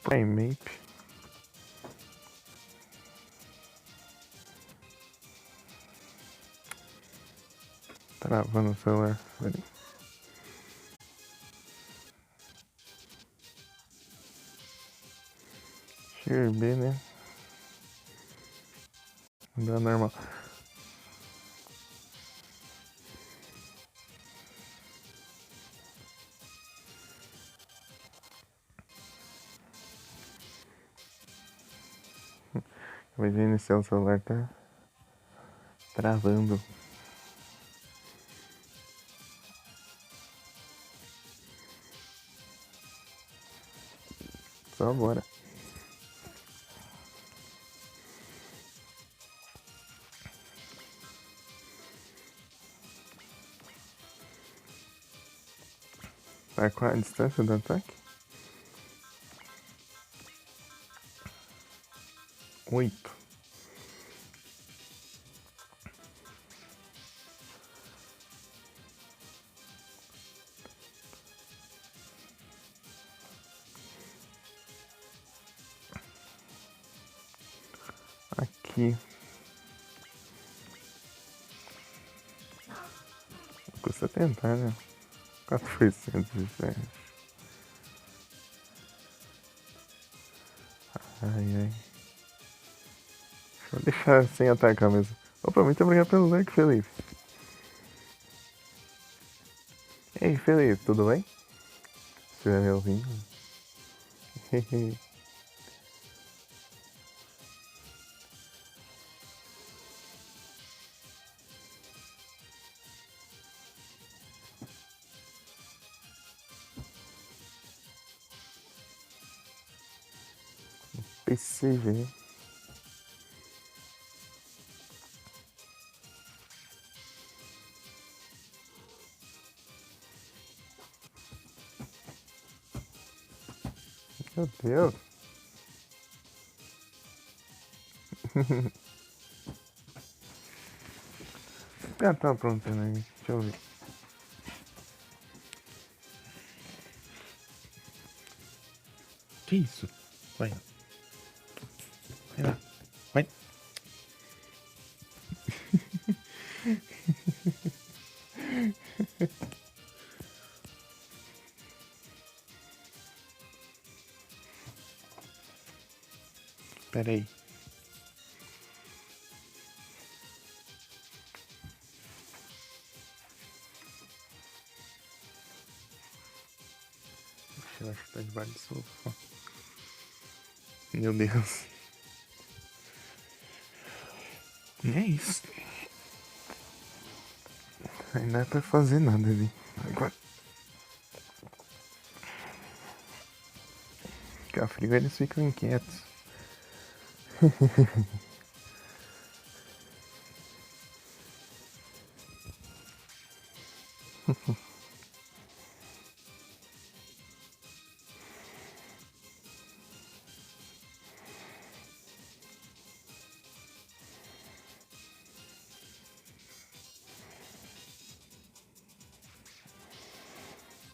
Primeape. Travando o celular. Peraí. Xirbe, né? Dá normal. Acabei de iniciar o celular, tá travando. Só bora. Tá qual a distância do ataque? 8. Aqui. Custa tentar, né? 4,7. Ai, ai. Deixa eu deixar sem atacar mesmo. Opa, muito obrigado pelo like, Felipe. Ei, Felipe, tudo bem? Se estiver me ouvindo. PCG. Meu Deus. Ah, tá pronto, né? Deixa eu ver. Que isso? Vai. Vai lá. Vai. Pera aí. Eu acho que tá debaixo do sofá. Meu Deus. É isso. Aí não é pra fazer nada ali. Agora. Ficar frio eles ficam inquietos.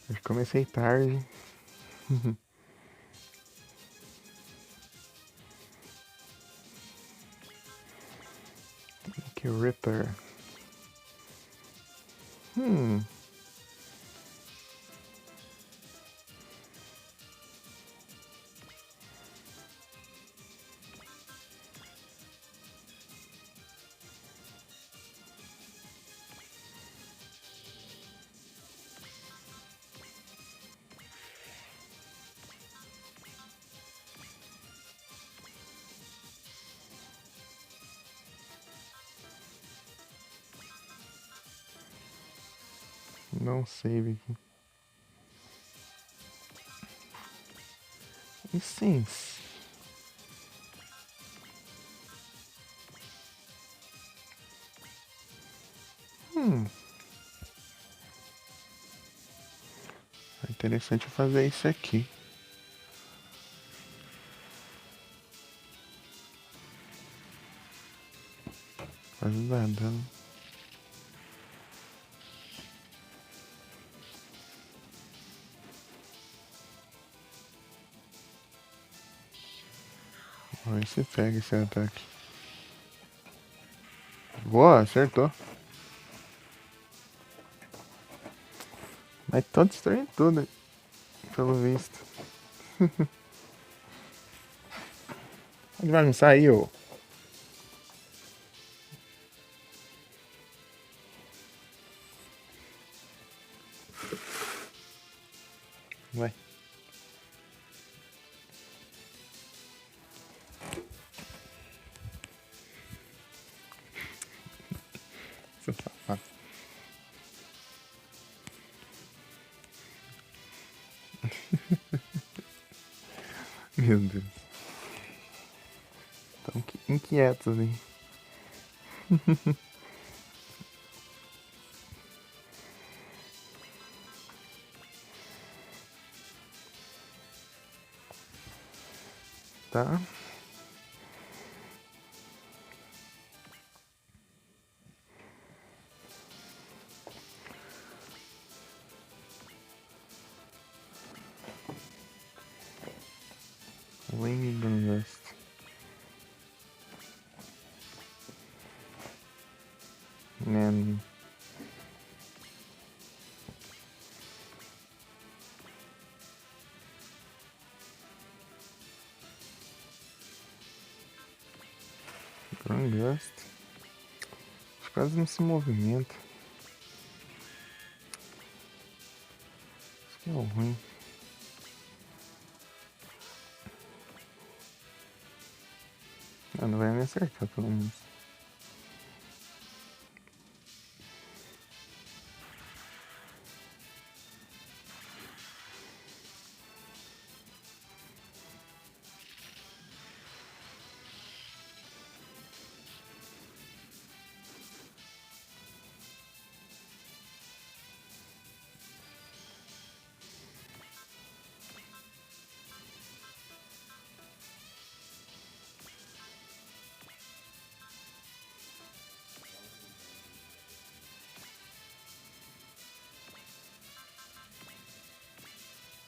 Eu comecei tarde. Que Ripper. Não save aqui. Licença. É interessante fazer isso aqui. Faz nada, né? Vamos ver se pega esse ataque. Boa, acertou. Mas tô destruindo tudo, pelo visto. Onde vai me sair, ô? Vai. Seu safado. Meu Deus. Tão inquietos, hein? Tá. Wing Gunrust. Man. Gunrust. Acho que quase não se movimenta. Isso que é o ruim. Não vai me acertar, pelo menos.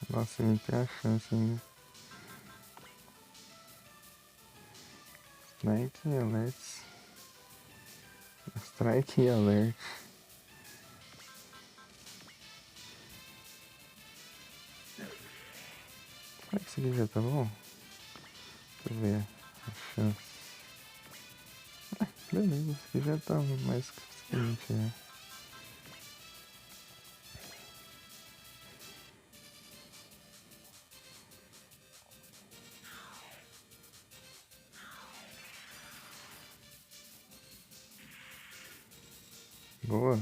Nossa, ele tem a chance ainda. Strike e alerts. Strike e alert. Será que esse aqui já tá bom? Deixa eu ver a chance. Beleza, esse aqui já tá mais que suficiente, né? Boa.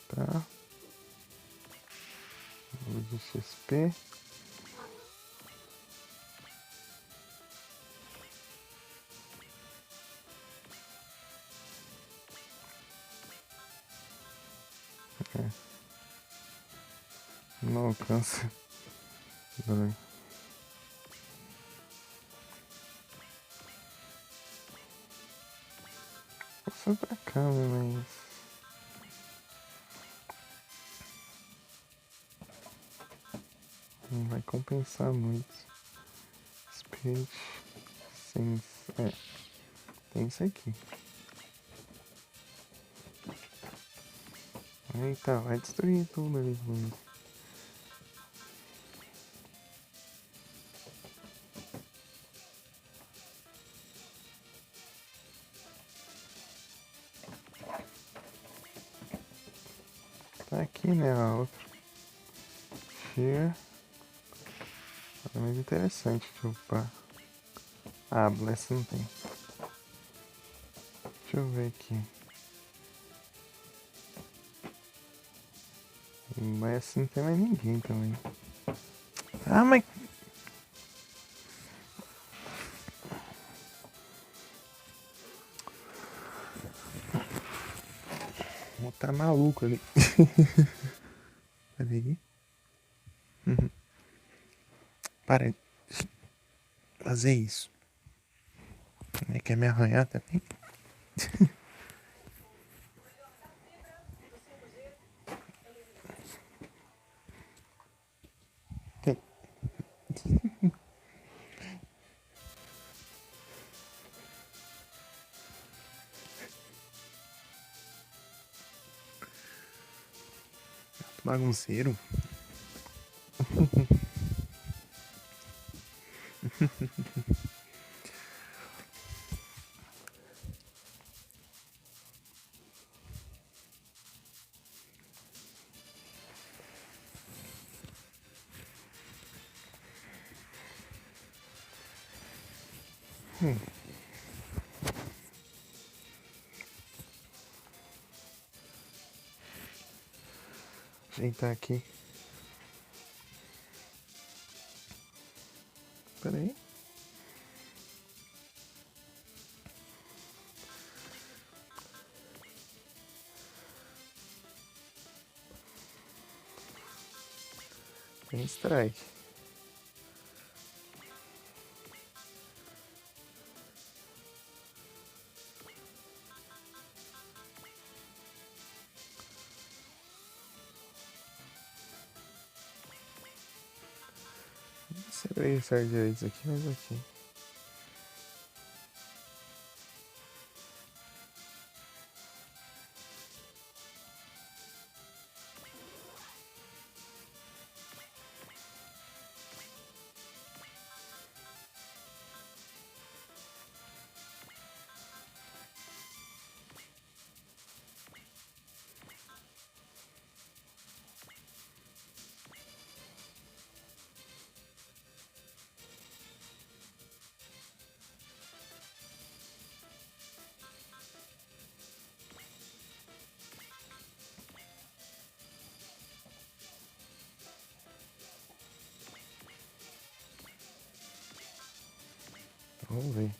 Tá. Uso XP. É. Não alcança. Droga. Posso atacar, mas... não vai compensar muito. Speed. Sense. É. Tem isso aqui. Eita, vai destruir tudo ali, mano. Tá aqui, né, a outra. Shear. É mais interessante de upar. Ah, Bless não tem. Deixa eu ver aqui. Bless não tem mais ninguém também. Ah, mas... tá maluco ali. Peraí. Para de fazer isso. Quer me arranhar também? Bagunceiro. Ajeitar aqui. Peraí. Tem strike. Não sei certo direito isso aqui, mas aqui. Vamos ver.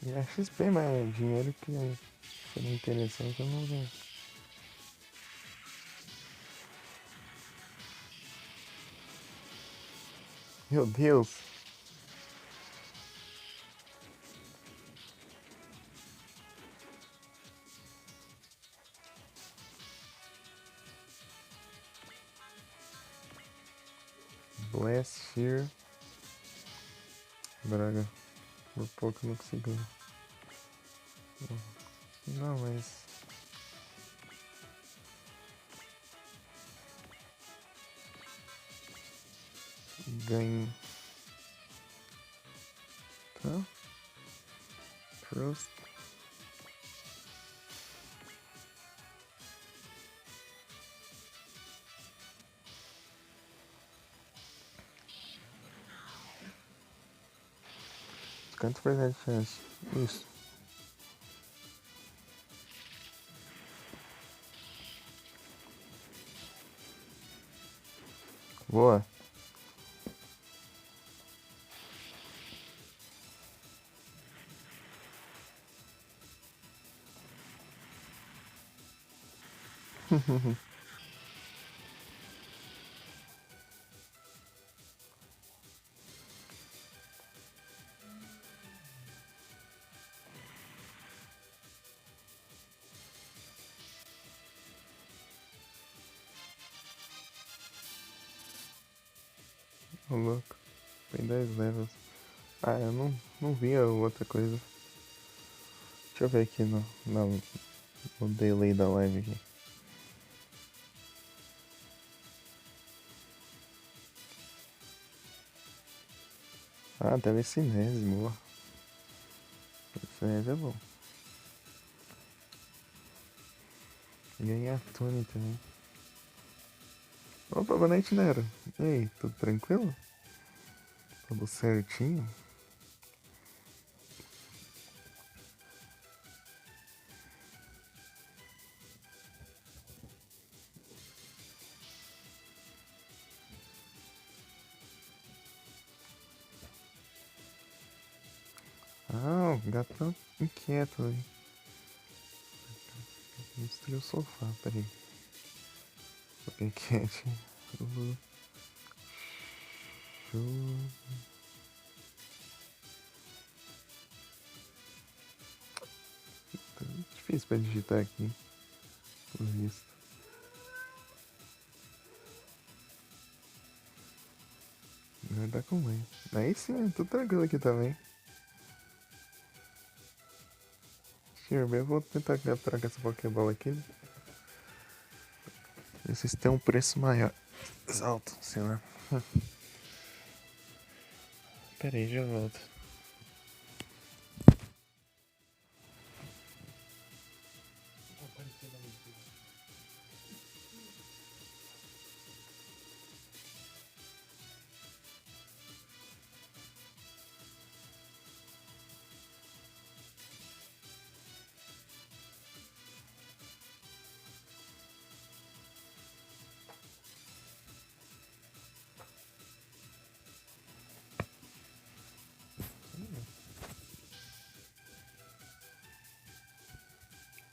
E a XP, mas é dinheiro que seria interessante, eu não vejo. Meu Deus! Blast here. Braga. Por pouco não consegui. Não, mas. Ganho. Tá? Trust. Quanto por cento de chance? Isso. Boa. Ô louco. Tem 10 levels. Ah, eu não vi a outra coisa. Deixa eu ver aqui no delay da live aqui. Ah, telecinese, boa. Telecinese é bom. Ganhei a Tony também. Opa, boa noite, Nero. E aí, tudo tranquilo? Tudo certinho? Não, o gato tá inquieto ali. Destruiu o sofá, peraí. Tô bem quietinho. Tá difícil pra digitar aqui, por visto. Não dá com mãe. Aí sim, tô tranquilo aqui também. Senhor, eu vou tentar capturar com essa Pokébola aqui, né? Ver se tem um preço maior. Alto, sei lá. Pera aí, já volto.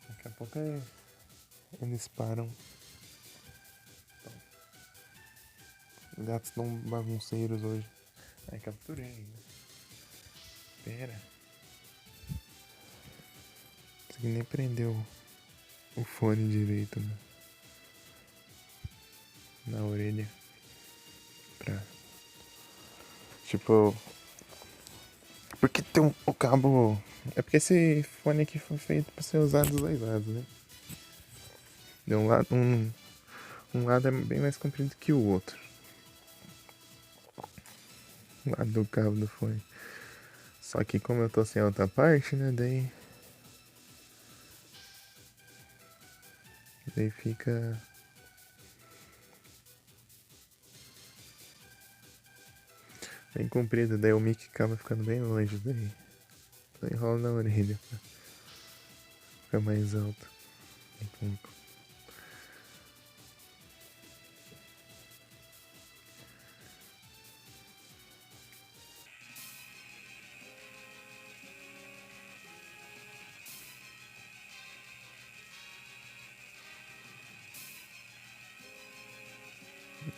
Daqui a pouco eles param. Gatos não bagunceiros hoje. Ai, capturei ainda. Pera. Consegui nem prender o fone direito, né? Na orelha. Pra. Tipo. Porque tem o cabo. É porque esse fone aqui foi feito pra ser usado dos dois lados, né? De um lado é bem mais comprido que o outro. O lado do cabo do fone. Só que como eu tô sem a outra parte, né? Daí fica. Bem comprido, daí o mic acaba ficando bem longe, daí. Então enrola na orelha pra ficar mais alto. Um pouco.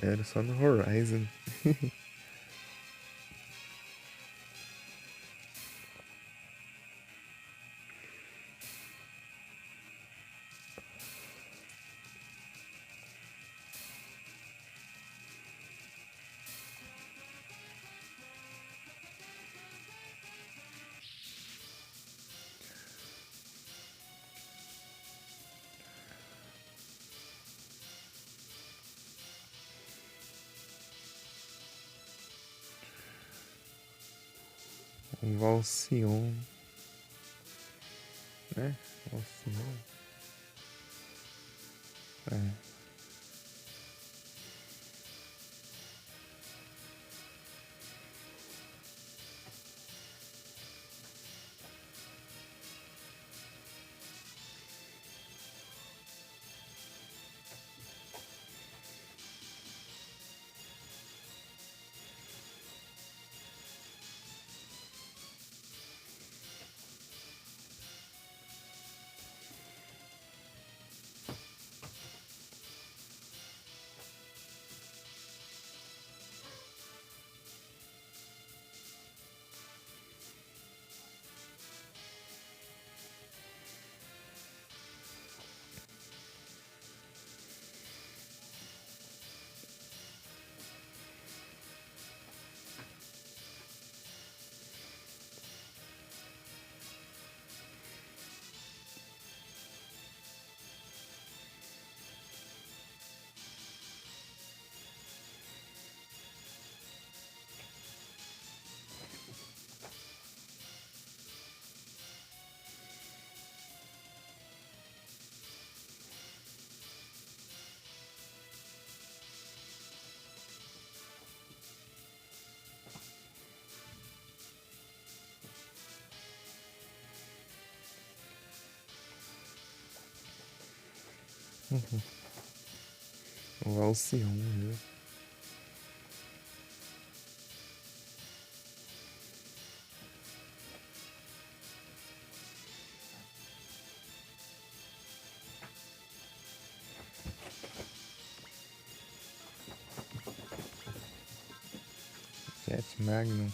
Era só no Horizon. Um Valcion. Né? Valcion. É. Uhum. Um Valcion, viu? Cat Magnum.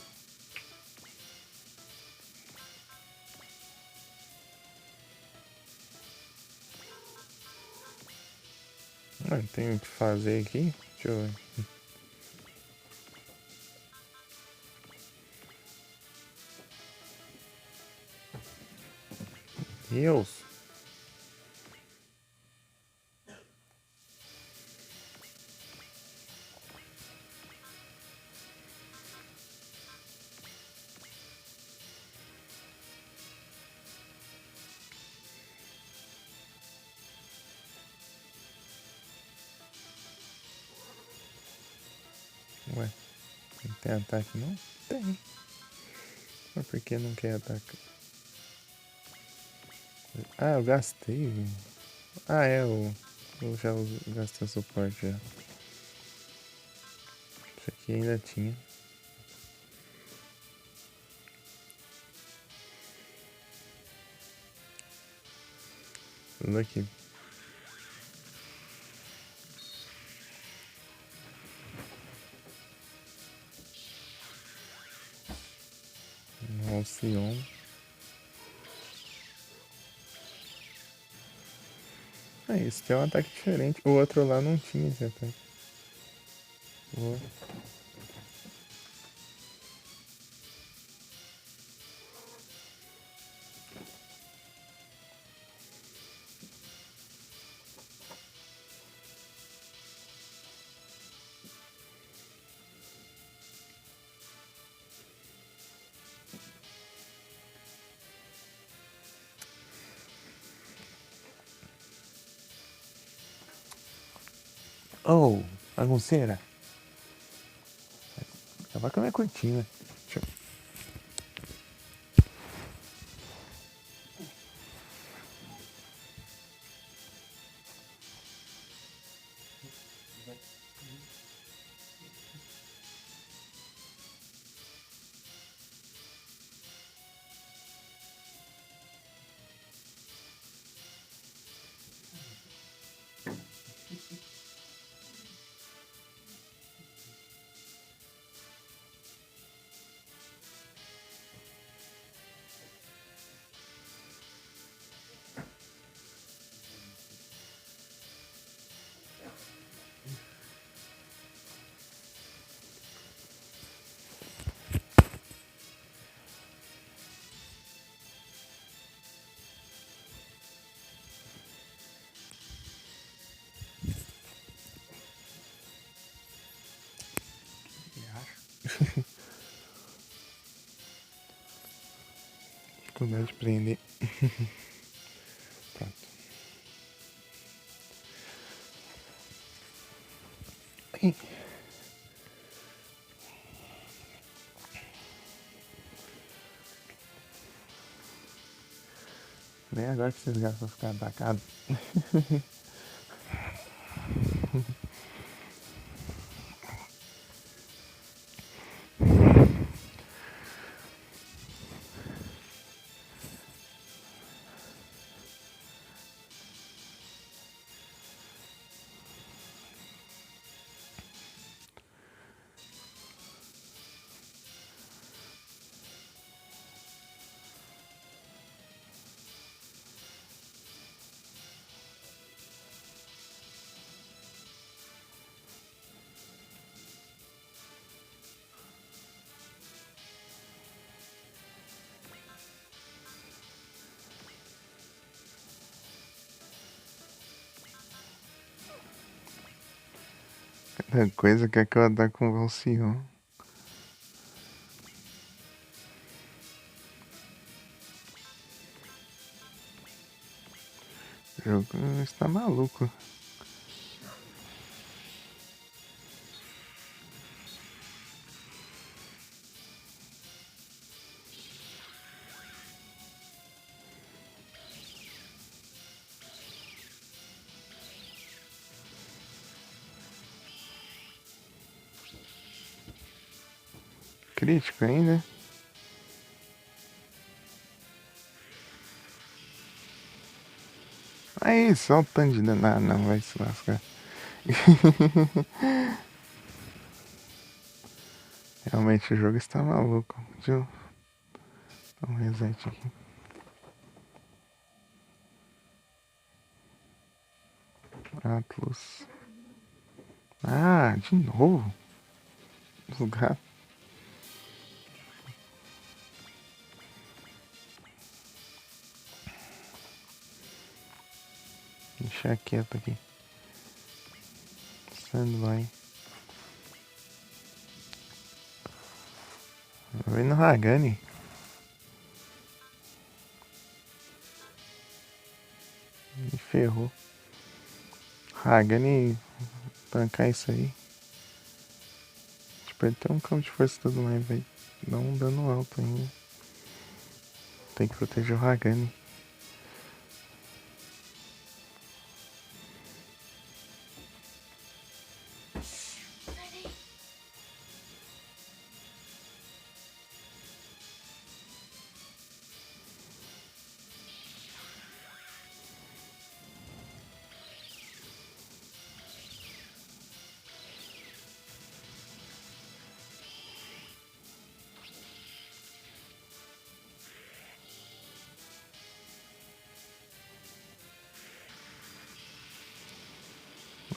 Ah, tem o que fazer aqui? Deixa eu ver. Deus! Ué, não tem ataque não? Tem. Mas por que não quer atacar? Ah, eu gastei. Ah, é, eu já gastei o suporte já. Isso aqui ainda tinha. Tudo aqui. Alcion. É isso, tem um ataque diferente. O outro lá não tinha esse ataque. Boa. Oh, bagunceira. Acabar com a minha cortina. Deixa eu... Dificuldade de prender. Pronto. Ai. Nem agora que vocês gastam ficar atacado. Cada coisa quer que eu ataque com o Valcion. O jogo está maluco. Crítico ainda. Aí, só o tanto de dano. Ah, não, vai se lascar. Realmente o jogo está maluco. Deixa eu dar um reset aqui. Atlas. Ah, de novo? Os gatos. Deixar quieto aqui. Standby. Vai no Hagani. Me ferrou. Hagani tancar isso aí. Tipo, ele tem um campo de força e tudo mais, vai dar um dano alto ainda. Tem que proteger o Hagani.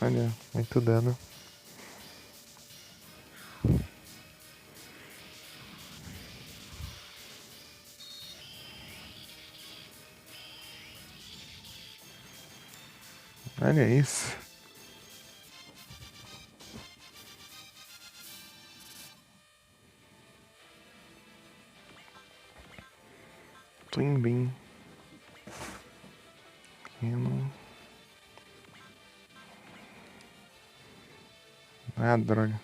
Olha, muito dano. Olha isso. Twin Beam. Cannon. Ah, droga.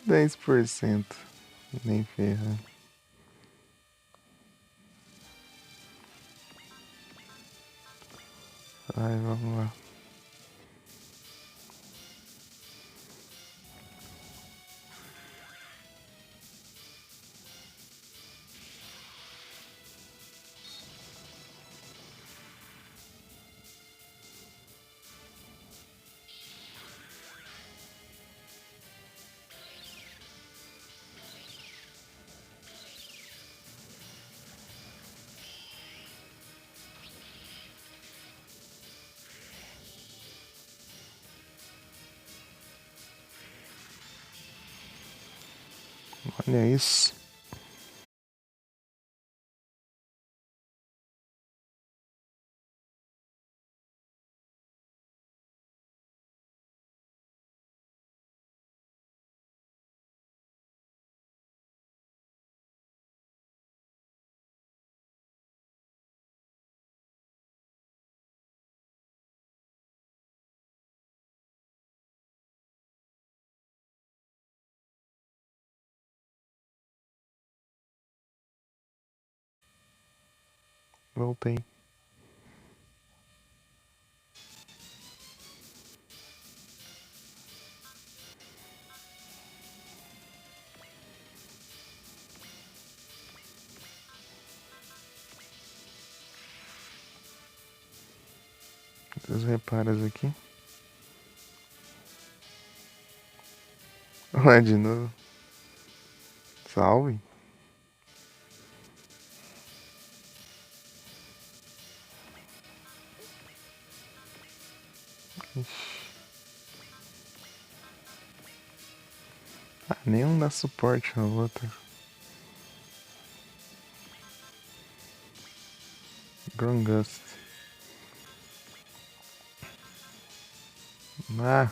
Dez por cento. Nem ferra. Vai, vamos lá. Olha isso. Voltei. Os reparos aqui. Lá de novo. Salve. Ah, nenhum dá suporte ao outro. Grongust. Ah,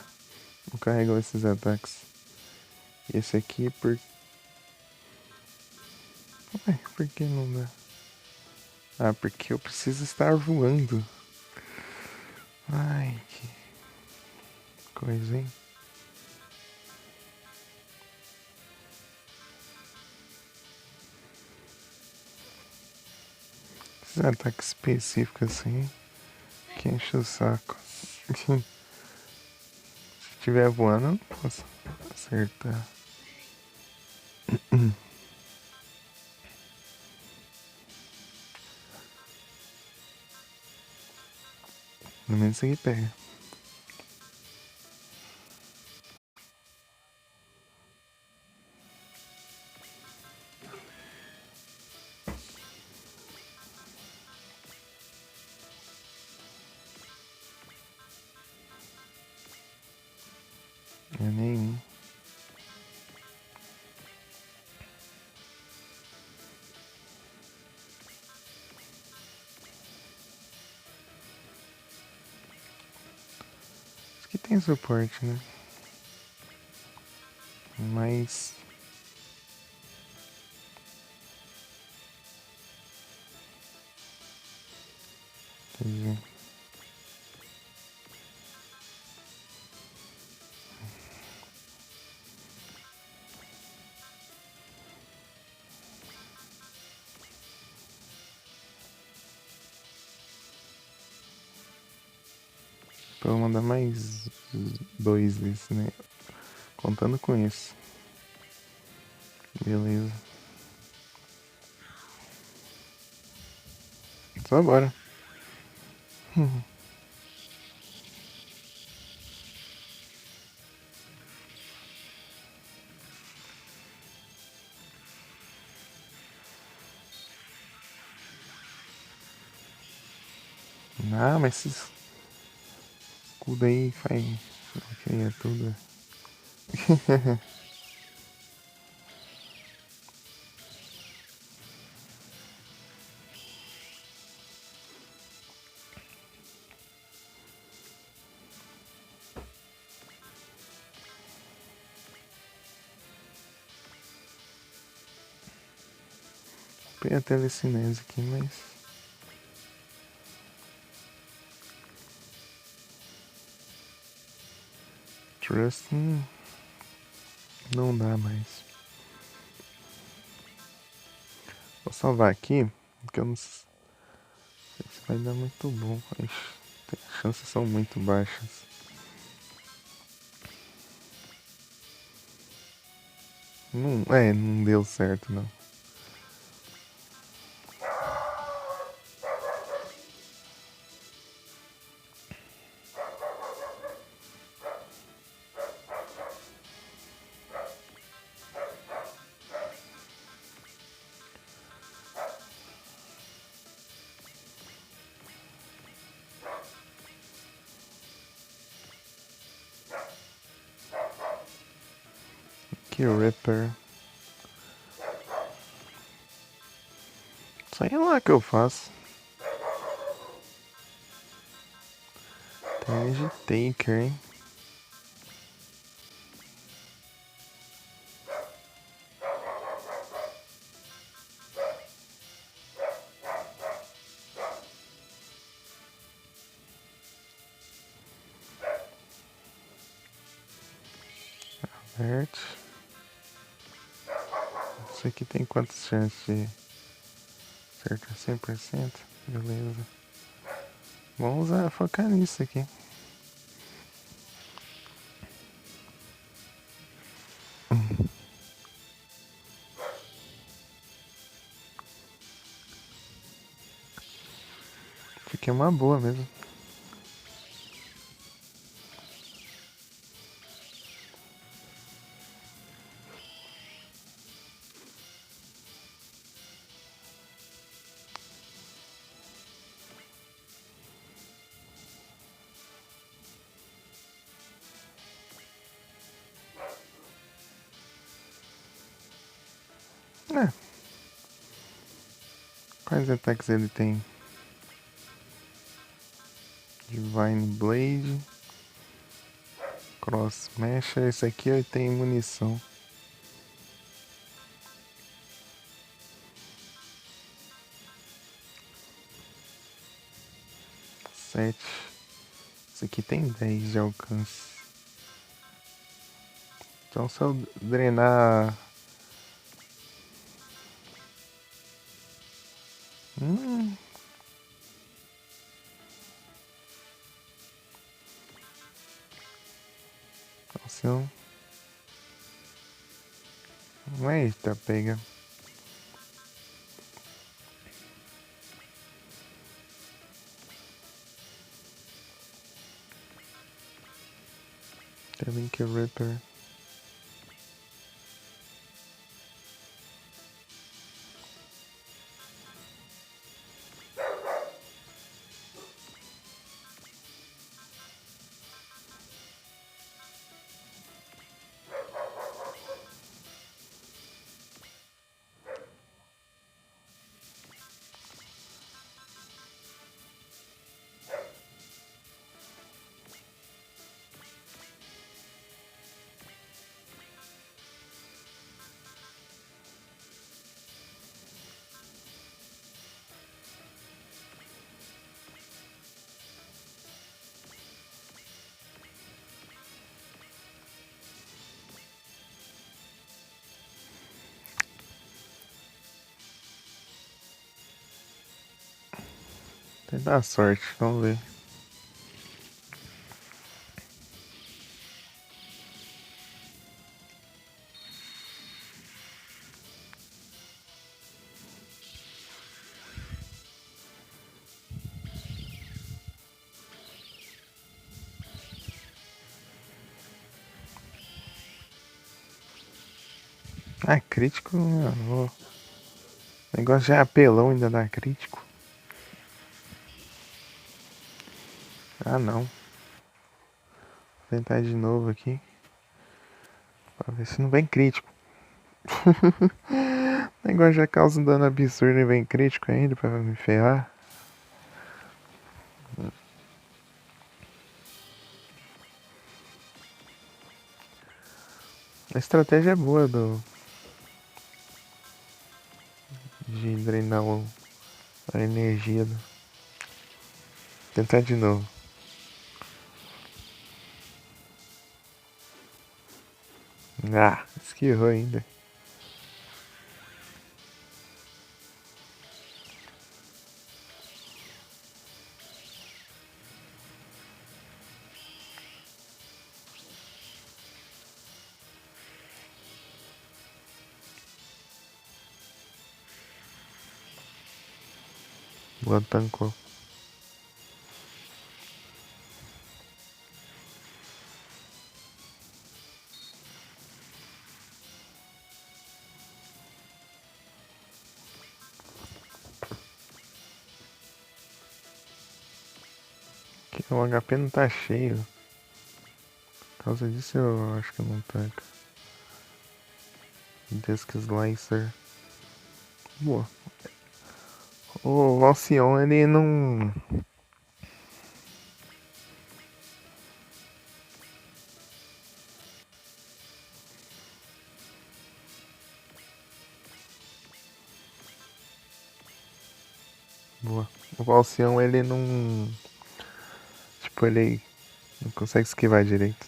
não carregou esses ataques. Esse aqui por... Ué, por que não dá? Ah, porque eu preciso estar voando. Ai, que coisa, hein? Esses ataques específicos assim, que enche o saco. Se estiver voando, eu não posso acertar. Pelo menos isso aqui pega. É nenhum. Isso aqui tem suporte, né? Mas... Entendi. Vou mandar mais 2 desse, né? Contando com isso. Beleza. Só bora. Ah, mas esse escudo aí faz... Ok, é tudo. Tem a telecinese aqui, mas... Trust não dá mais. Vou salvar aqui, porque eu não sei se vai dar muito bom. As chances são muito baixas. Não deu certo, não. Que Ripper. Isso aí é lá que eu faço. Tag Taker, hein? Alert. Isso aqui tem quantas chances de acertar 100%? Beleza. Vamos focar nisso aqui. Fiquei uma boa mesmo. É. Quais ataques ele tem? Divine Blade. Cross Smasher. Esse aqui ele tem munição. 7. Esse aqui tem 10 de alcance. Então se eu drenar... Então se eu... Eita, pega. The Link Ripper. Tem dar sorte, vamos ver. Ah, crítico, o negócio já é apelão, ainda dá crítico. Ah, não. Vou tentar de novo aqui. Pra ver se não vem crítico. O negócio já causa um dano absurdo e vem crítico ainda pra me ferrar. A estratégia é boa de drenar a energia. Tentar de novo. Ah, esquivou ainda. Boa, tancou. Aqui, o HP não tá cheio. Por causa disso eu acho que não tanca. Disc Slicer. Boa. O Alcyon, ele não... Boa. O Alcyon, ele não... Tipo, ele não consegue esquivar direito.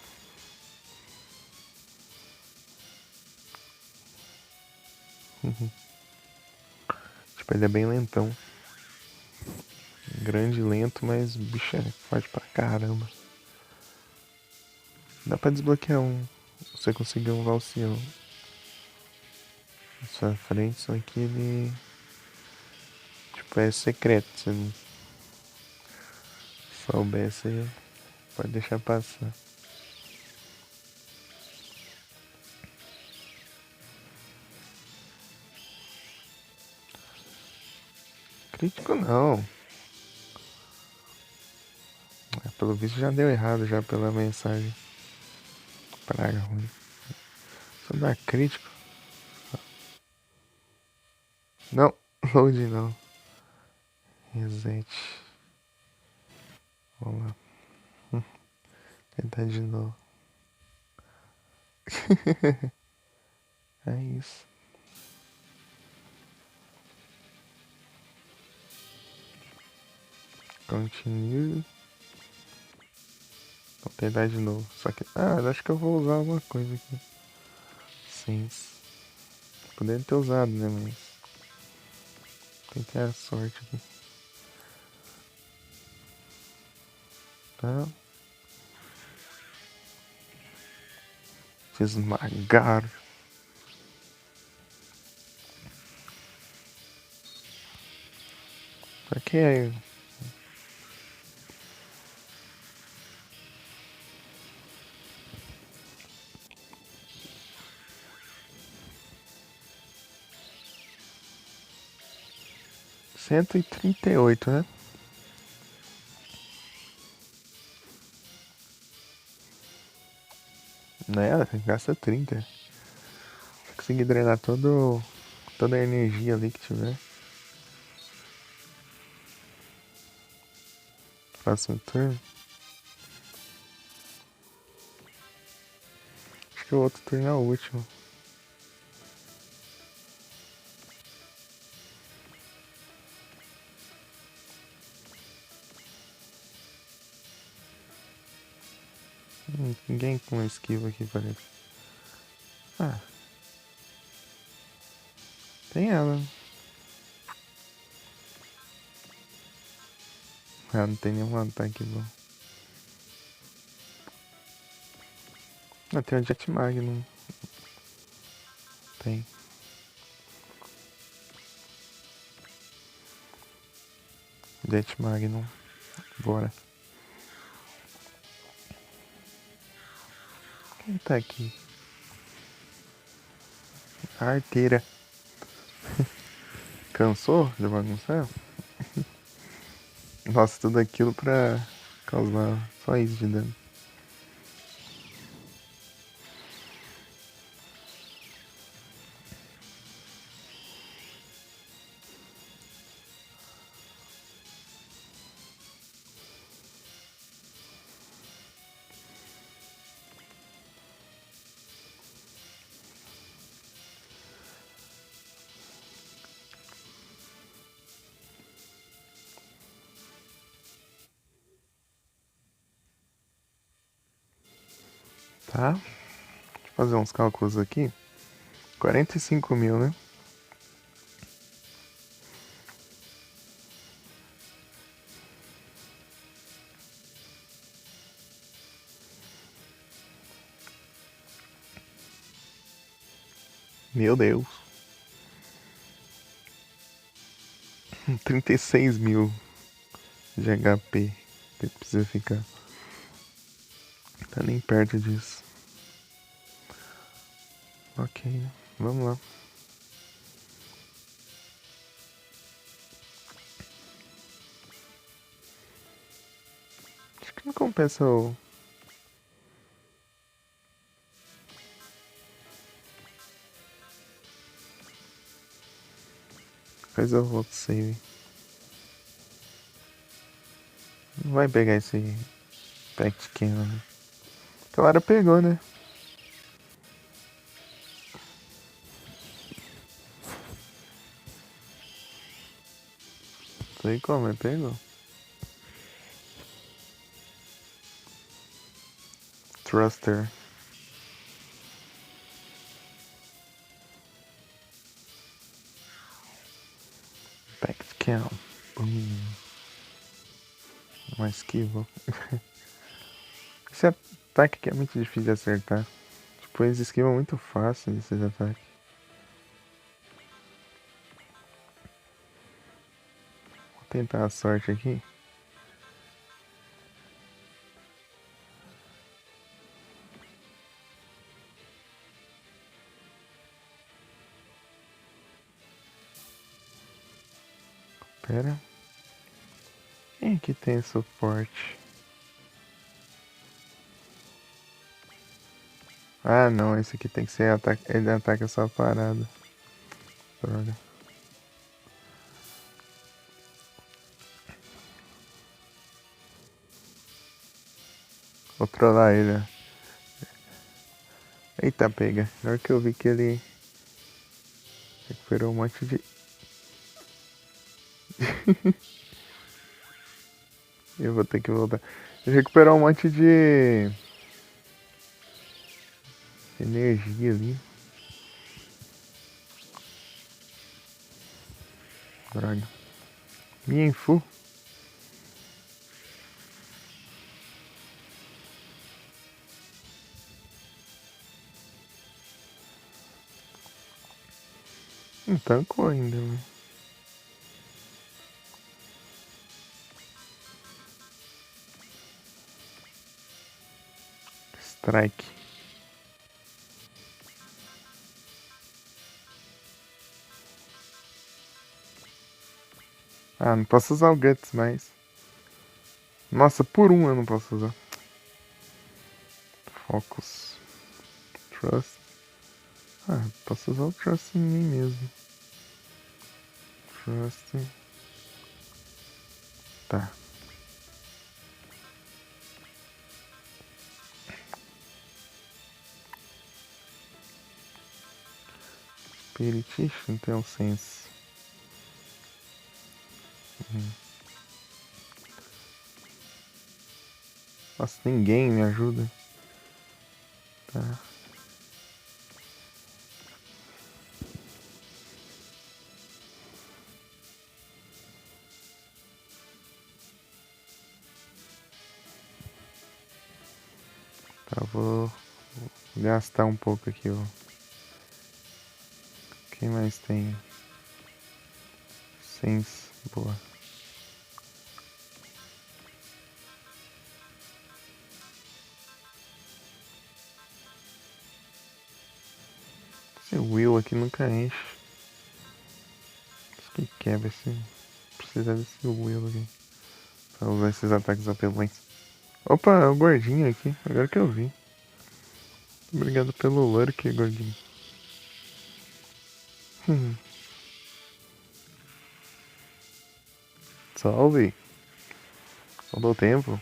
Tipo, ele é bem lentão. Grande e lento, mas o bicho é forte pra caramba. Dá pra desbloquear um. Você conseguir um Valcião. Na sua frente, só que ele... Tipo, é secreto. Se não souber, você pode deixar passar. Crítico não. Pelo visto já deu errado já pela mensagem. Praga ruim. Só dá crítico. Não, load não. Reset. Vamos lá. Tentar de novo. É isso. Continue. Vou tentar de novo. Só que... Ah, acho que eu vou usar alguma coisa aqui. Sense. Poderia ter usado, né? Mas... Tem que ter a sorte aqui. Tá. Esmagar. Pra que é? 138, né? Né? Gasta 30. Se conseguir drenar toda a energia ali que tiver. Faça um turno. Acho que o outro turno é o último. Ninguém com esquiva aqui, parece. Ah. Tem ela. Ah, não tem nenhum ataque bom. Ah, tem o Jet Magnum. Tem. Jet Magnum. Bora. Quem tá aqui? A arteira. Cansou de bagunçar? Nossa, tudo aquilo pra causar só isso de dano. Tá? Deixa eu fazer uns cálculos aqui. 45 mil, né? Meu Deus. 36 mil de HP que precisa ficar. Tá nem perto disso. Ok, vamos lá. Acho que não compensa o... Faz o outro save. Não vai pegar esse Pact Cannon. Claro, pegou, né? Sei como, mas pegou. Thruster. Pact Cannon. Uma esquiva. Esse ataque aqui é muito difícil de acertar. Tipo, eles esquivam muito fácil desses ataques. Vou tentar a sorte aqui. Pera. Quem aqui tem suporte? Ah, não. Esse aqui tem que ser ataque. Ele ataca só a parada. Droga. Vou trollar ele, ó. Eita, pega. Na hora que eu vi que ele recuperou um monte de... Eu vou ter que voltar. Ele recuperou um monte de... energia ali. Droga. Mienfu. Não tancou ainda, né? Strike. Ah, não posso usar o Guts mais. Nossa, por um eu não posso usar. Focus. Trust. Ah, posso usar o Trust em mim mesmo. Trust. Tá. Spiritist, tem um sense. Nossa, ninguém me ajuda. Tá. Tá, vou gastar um pouco aqui, ó. Quem mais tem? Sense. Boa. Esse Will aqui nunca enche. Acho que quebra esse. Precisa desse Will aqui. Pra usar esses ataques apelões. Opa, é o gordinho aqui. Agora que eu vi. Obrigado pelo lurk, gordinho. Salve. Só deu tempo.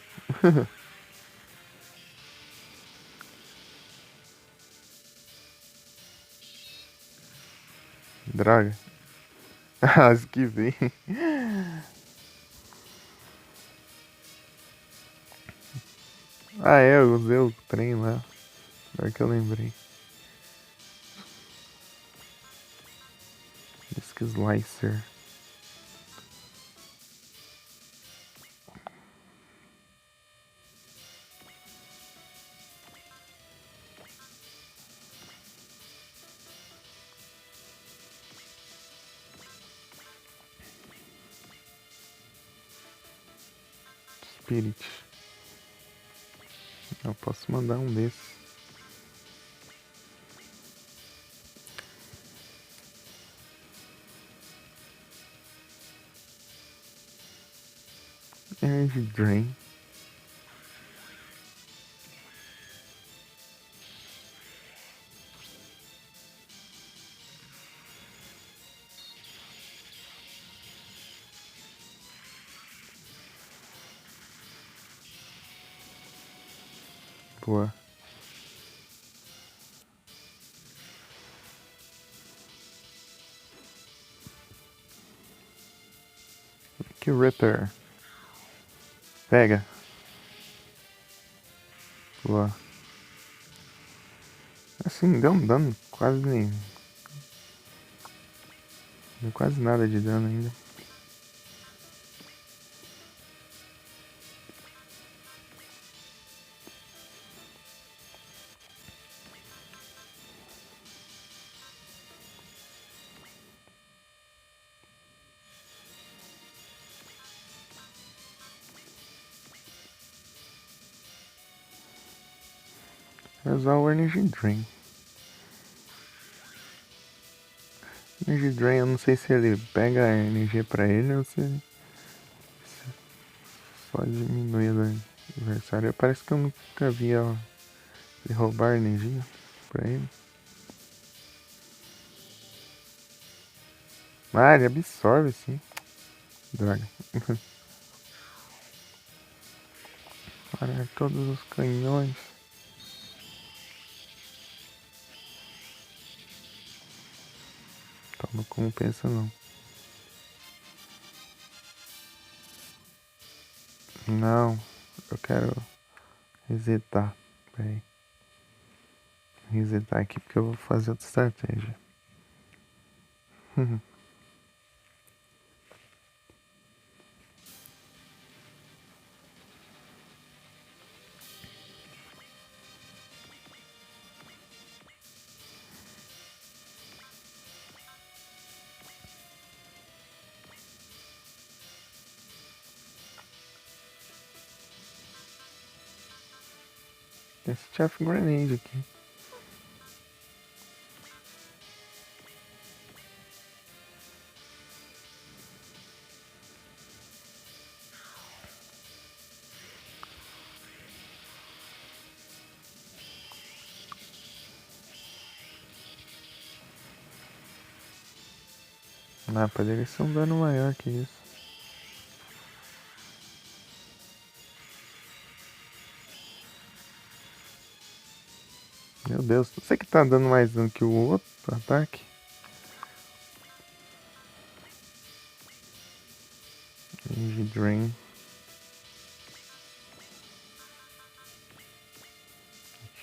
Droga. Ah, esquivei. Ah, é, eu usei o trem lá. Agora que eu lembrei. Disc Slicer. Spirit. Eu posso mandar um desses. Energy Drain. Boa. Que Ripper. Pega. Boa. Assim, deu um dano quase nem. Deu quase nada de dano ainda. Vou usar o Energy Drain. Energy Drain, eu não sei se ele pega a energia pra ele ou se só diminui a do adversário. Parece que eu nunca vi ele roubar energia pra ele. Ah, ele absorve sim. Droga. Para todos os canhões. Então não compensa não. Não, eu quero resetar. Pera aí. Resetar aqui porque eu vou fazer outra estratégia. Esse Chaff Grenade aqui. Ah, poderia ser um dano maior que isso. Meu Deus, você que tá dando mais dano que o outro ataque? Energy Drain.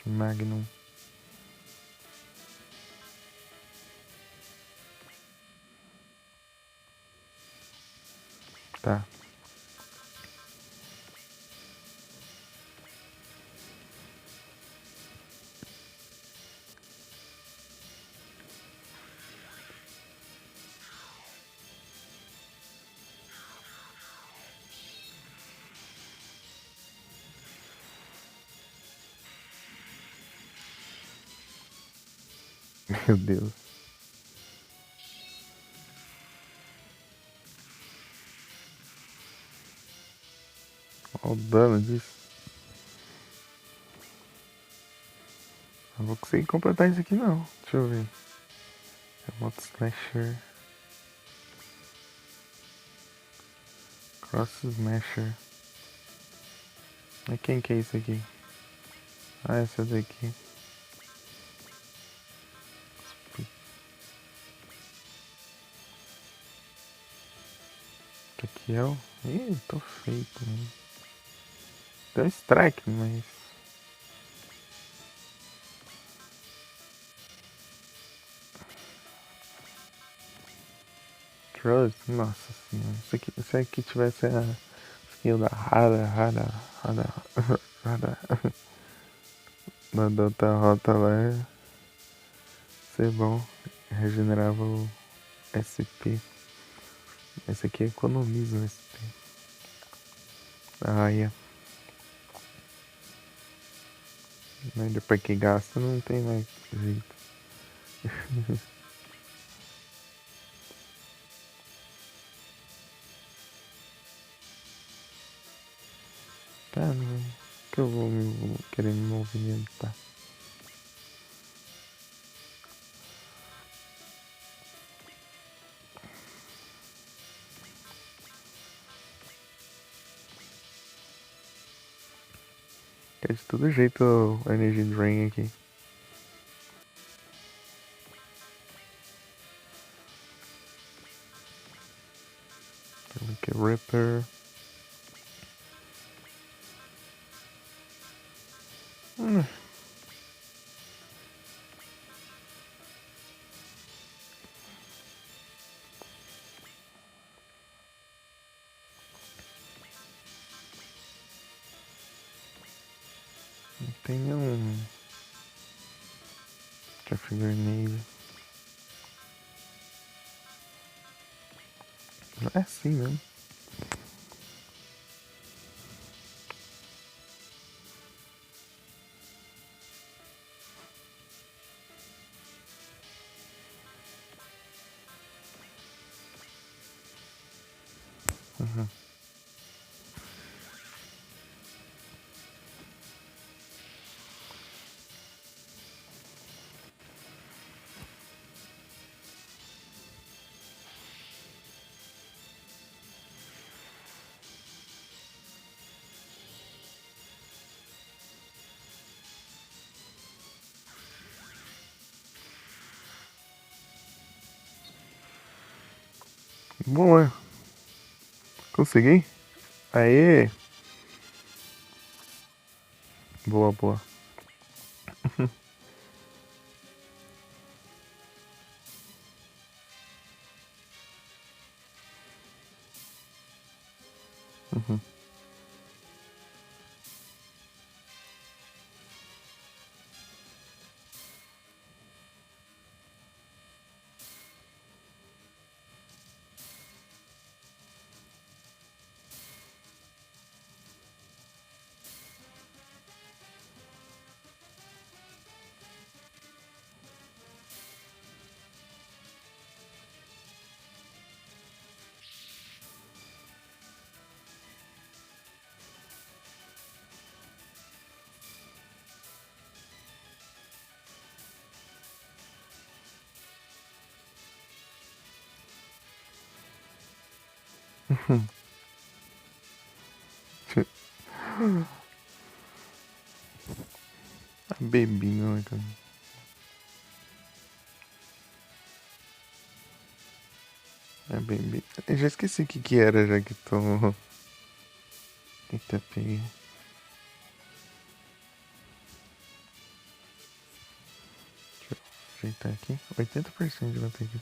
Magnum. Tá. Meu Deus. Olha o dano disso. Não vou conseguir completar isso aqui não. Deixa eu ver. Remote Slasher. Cross Smasher. Mas quem que é isso aqui? Ah, essa daqui. Isso aqui é o... Ih, tô feito, mano. Deu strike, mas... Trust? Nossa senhora. Se aqui tivesse a skill da Rada. Da outra rota lá, ia ser bom. Regenerava o SP. Esse aqui economiza o SP. Ah, é. Mas depois que gasta não tem mais jeito. Tá, não. Que eu vou querer me movimentar. É de todo jeito o Energy Drain aqui. Aqui, Ripper. Hum. Não tem nenhum Traffic Grenade. Não é assim mesmo. Uhum. Boa. Consegui? Aê! Boa, boa. Uhum. Bebinho, né, cara? É bebê. Eu já esqueci o que que era, já que tô. Eita, peguei. Ajeitar aqui. 80% de bateria.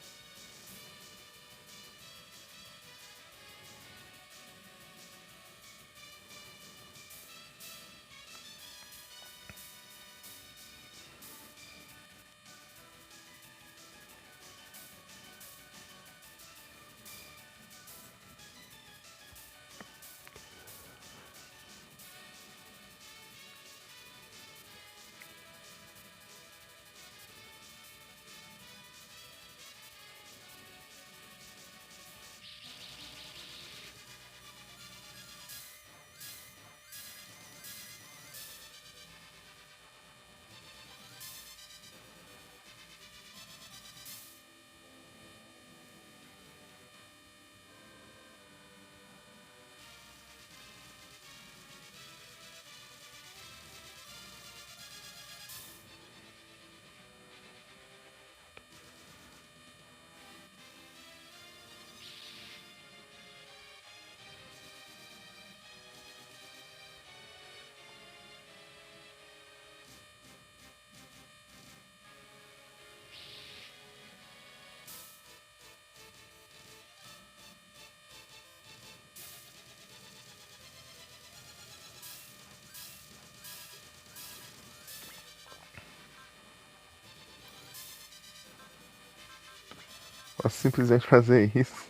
Posso simplesmente fazer isso.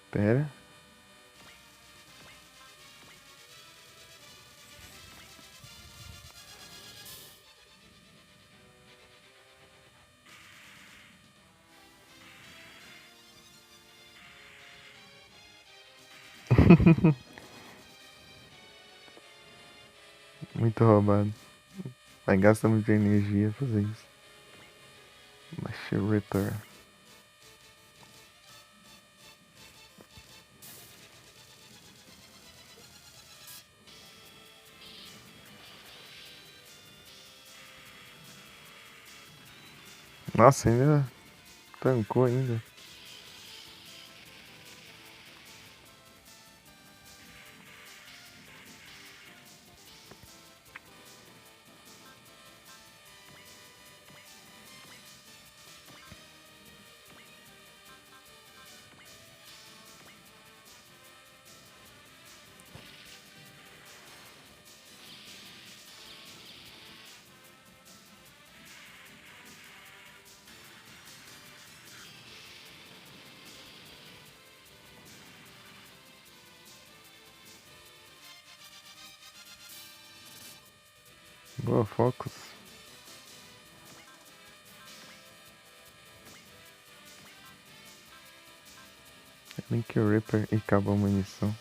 Pera. Muito roubado. Vai gastar muita energia fazer isso. Baixa o return. Nossa, ainda tancou ainda. Boa, focus. Link Ripper e acabou a munição.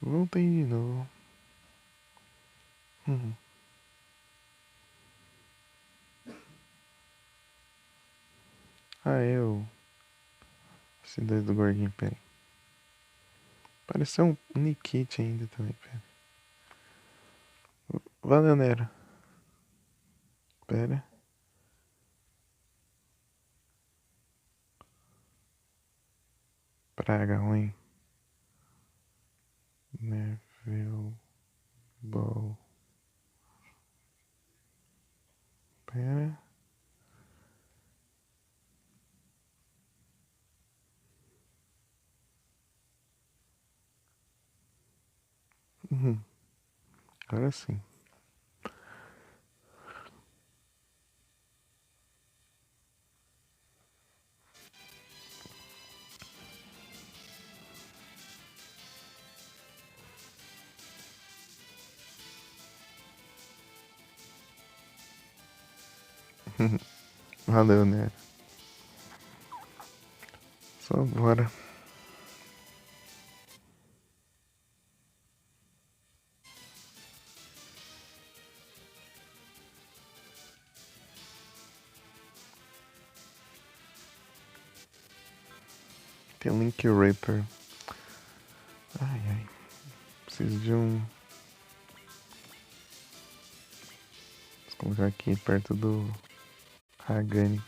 Voltei de novo. Ah, eu. Esse dois do Gorguinho, pera aí. Pareceu um Nikit ainda também, pera. Valeu, Nero. Pera. Praga ruim. Neville Ball. Pera. Agora sim. Valeu, né? Só bora. Tem Link Raper. Ai, ai. Preciso de um. Vou colocar aqui perto do Hagani.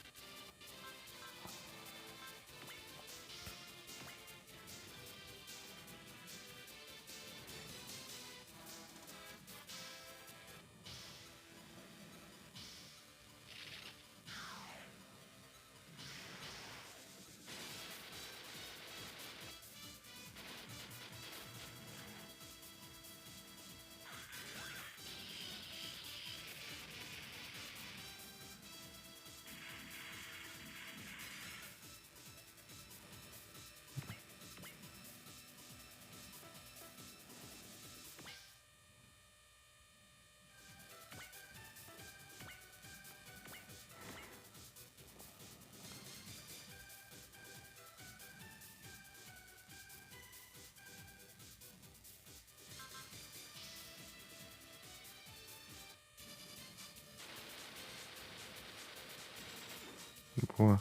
Boa.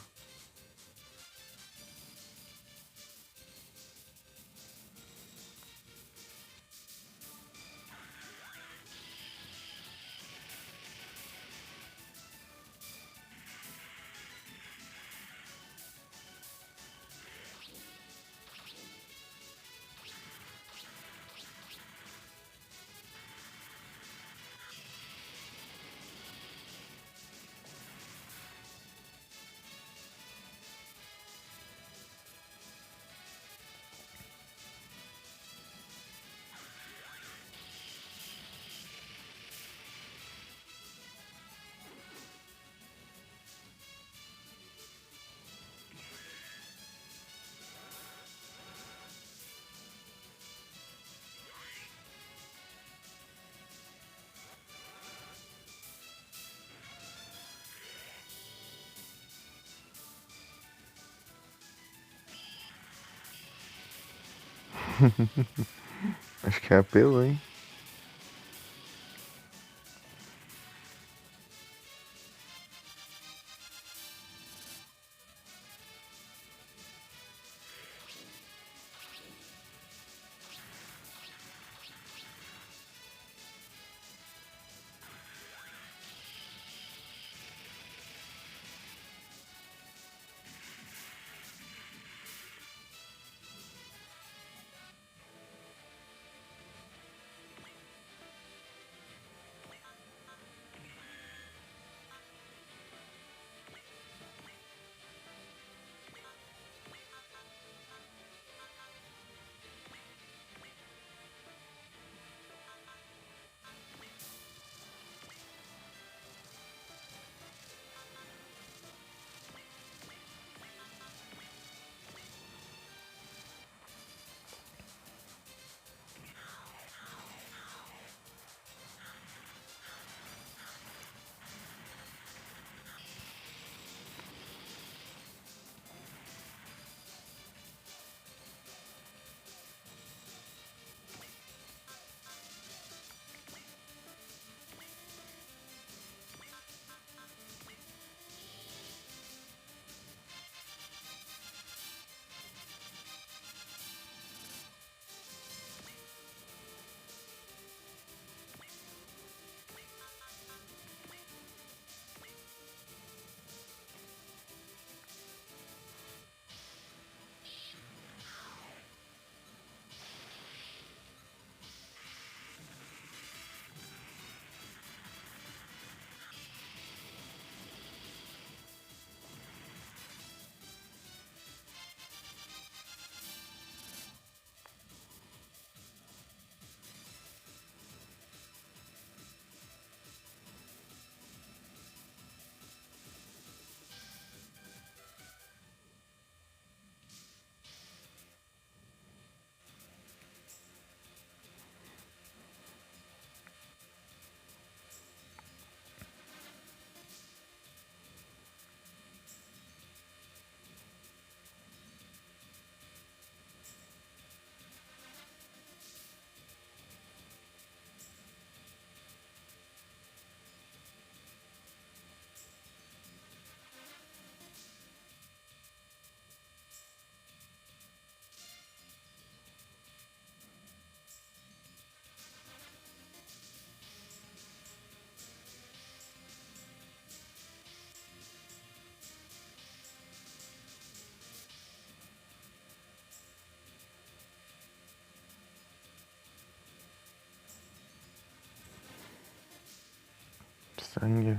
Acho que é apelo, hein? sangue.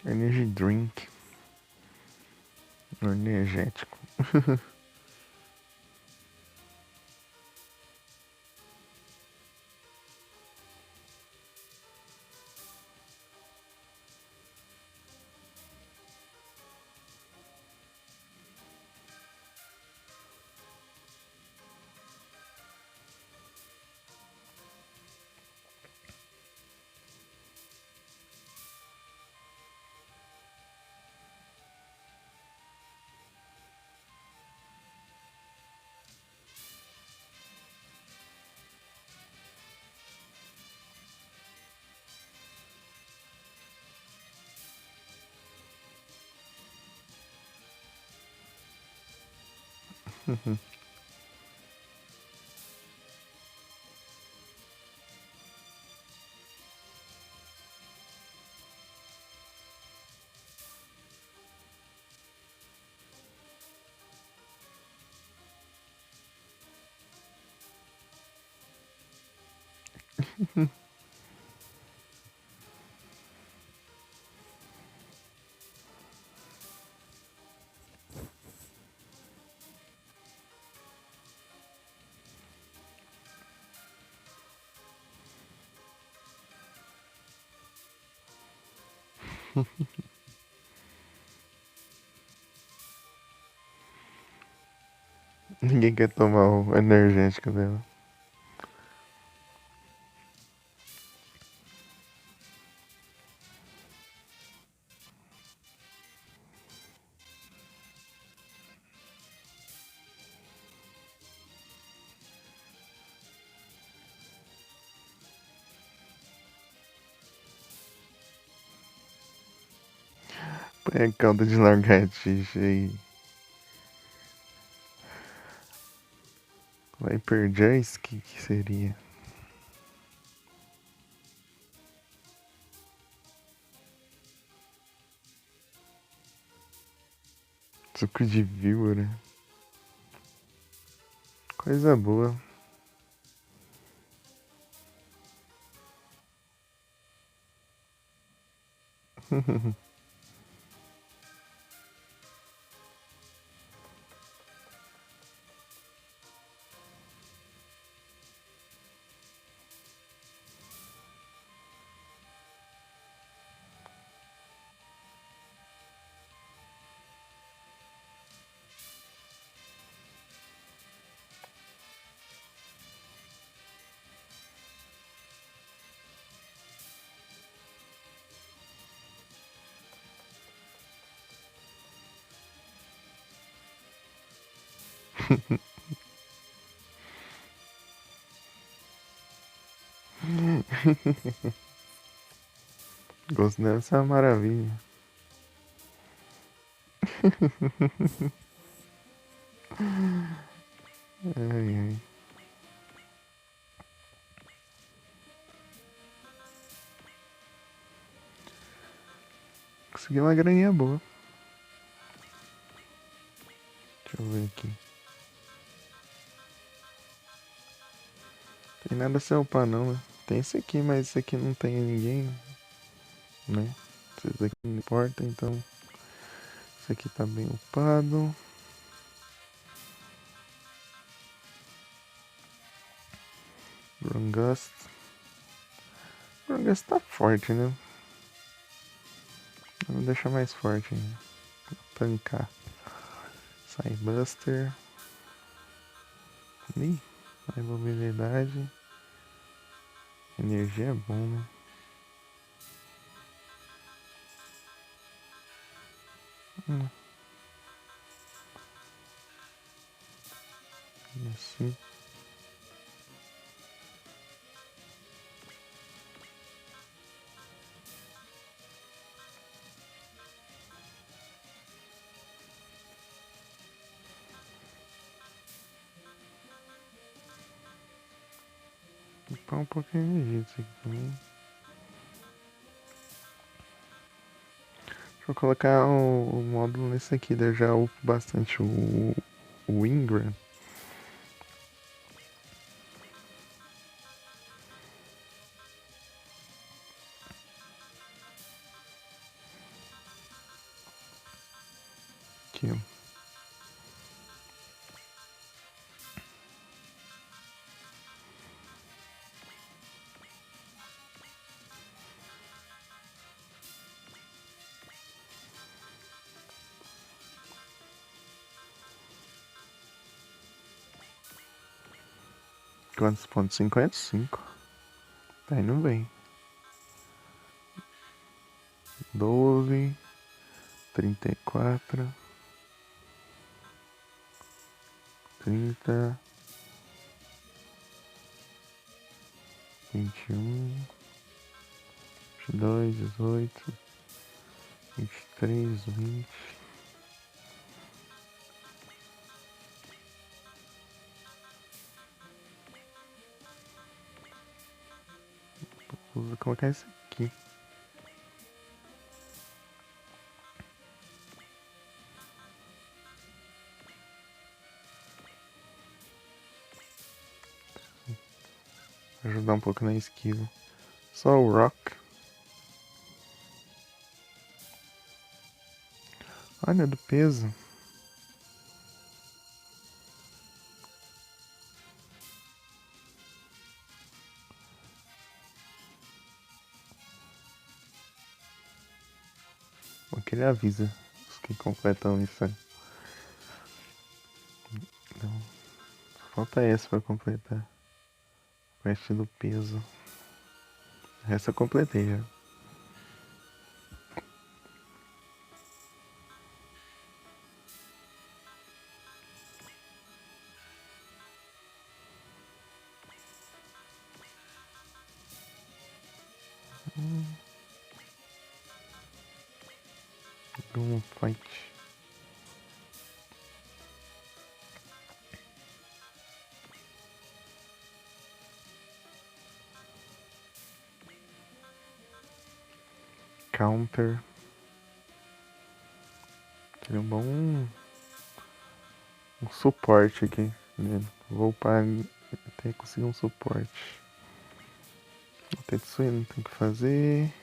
Energy drink. Energético. Ninguém quer tomar o energético dela. Põe a calda de lagartixa aí. Vai perder isso? Que seria? Suco de víbora. Coisa boa. Gosto deve ser uma maravilha. Ai, ai. Consegui uma graninha boa. Deixa eu ver aqui. Tem nada a se upar não, né? Tem esse aqui, mas esse aqui não tem ninguém, né? Esse daqui não importa, então. Esse aqui tá bem upado. Brungust. Brungust tá forte, né? Vamos deixar mais forte ainda. Tancar. Cybuster. Ih, mais mobilidade. Energia é bom, né? Assim. Upar um pouquinho de energia isso aqui também. Deixa eu colocar o módulo nesse aqui, daí eu já upo bastante o Ingram. Aqui, ó. Quantos pontos? 55. Tá indo bem. 12. 34. 30. 21. 22. 18. 23. 20. Vou colocar esse aqui. Ajudar um pouco na skill. Só o Rock. Olha do peso. Aqui ele avisa os que completam isso aí. Então, só falta essa pra completar. Quest do peso. Essa eu completei já. Um fight. Counter. Seria um bom um suporte aqui. Né? Vou upar até conseguir um suporte. O Tetsuya não tem o que fazer.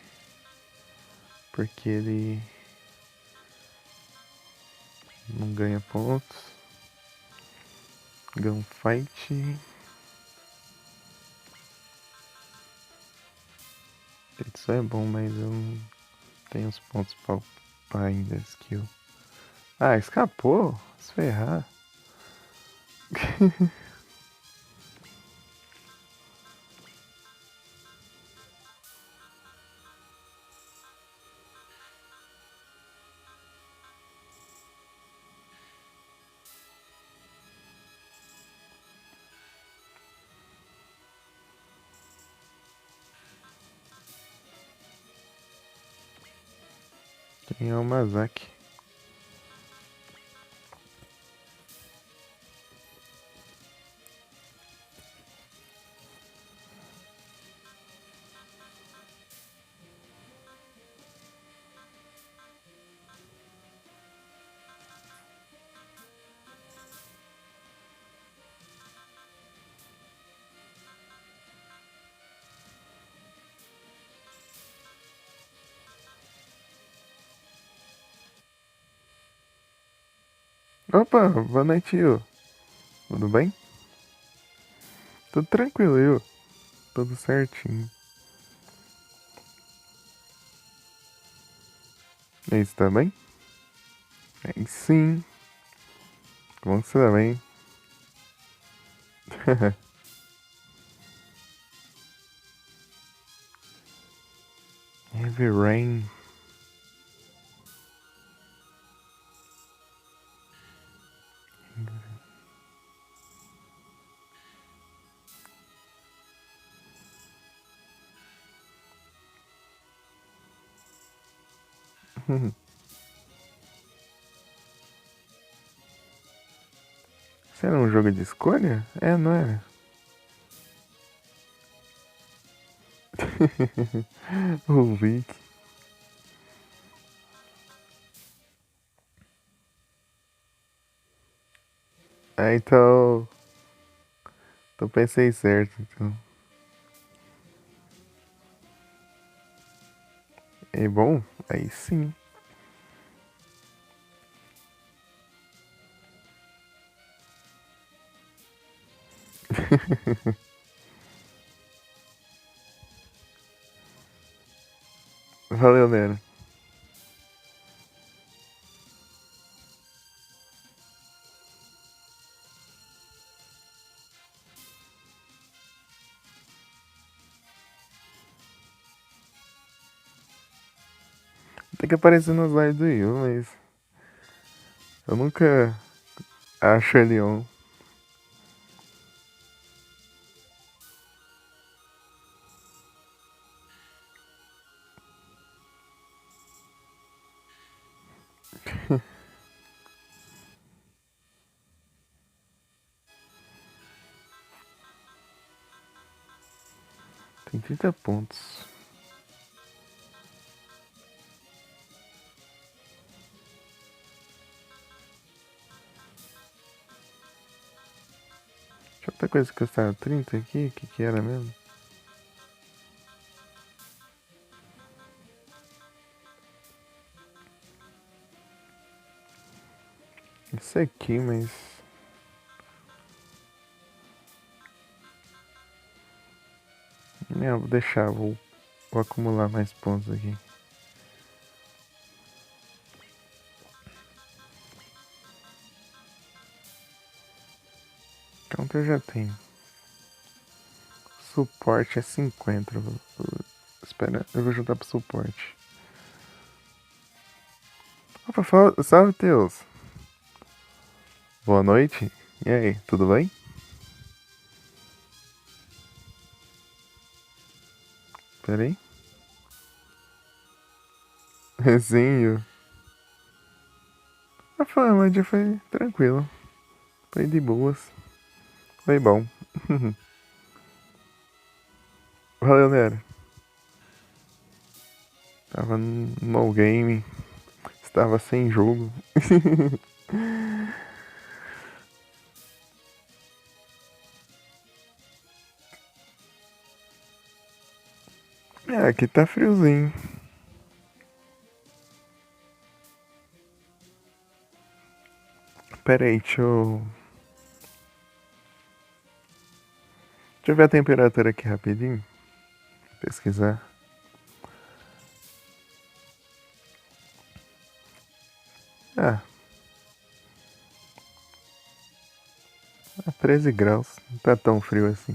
Porque ele não ganha pontos. Gunfight. Tetsuya é bom, mas eu não tenho os pontos pra upar ainda. Skill. Ah, escapou? Se ferrar. Em Almazaki. Opa, boa noite, Yu. Tudo bem? Tudo tranquilo, Yu. Tudo certinho. E aí, você tá bem? Aí sim. Que bom que você tá bem. Heavy Rain. Isso era um jogo de escolha? É, não era? O Vic. Ah, então. Então pensei certo, então. É bom? Aí sim. Valeu, Nero. Tem que aparecer nos lives do Yu, mas. Eu nunca acho ele on. Tem 30 pontos. Tinha outra coisa que custava 30 aqui? O que era mesmo? Isso aqui, mas. Não, vou deixar, vou acumular mais pontos aqui. Counter eu já tenho. Suporte é 50. Espera, eu vou juntar pro suporte. Opa, salve, Teus. Boa noite. E aí, tudo bem? Pera aí. Resenho. A fama já foi tranquilo. Foi de boas. Foi bom. Valeu, Nero. Tava no game. Estava sem jogo. É, aqui tá friozinho. Pera aí, deixa eu ver a temperatura aqui rapidinho. Pesquisar. Ah, 13 graus. Não tá tão frio assim.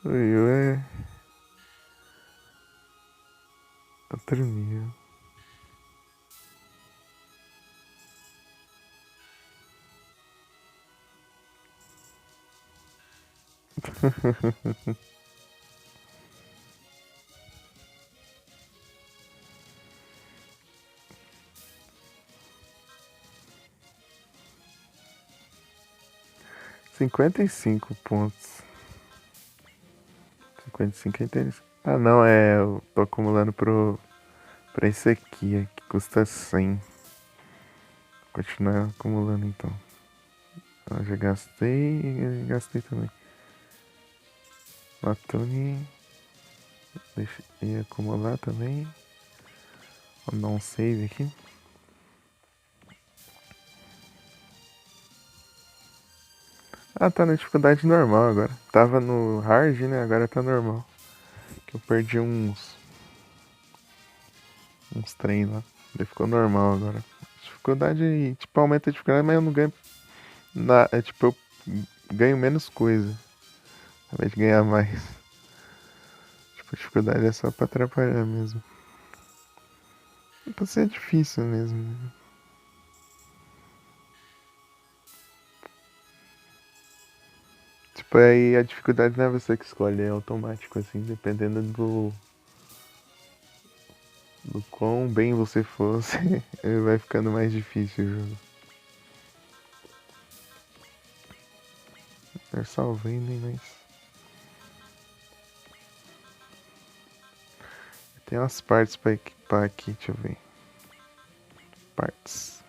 O Yu é outro nível. $55. 55 é interessante. Ah, não, eu tô acumulando pra esse aqui, que custa 100. Continuar acumulando então. Eu já gastei e gastei também. Latune. Deixa eu acumular também. Vou dar um save aqui. Ah, tá na dificuldade normal agora. Tava no hard, né? Agora tá normal. Que eu perdi uns trem lá. Daí ficou normal agora. Dificuldade, tipo, aumenta a dificuldade, mas eu não ganho nada. É tipo, eu ganho menos coisa. Ao invés de ganhar mais. Tipo, a dificuldade é só pra atrapalhar mesmo. Pra ser difícil mesmo. Tipo, aí a dificuldade não é você que escolhe, é automático, assim, dependendo do quão bem você fosse, vai ficando mais difícil o jogo. Eu salvei nem mais. Tem umas partes pra equipar aqui, deixa eu ver. Partes.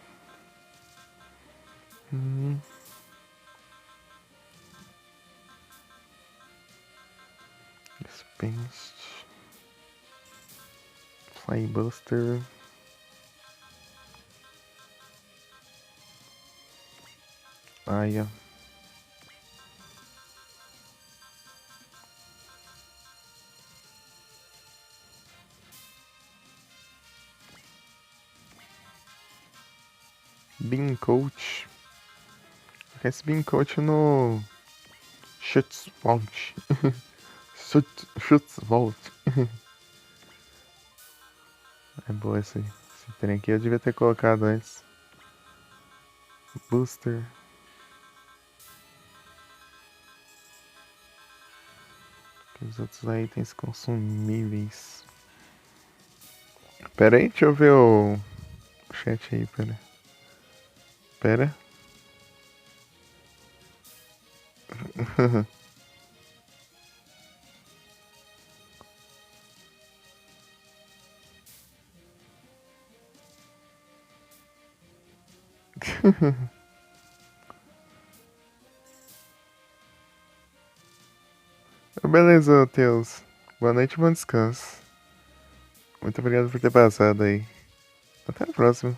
Dispense. Flybuster. Aia. Bean Coach. Esse Bean Coach no Schutz Vault. Schutz Vault. É boa esse aí. Esse trem aqui eu devia ter colocado antes. Booster. Os outros itens consumíveis. Pera aí, deixa eu ver o chat aí, pera. Pera. Beleza, Teus. Boa noite e bom descanso. Muito obrigado por ter passado aí. Até a próxima.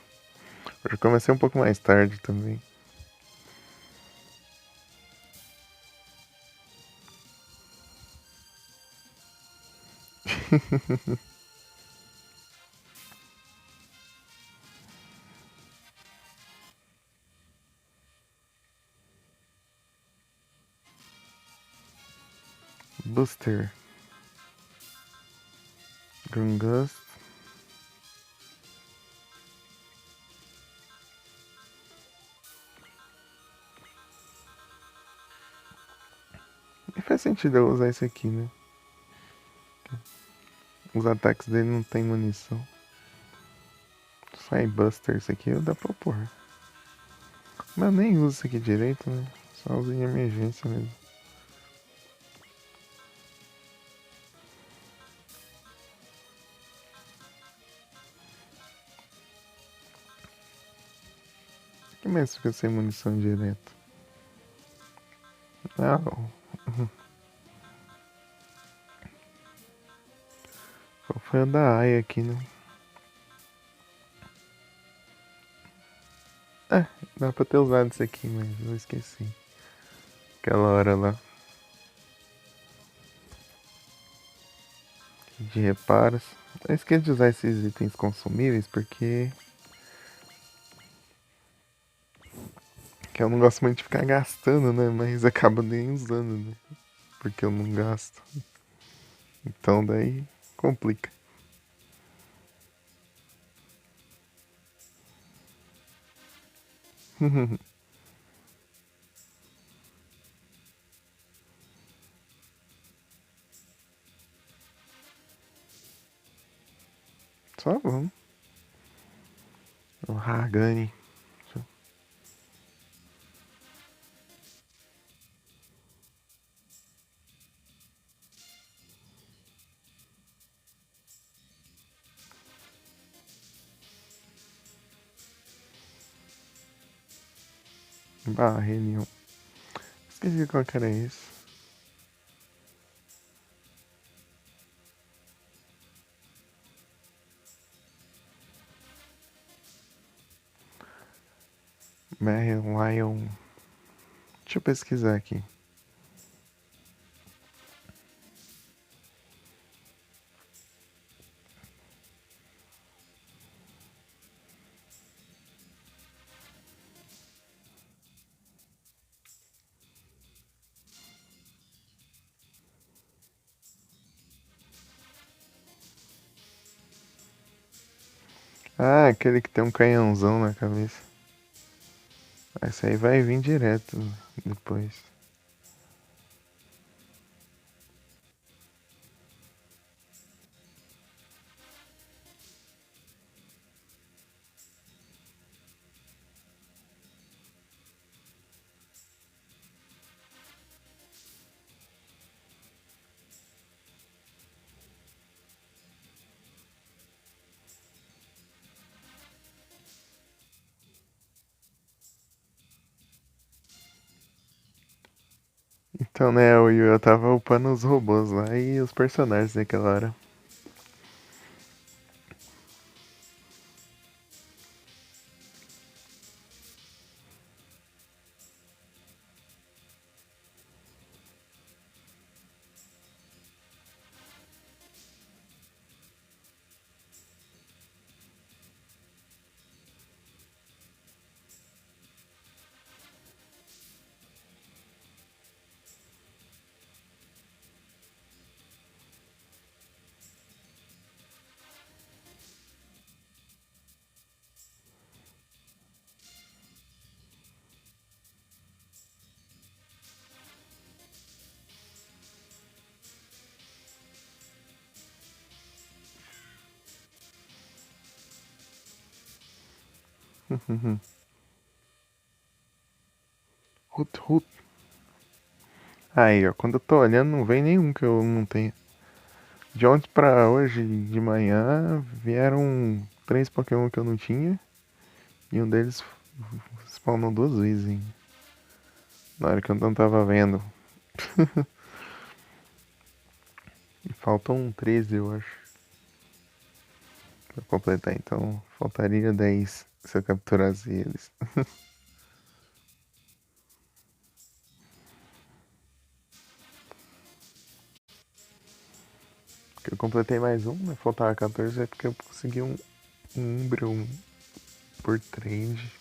Hoje eu comecei um pouco mais tarde também. Booster. Grungust. E faz sentido eu usar esse aqui, né? Os ataques dele não tem munição. Buster, esse aqui dá pra pôr. Mas eu nem uso isso aqui direito, né? Só uso em emergência mesmo. Que mais fica sem munição direto? Ah, qual foi a da Aya aqui, né? É, dá pra ter usado isso aqui, mas eu esqueci. Aquela hora lá. De reparos. Eu esqueci de usar esses itens consumíveis porque. Que eu não gosto muito de ficar gastando, né? Mas acabo nem usando, né? porque eu não gasto. Então daí complica. Só vamos. O Hagani. Reunião. Esqueci qual que era isso. Marion Lion. Deixa eu pesquisar aqui. Ah, aquele que tem um canhãozão na cabeça. Esse aí vai vir direto depois. Então, né, eu tava upando os robôs lá e os personagens naquela hora. Hut, hut. Aí, ó, quando eu tô olhando, não vem nenhum que eu não tenha. De ontem pra hoje de manhã vieram 3 Pokémon que eu não tinha. E um deles spawnou 2 vezes, hein? Na hora que eu não tava vendo. E faltam 13, eu acho, pra completar. Então, faltaria 10 se eu capturasse eles. Porque eu completei mais um, né? Faltava 14, é porque eu consegui um Umbreon por trade.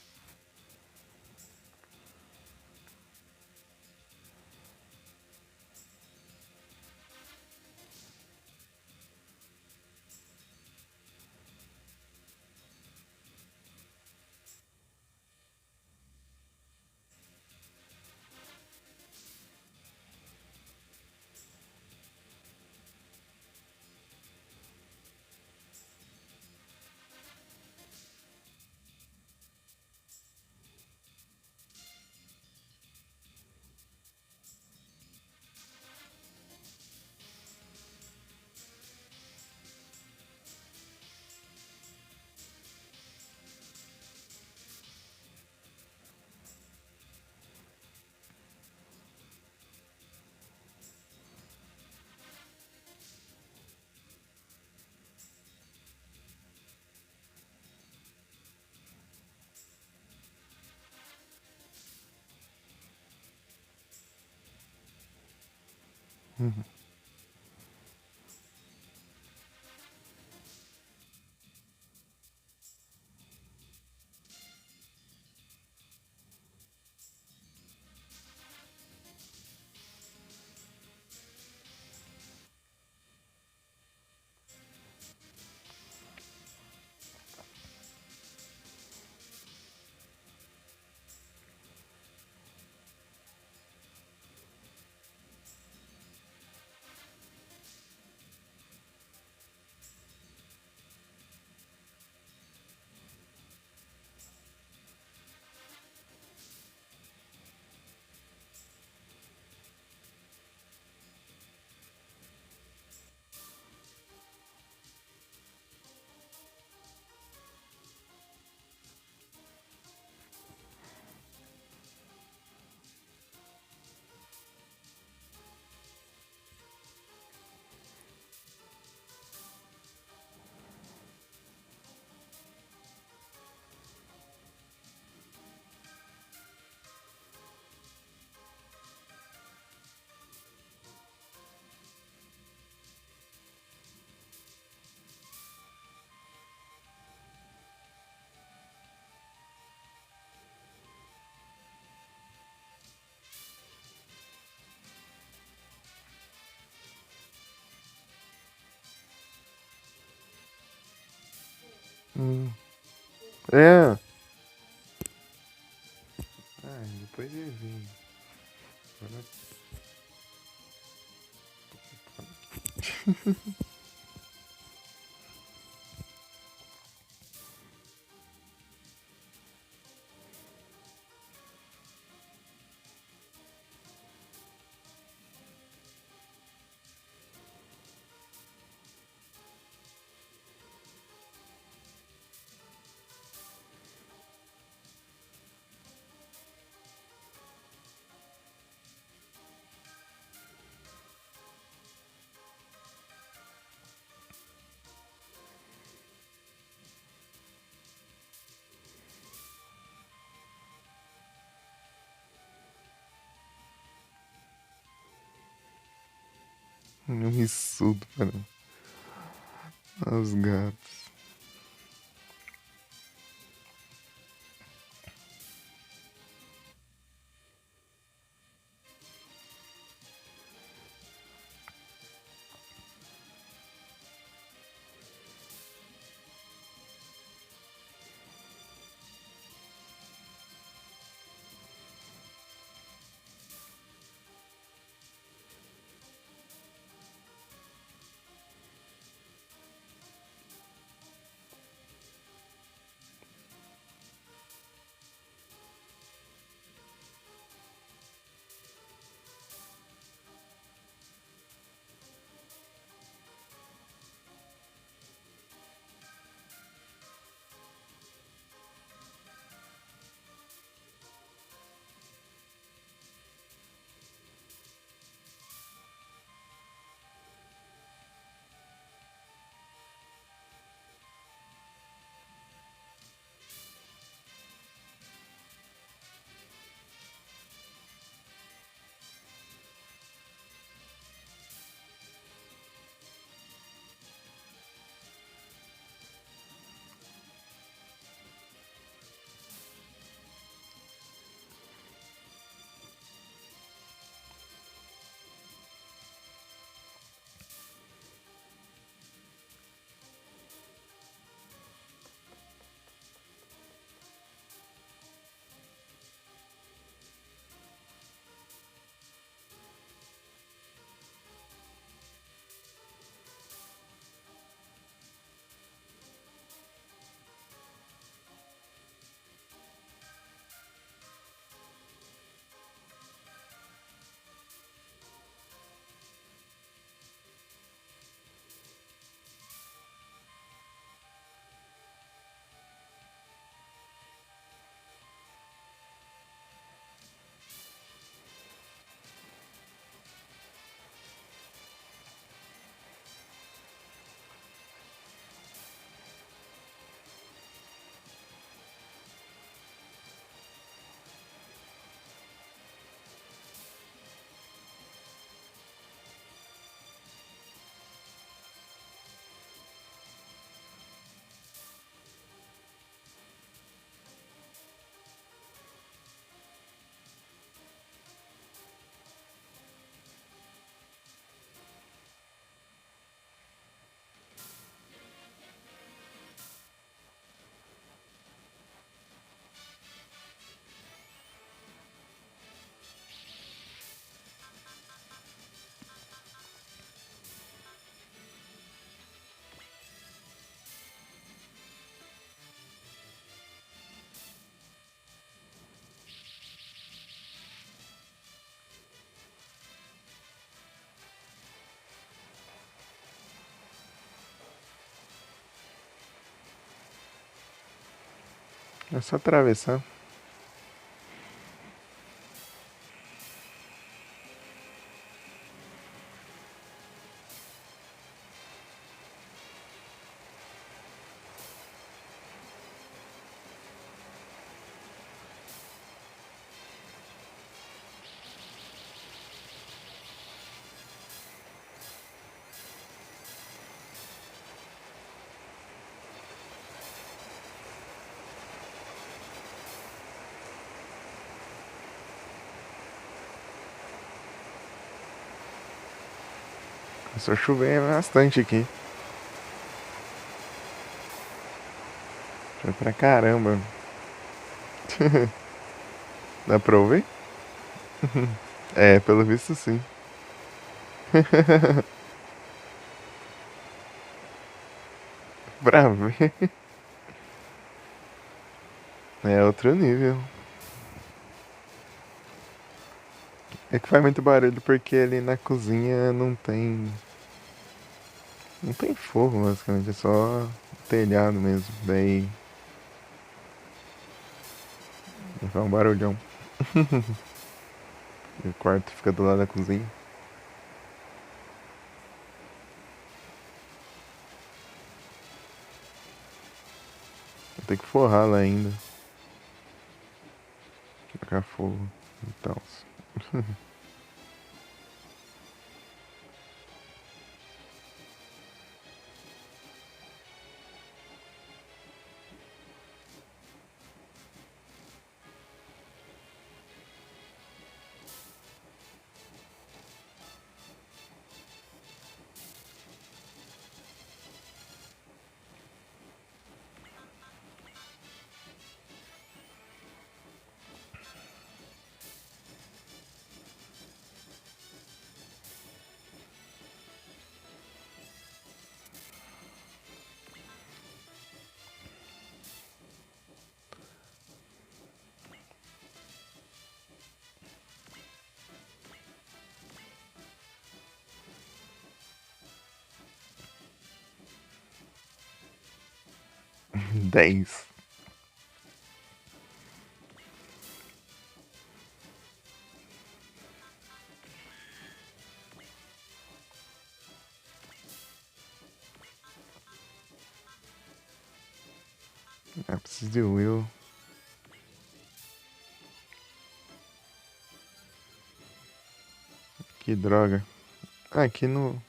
É. Ah, depois ele vem. Um rissudo para os gatos. É só atravessar. É só chover bastante aqui. Foi pra caramba. Dá pra ouvir? É, pelo visto sim. Pra ver. É outro nível. É que faz muito barulho porque ali na cozinha não tem. Não tem forro, basicamente. É só telhado mesmo. Daí faz um barulhão. E o quarto fica do lado da cozinha. Tem que forrar lá ainda. Tacar fogo e tal. Dez. É preciso de Will. Que droga. Ah, aqui não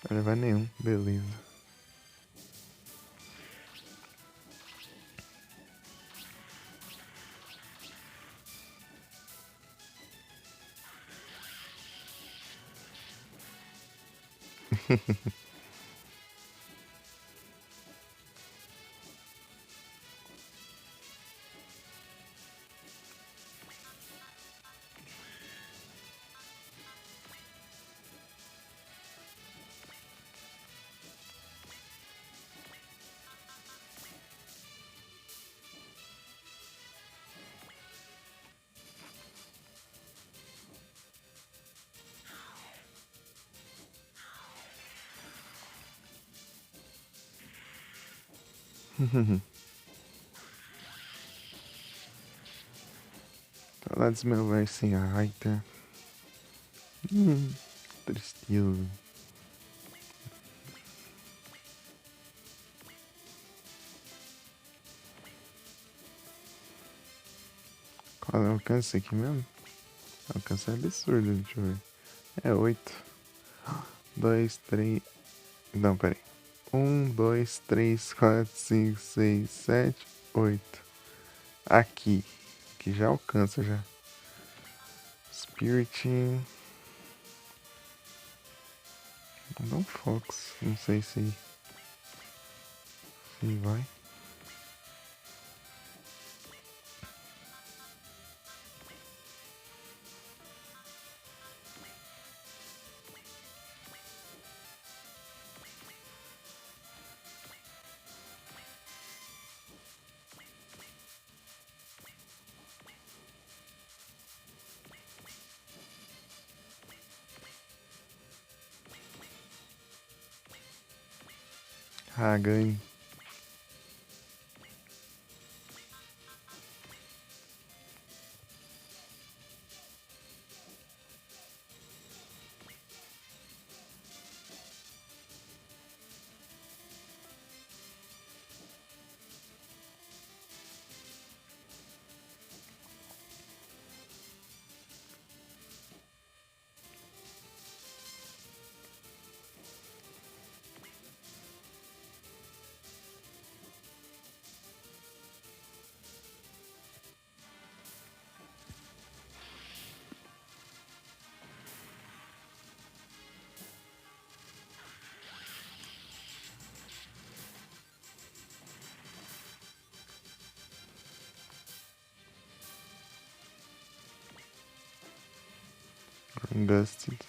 vai levar nenhum. Beleza. Saudades meu verso sem Aita. Tristeza. Qual é o alcance aqui mesmo? O alcance é absurdo, deixa eu ver. É 8. 2, 3. Não, peraí. 1, 2, 3, 4, 5, 6, 7, 8. Aqui. Que já alcança já. Spirit. Não Fox. Não sei se vai. Ah, ganho. Gusted.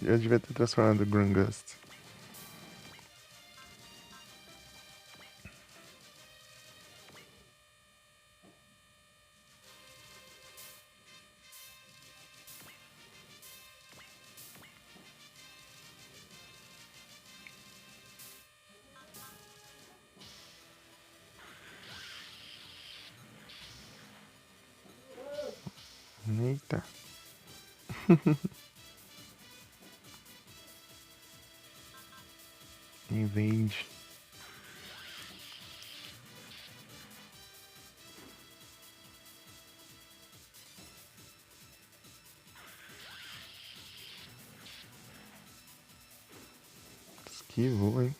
Eu devia ter transformado o Grungust. Eita. Invade. Esquivou, hein?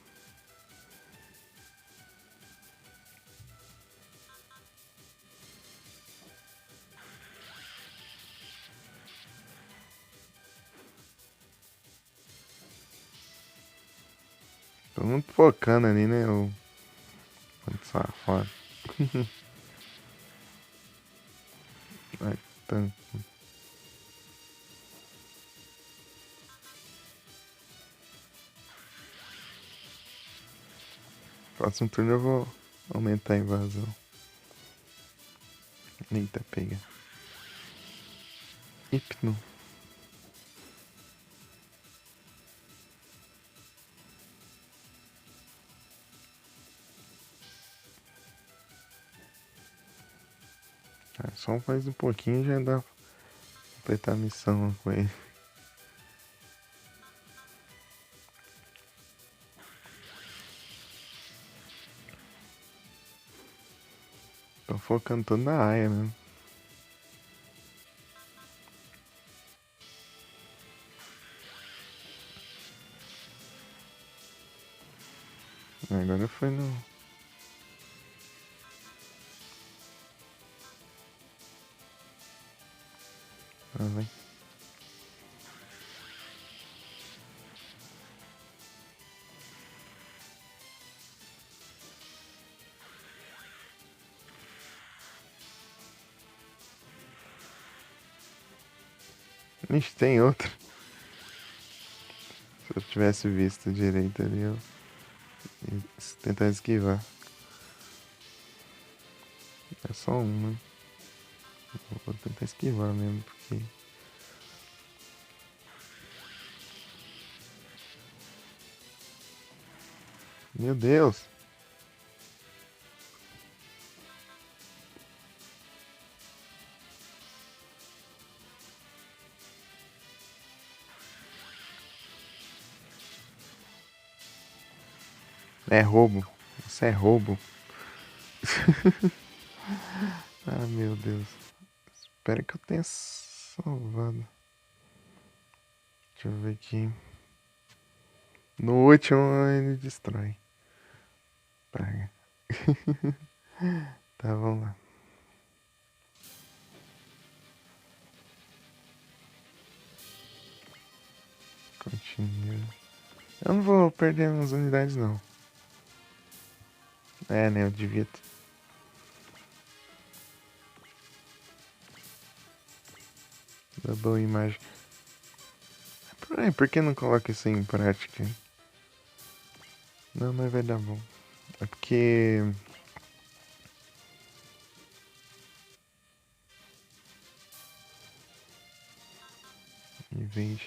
Tô muito focando ali, né? O muito safado. Vai, tanto. Próximo turno eu vou aumentar a invasão. Eita, pega. Hipno. Só mais um pouquinho já dá pra completar a missão com ele. Tô focando tudo na Aya mesmo. Agora foi no... Ah, vai. Ixi, tem outro. Se eu tivesse visto direito ali, eu ia tentar esquivar. É só um, né? Eu vou tentar esquivar mesmo, porque... Meu Deus! É roubo. Isso é roubo. Ah, meu Deus. Espero que eu tenha salvado. Deixa eu ver aqui. No último ele destrói. Praga. Tá, vamos lá. Continua. Eu não vou perder as unidades, não. É, né? Eu devia... Double imagem. Por que não coloca isso em prática? Não, mas vai dar bom. É porque... Em vez...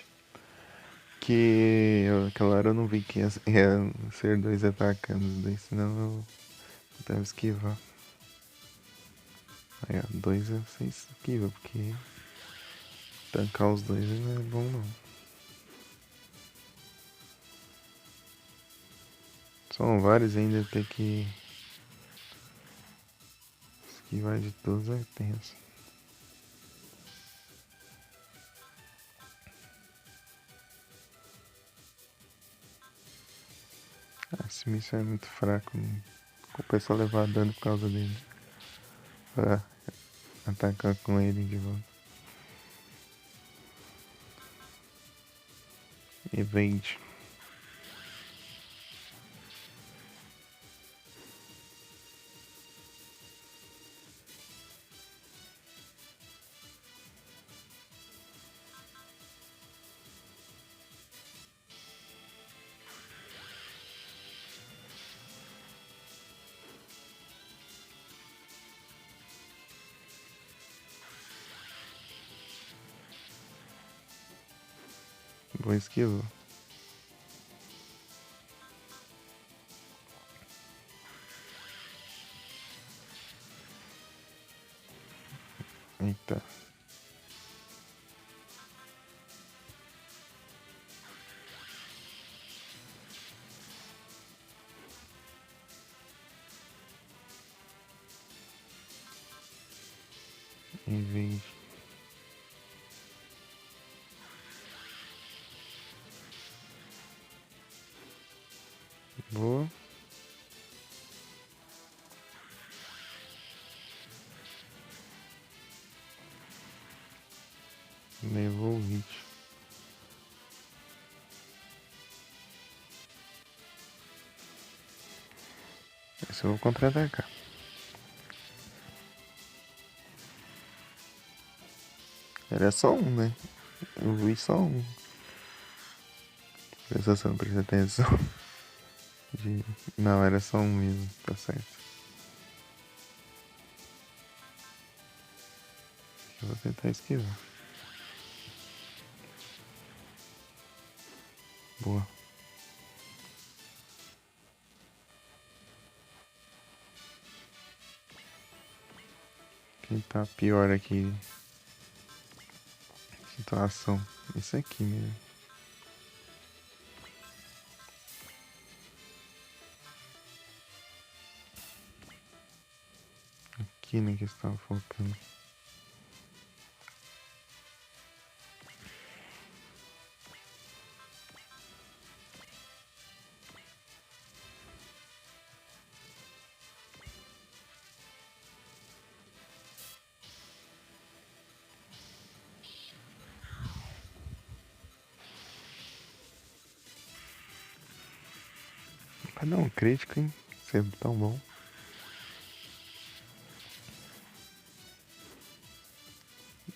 Que... Aquela hora eu não vi que ia ser dois atacando. Daí senão eu tentava esquivar. Aí, ó, dois você esquiva, porque... Tancar os dois não é bom, não. São vários ainda, ter que... Esquivar de todos é tenso. Esse míssil é muito fraco, não compensa levar dano por causa dele. Pra atacar com ele de volta. Evade. Boa esquiva. Eita. Invade. Boa. Levou o hit. Esse eu vou contra-atacar. Era só um, né? Eu vi só um. Presta atenção, presta atenção. Não, era só um mesmo, tá certo. Eu vou tentar esquivar. Boa. Quem tá pior aqui? Situação. Esse aqui mesmo. Aqui, né, que eu estava focando. Vai dar um crítico, hein? Sempre tão bom.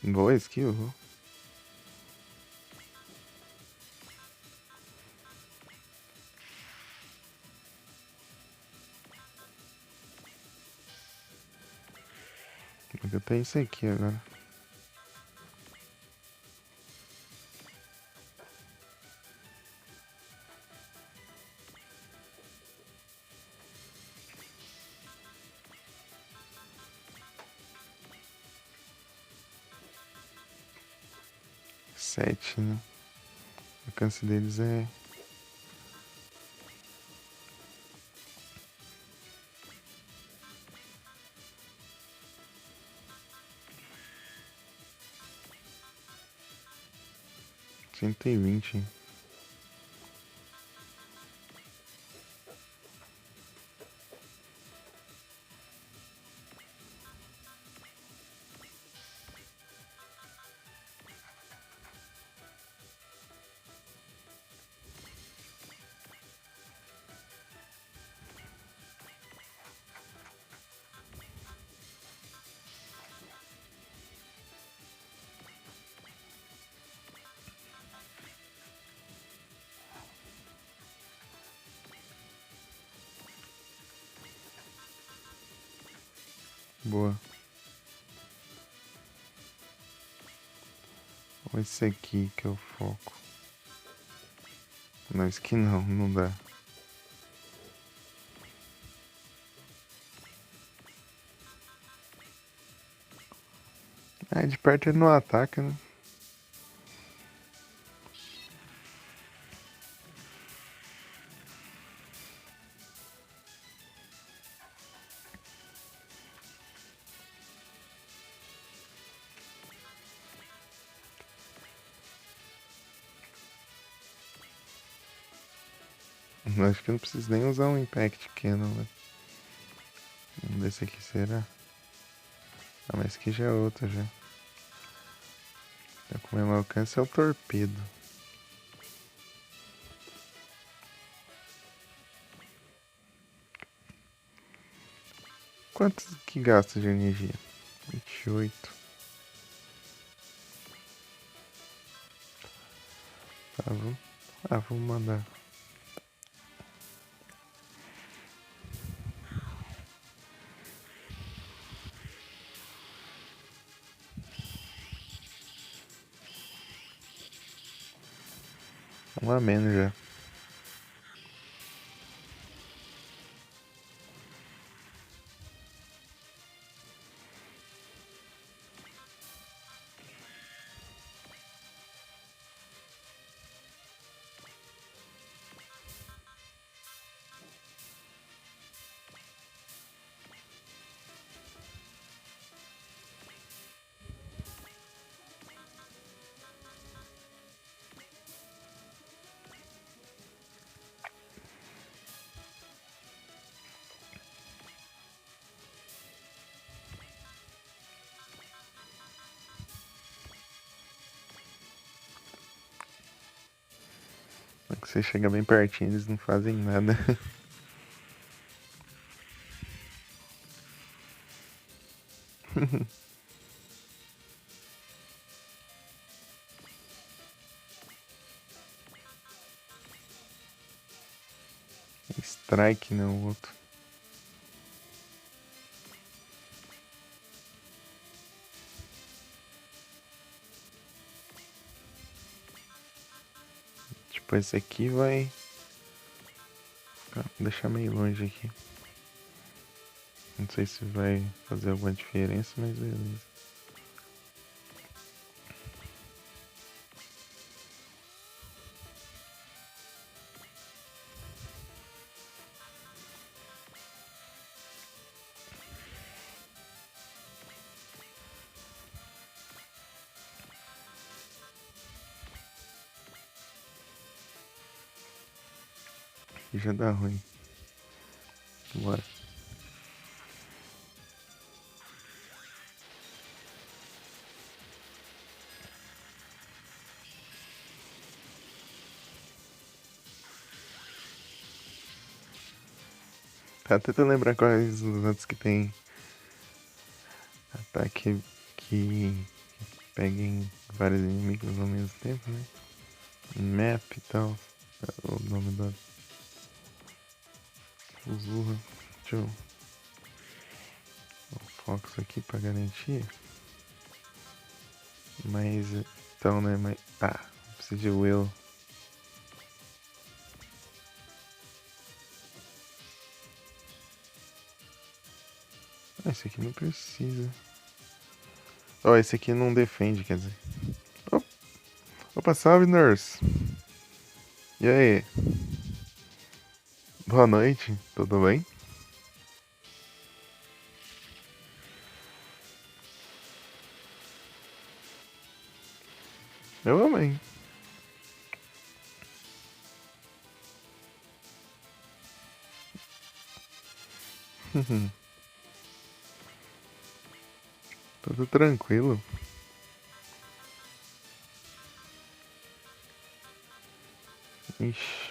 Boa skill. Eu tenho isso aqui agora. Sete, né? O alcance deles é... Cento e vinte. Boa. Ou esse aqui que eu foco. Não, esse aqui não, não dá. Ah, de perto ele não ataca, né? Acho que eu não preciso nem usar um Impact Cannon, né? Vamos ver esse aqui, será? Ah, mas esse aqui já é outro, já. Tá com o mesmo alcance, é o Torpedo. Quanto que gasta de energia? 28. Tá, vamos... Ah, vamos mandar. Um a menos já. Quando você chega bem pertinho, eles não fazem nada. Strike, não, o outro. Tipo, esse aqui vai... Vou deixar meio longe aqui. Não sei se vai fazer alguma diferença, mas beleza. E já dá ruim. Bora. Tá tentando lembrar quais os outros que tem ataque que peguem vários inimigos ao mesmo tempo, né? Map e tal. É o nome da Uzurra. Deixa eu... o Fox aqui pra garantir. Mas... então, né? Mas... ah, preciso de Will. Ah, esse aqui não precisa. Ó, esse aqui não defende, quer dizer. Opa, salve, Nurse. E aí? Boa noite, tudo bem? Eu amei. Tudo tranquilo. Ixi.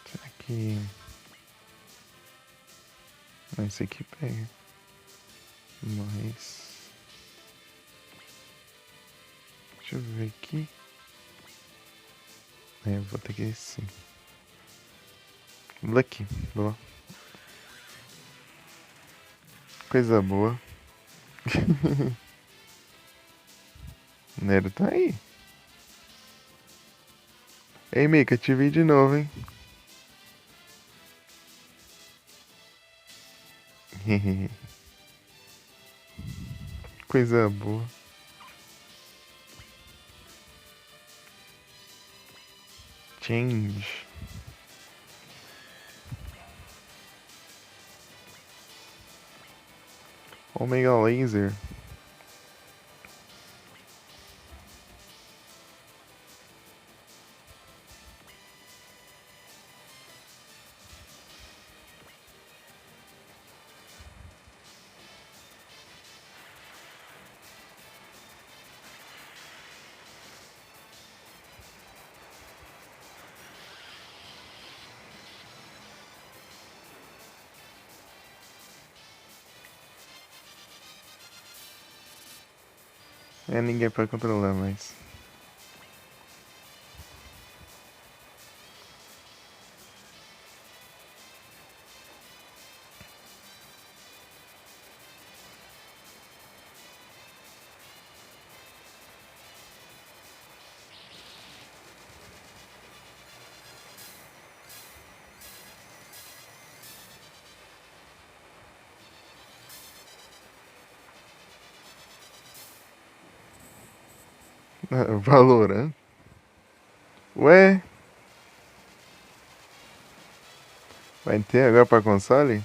Será que... ah, esse aqui pega. Mas... deixa eu ver aqui. É, eu vou ter que sim. Lucky, boa. Coisa boa. Nero tá aí. Ei, Mika, te vi de novo, hein? Coisa boa. Change. Omega Laser. É, ninguém pode controlar mais. Valorant? Ué, vai ter agora pra console?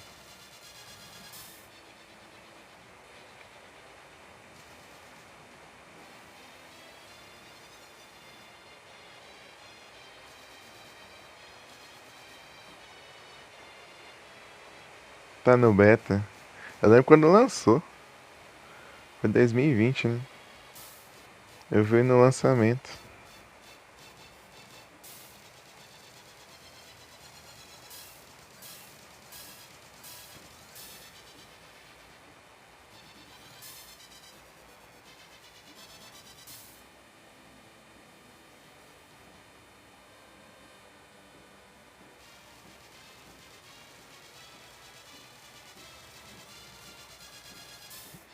Tá no beta. Eu lembro quando lançou. Foi 2020, né? Eu vi no lançamento.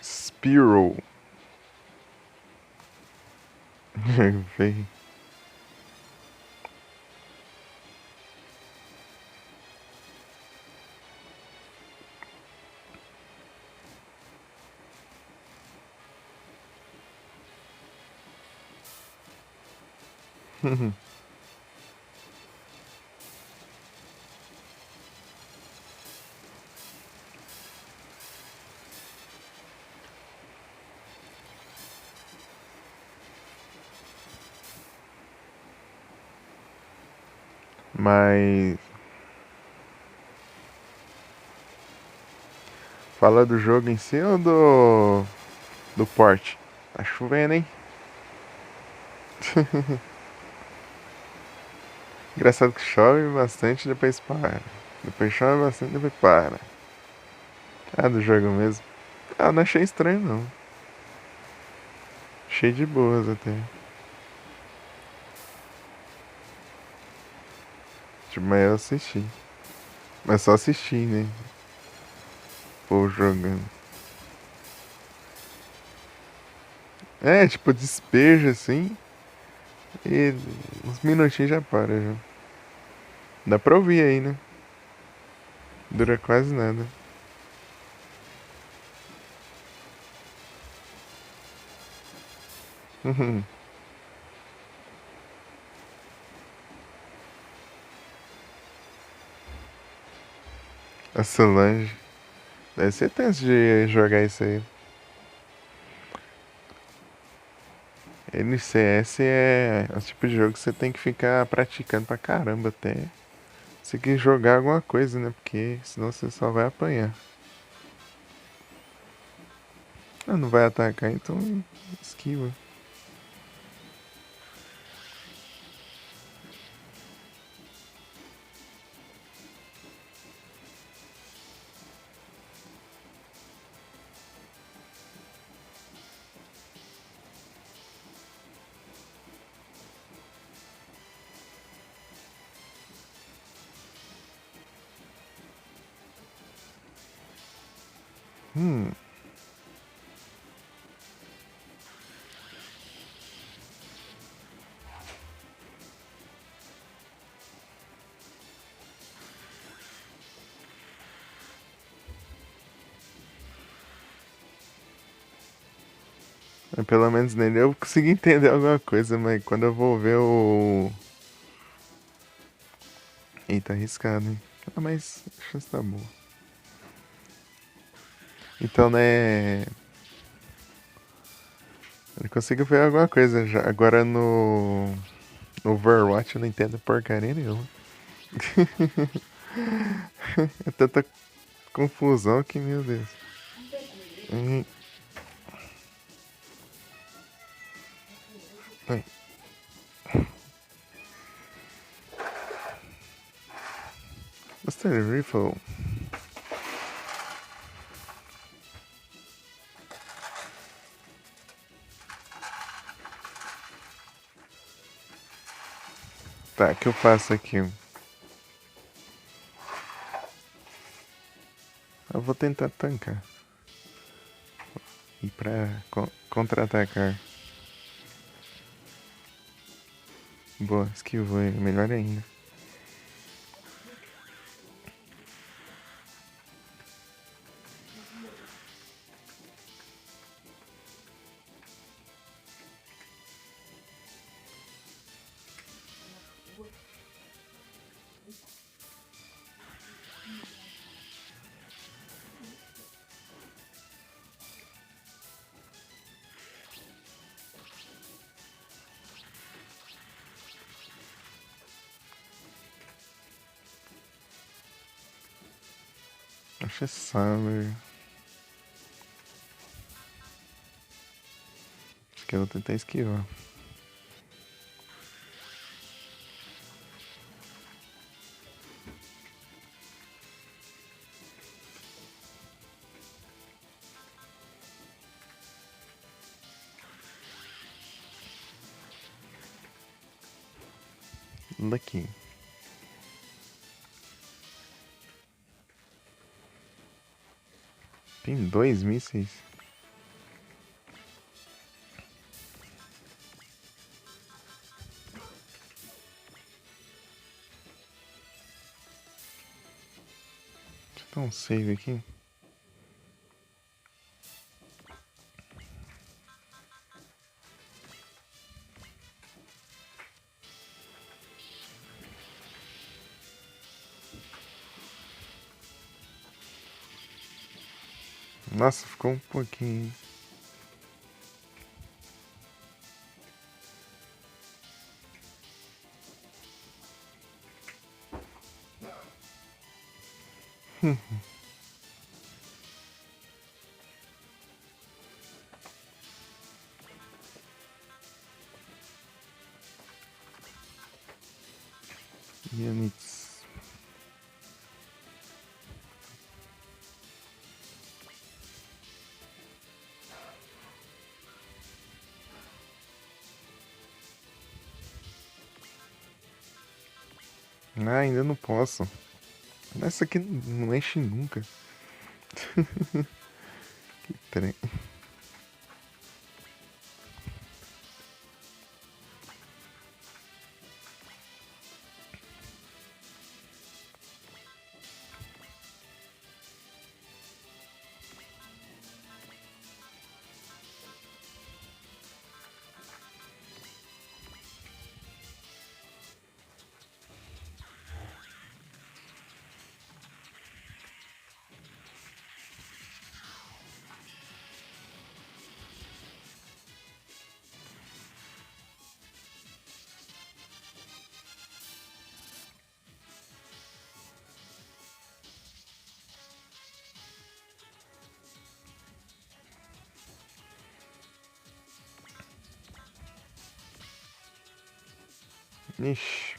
Spiro. Veio. Mas. Fala do jogo em si ou do porte? Tá chovendo, hein? Engraçado que chove bastante e depois para. Depois chove bastante e depois para. Ah, do jogo mesmo. Ah, não achei estranho não. Achei de boas até. Tipo, mas eu assisti. Mas só assisti, né? Pô, jogando. É, tipo, despeja assim. E uns minutinhos já para já. Dá pra ouvir aí, né? Dura quase nada. A Solange. Deve ser tenso de jogar isso aí. NCS é o tipo de jogo que você tem que ficar praticando pra caramba até você que jogar alguma coisa, né? Porque senão você só vai apanhar. Ah, não vai atacar, então esquiva. Hum, pelo menos nele eu consegui entender alguma coisa, mas quando eu vou ver o. Eita, arriscado, hein? Ah, mas a chance tá boa. Então, né? Eu consigo ver alguma coisa já. Agora no Overwatch eu não entendo porcaria nenhuma. É tanta confusão que, meu Deus. Hum, ai. Master Rifle. Tá, o que eu faço aqui? Eu vou tentar tancar. E pra contra-atacar. Boa, esquivou ele. Melhor ainda. Acho que é Summer. Acho que eu vou tentar esquivar. Daqui. Tem 2 mísseis. Deixa eu dar um save aqui. Nossa, ficou um pouquinho. Units. Ah, ainda não posso. Essa aqui não enche nunca. Que trem. Ixi.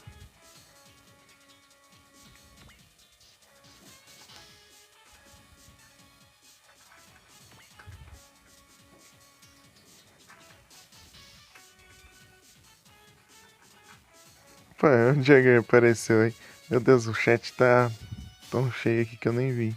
Pô, onde é que apareceu aí? Meu Deus, o chat tá tão cheio aqui que eu nem vi.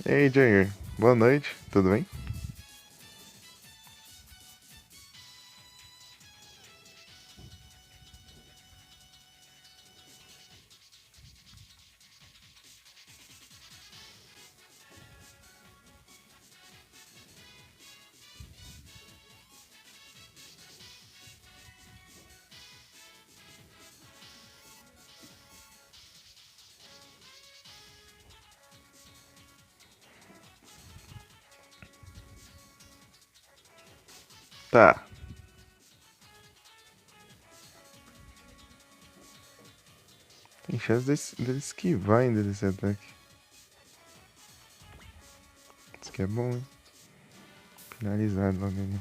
Ei, Jair, boa noite, tudo bem? Tá. Tem chance dele esquivar ainda desse ataque. Isso que é bom, hein? Finalizado logo ali.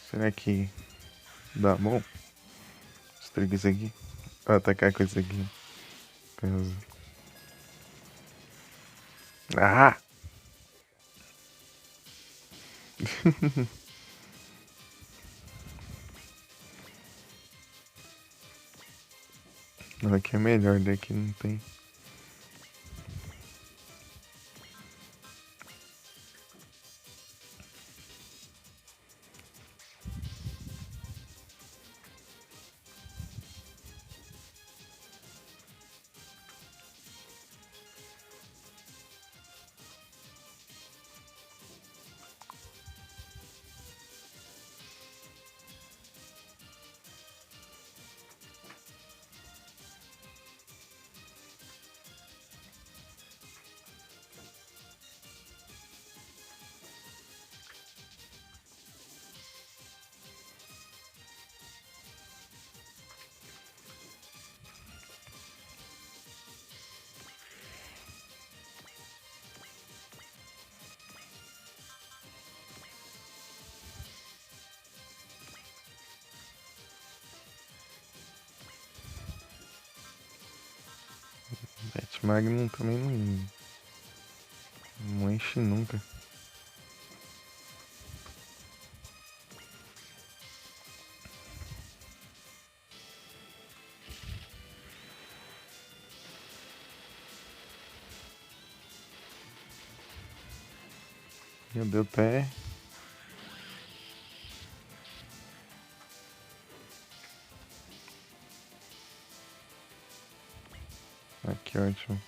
Será que dá bom? Pega isso aqui. Vou atacar com isso aqui. Ah! Aqui é melhor, daqui não tem. Bet Magnum também não enche nunca. Meu Deus, até. Aqui, ótimo.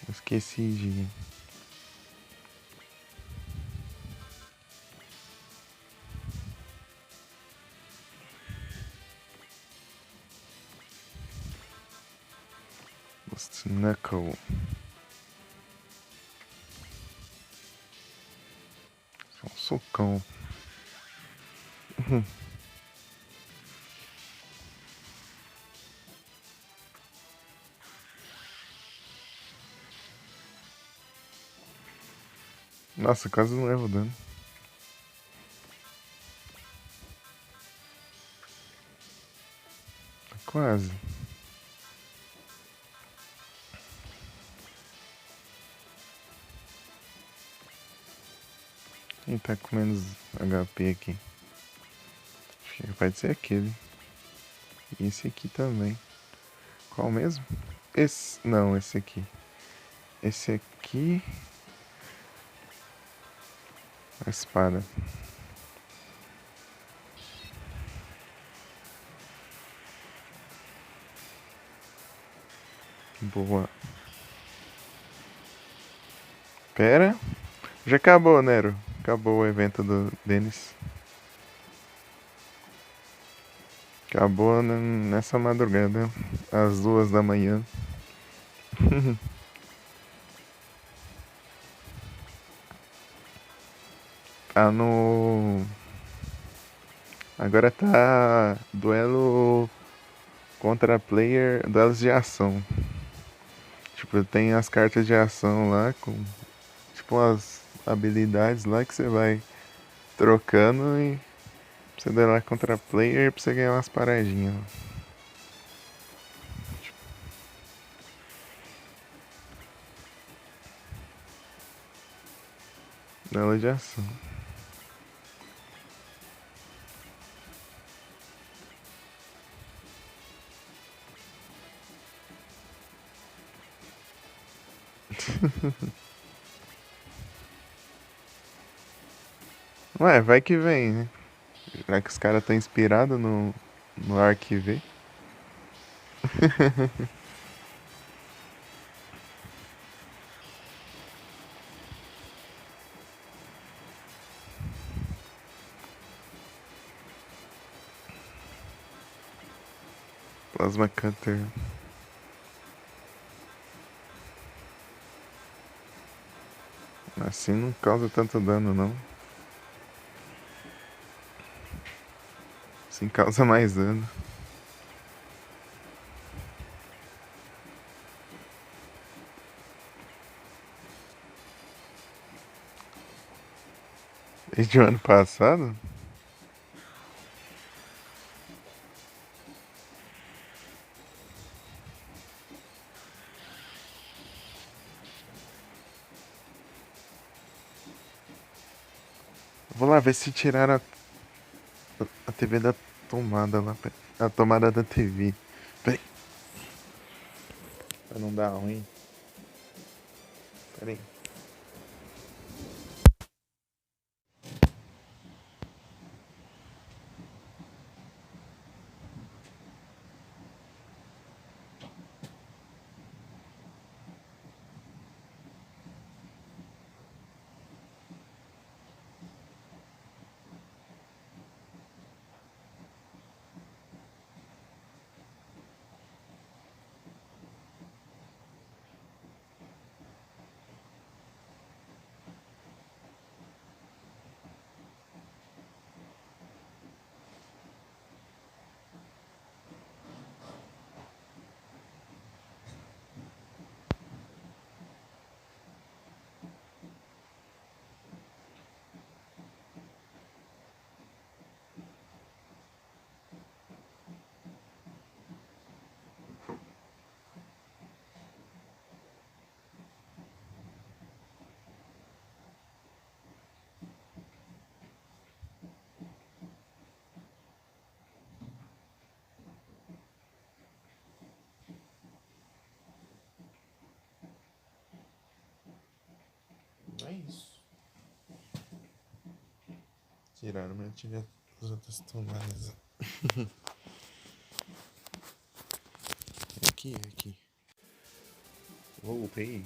Esqueci de. Knuckle. Só um socão. Nossa, quase não levo dano. Quase. Quem tá com menos HP aqui? Acho que pode ser aquele. E esse aqui também. Qual mesmo? Esse. Não, esse aqui. Esse aqui. A espada. Boa. Pera. Já acabou, Nero. Acabou o evento do Denis. Acabou nessa madrugada. Às 2 da manhã. Tá no. Agora tá duelo contra player, duelos de ação. Tipo, tem as cartas de ação lá com tipo as habilidades lá que você vai trocando e você duelar contra player pra você ganhar umas paradinhas. Duelo de ação. Ué, vai que vem, né? Já que os caras estão inspirados no Arquive. Plasma Cutter. Assim não causa tanto dano, não. Assim causa mais dano. Desde o ano passado? Vou lá ver se tiraram a TV da tomada lá. A tomada da TV. Peraí. Pra não dar ruim. Peraí. Não é isso. Tiraram, mas eu tive as outras tomadas. Aqui, aqui. Voltei.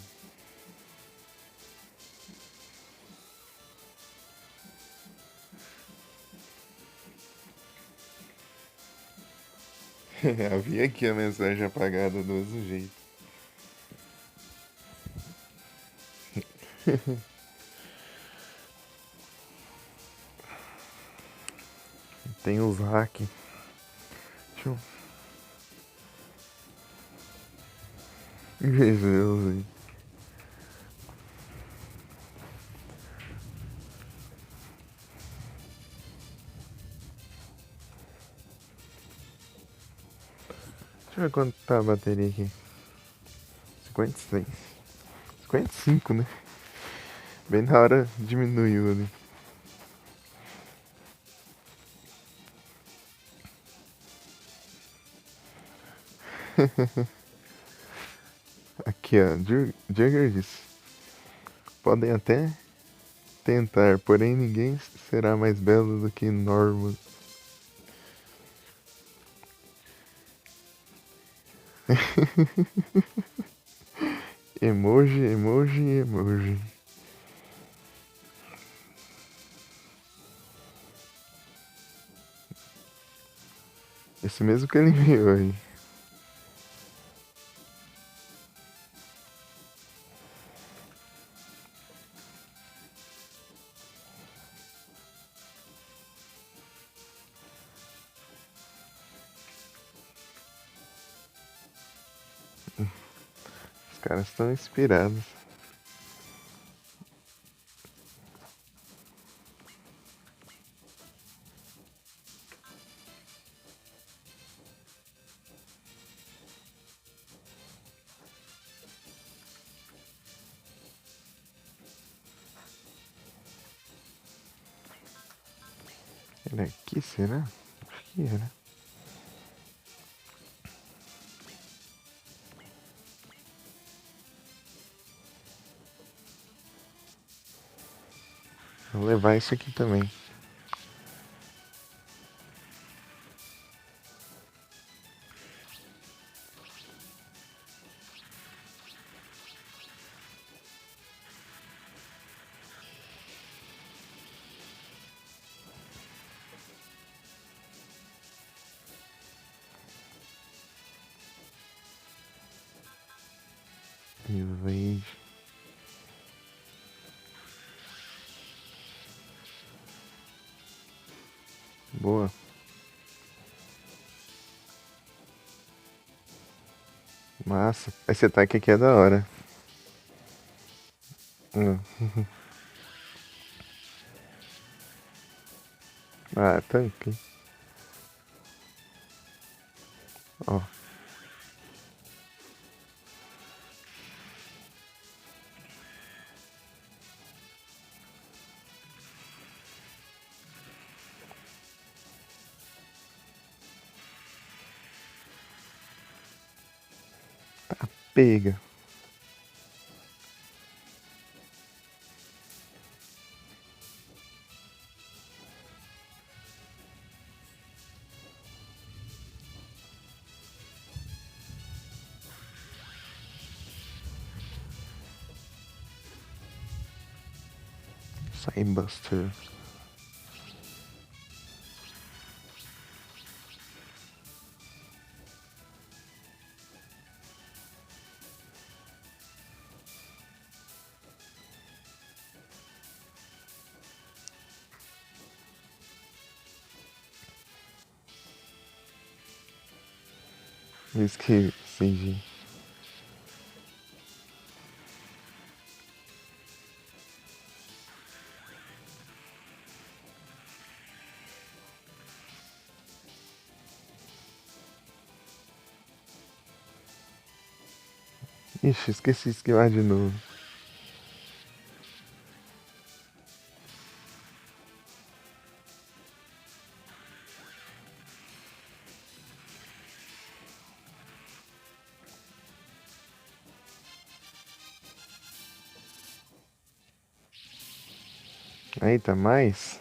Havia aqui a mensagem apagada do mesmo jeito. Tem os hack. Deixa eu. Jesus. Deixa eu ver quanto tá a bateria aqui. 56. 55, né? Bem na hora diminuiu ali. Aqui, ó. Jagger disse. Podem até tentar, porém ninguém será mais belo do que Norman. Emoji, emoji, emoji. Esse mesmo que ele enviou aí. Os caras estão inspirados. Era aqui, será? Acho que era. Vou levar isso aqui também. Invade. Boa. Massa. Esse ataque aqui é da hora. Ah, tanque. Ó. pega. Buster. Esqueci. Ixi, esqueci de esquivar de novo. Eita, mais?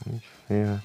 Ai, que ferra.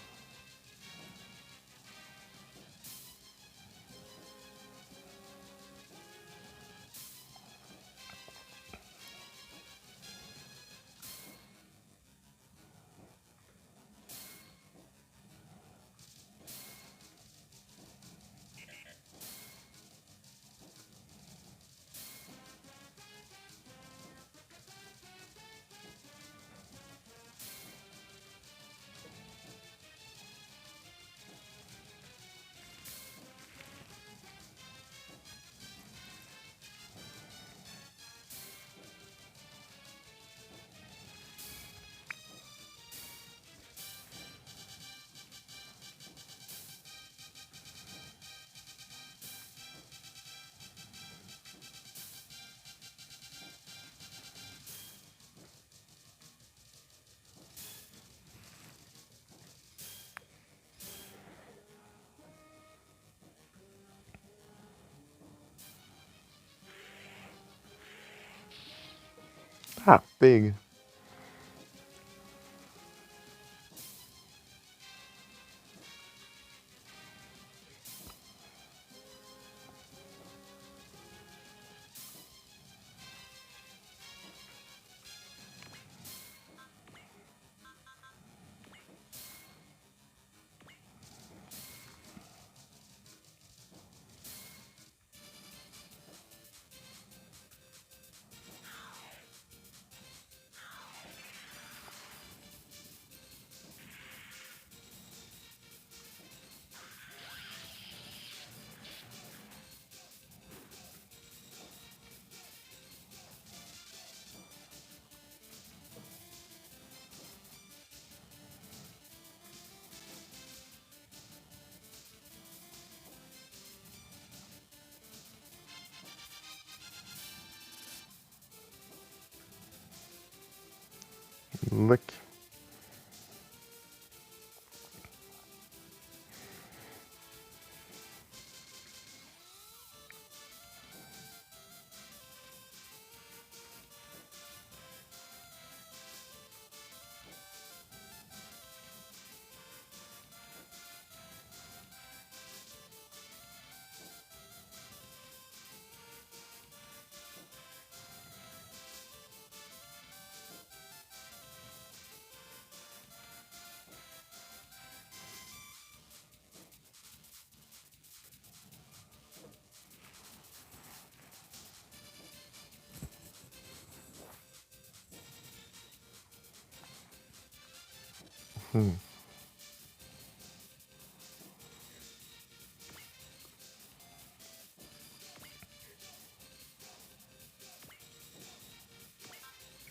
Ah, pega. Look.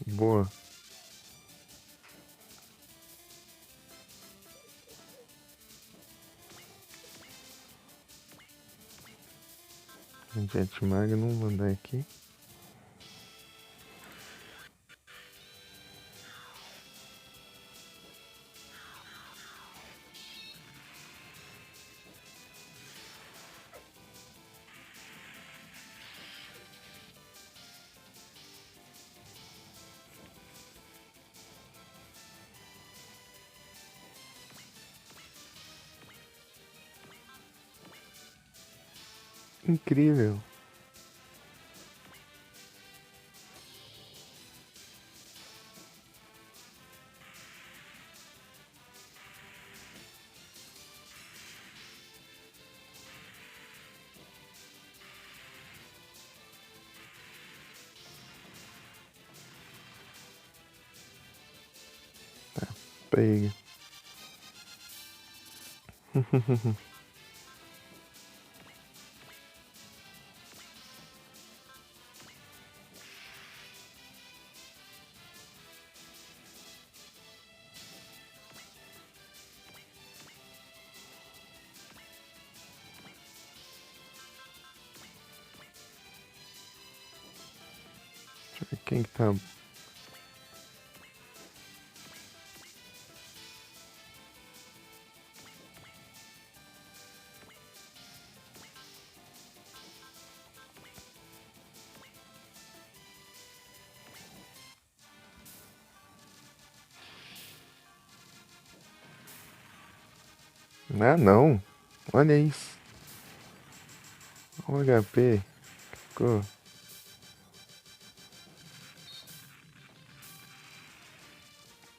Boa. Jet Magnum, mandar aqui. Incrível. Pega. Deixa eu ver quem que tá. Ah, não. Olha isso. O HP. Ficou.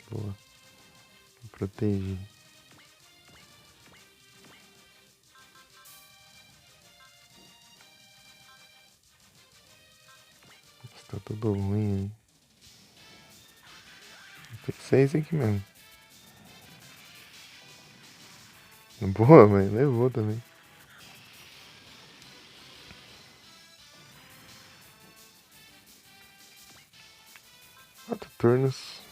Boa. Protege. Tá tudo ruim, hein? Tem que ser esse aqui mesmo. Boa, mas levou também. 4 turnos.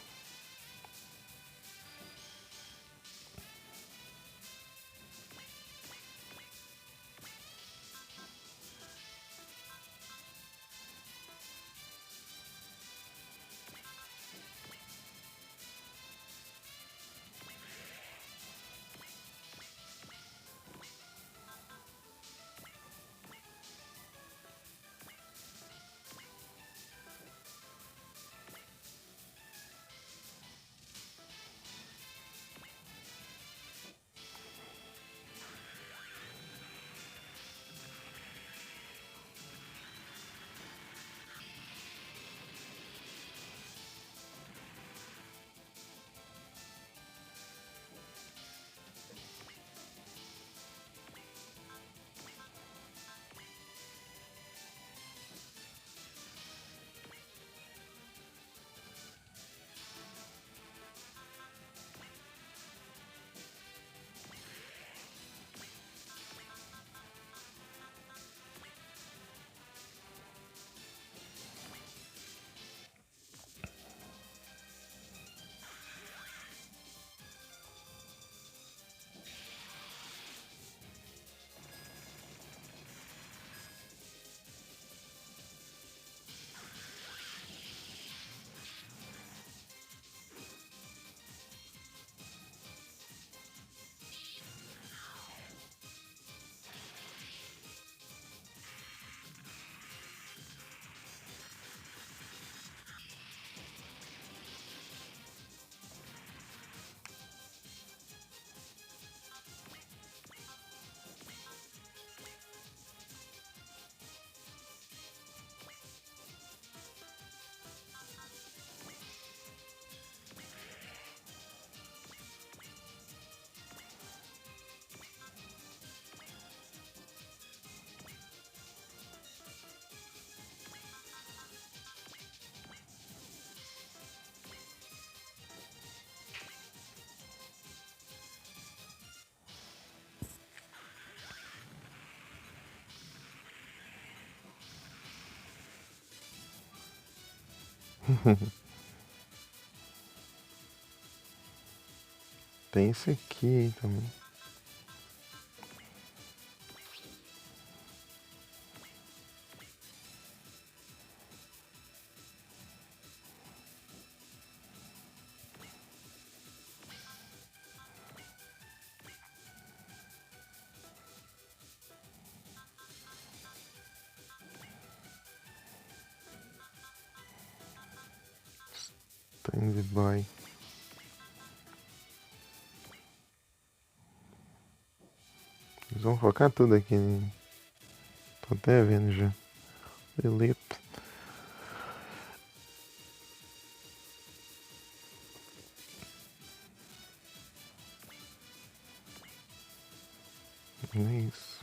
Tem esse aqui hein, também. Stand by. Eles vão focar tudo aqui. Né? Tô até vendo já. Delete. É isso.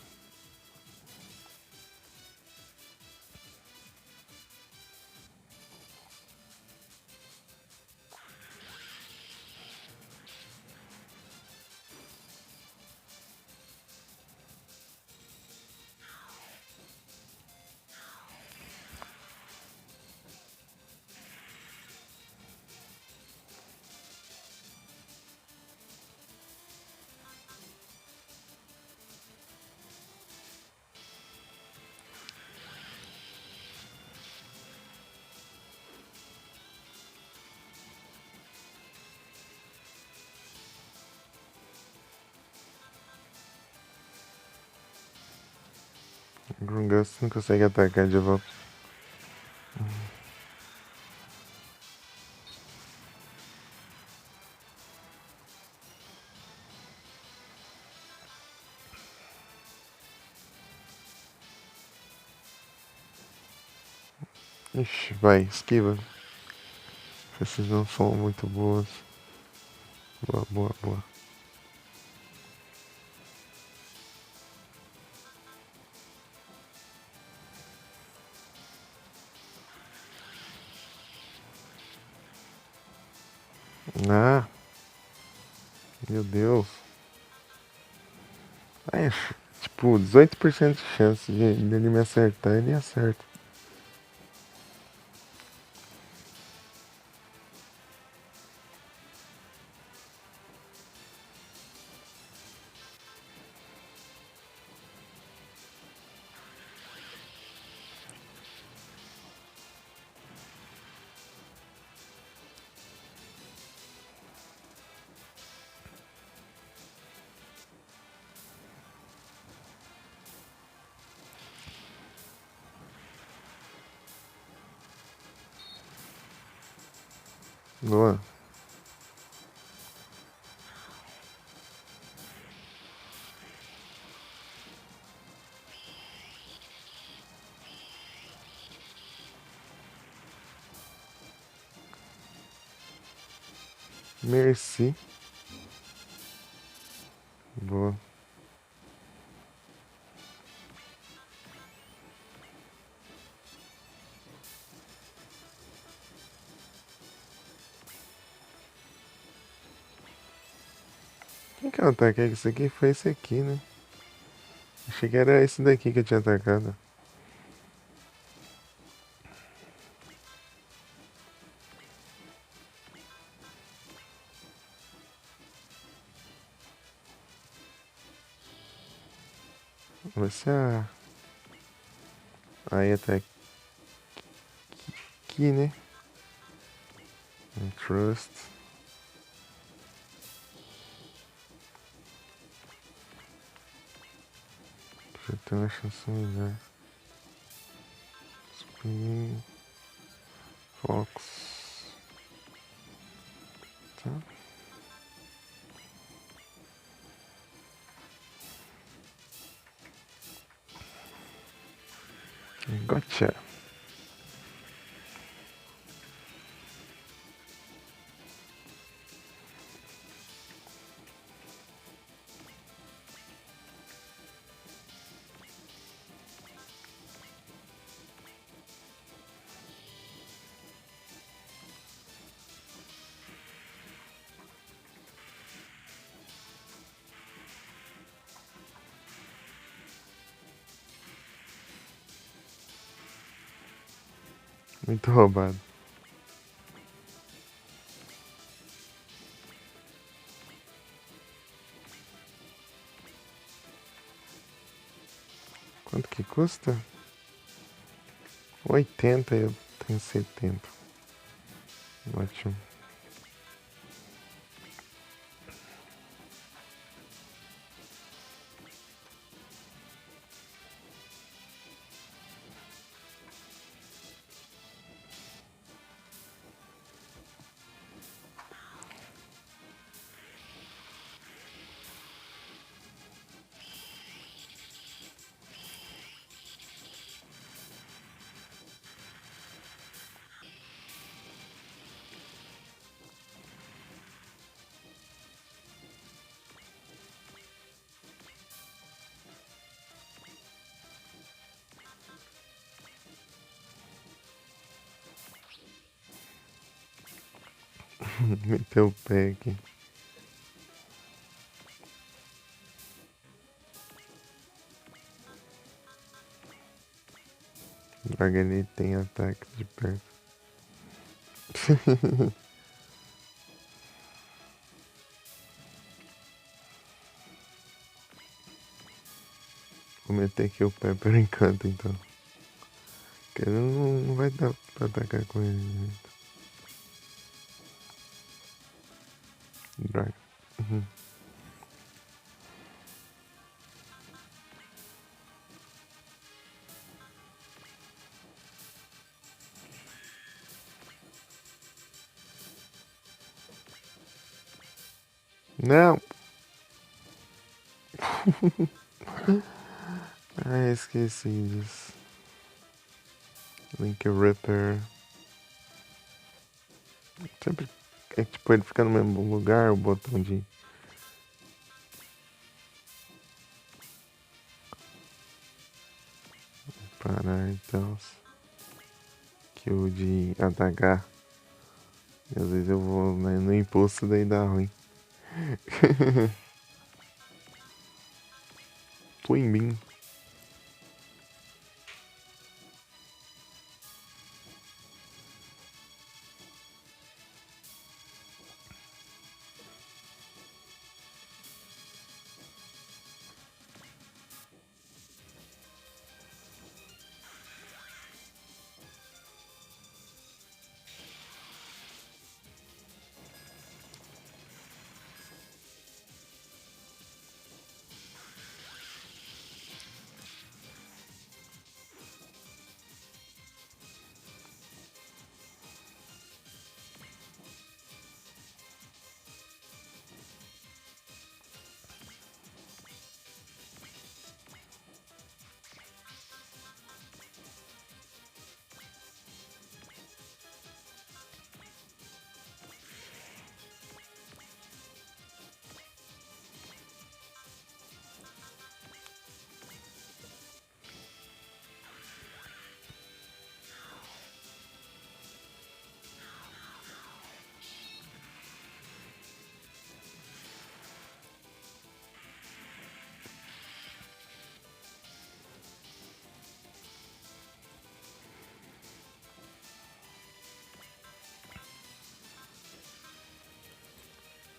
O Grungus não consegue atacar de volta. Ixi, vai, esquiva. Essas não são muito boas. Boa, boa, boa. Ah, meu Deus. É, tipo, 18% de chance de ele me acertar, ele acerta. Boa. Merci. Boa. Quem que eu ataquei? Esse aqui foi esse aqui, né? Achei que era esse daqui que eu tinha atacado. Vamos ver se a... Aí até aqui, né? Trust. Já tem uma chance melhor. Spin. Fox. Tá. Gotcha. Muito roubado. Quanto que custa? 80, eu tenho 70. Ótimo. Meteu o pé aqui. O Dragonite tem ataque de perto. Vou meter aqui o pé pelo encanto então. Porque não vai dar pra atacar com ele direito. Dragon. Uhum. Não! Ah, esqueci disso. Link Ripper. Sempre é tipo ele fica no mesmo lugar, o botão de. Parar então. Que o de atacar. E às vezes eu vou no impulso, daí dá ruim. Twin Beam.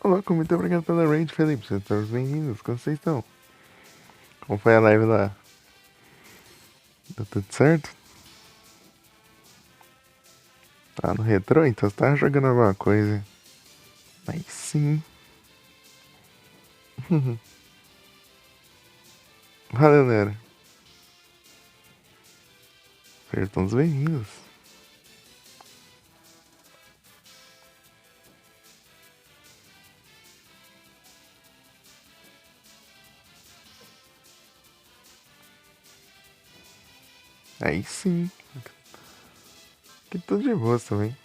Olá, muito obrigado pela raid, Felipe. Sejam todos bem-vindos. Como vocês estão? Como foi a live lá? Deu tudo certo? Tá no retrô? Então você tá jogando alguma coisa. Aí sim. Valeu, galera. Sejam todos bem-vindos. Aí sim. Que tudo de boa também.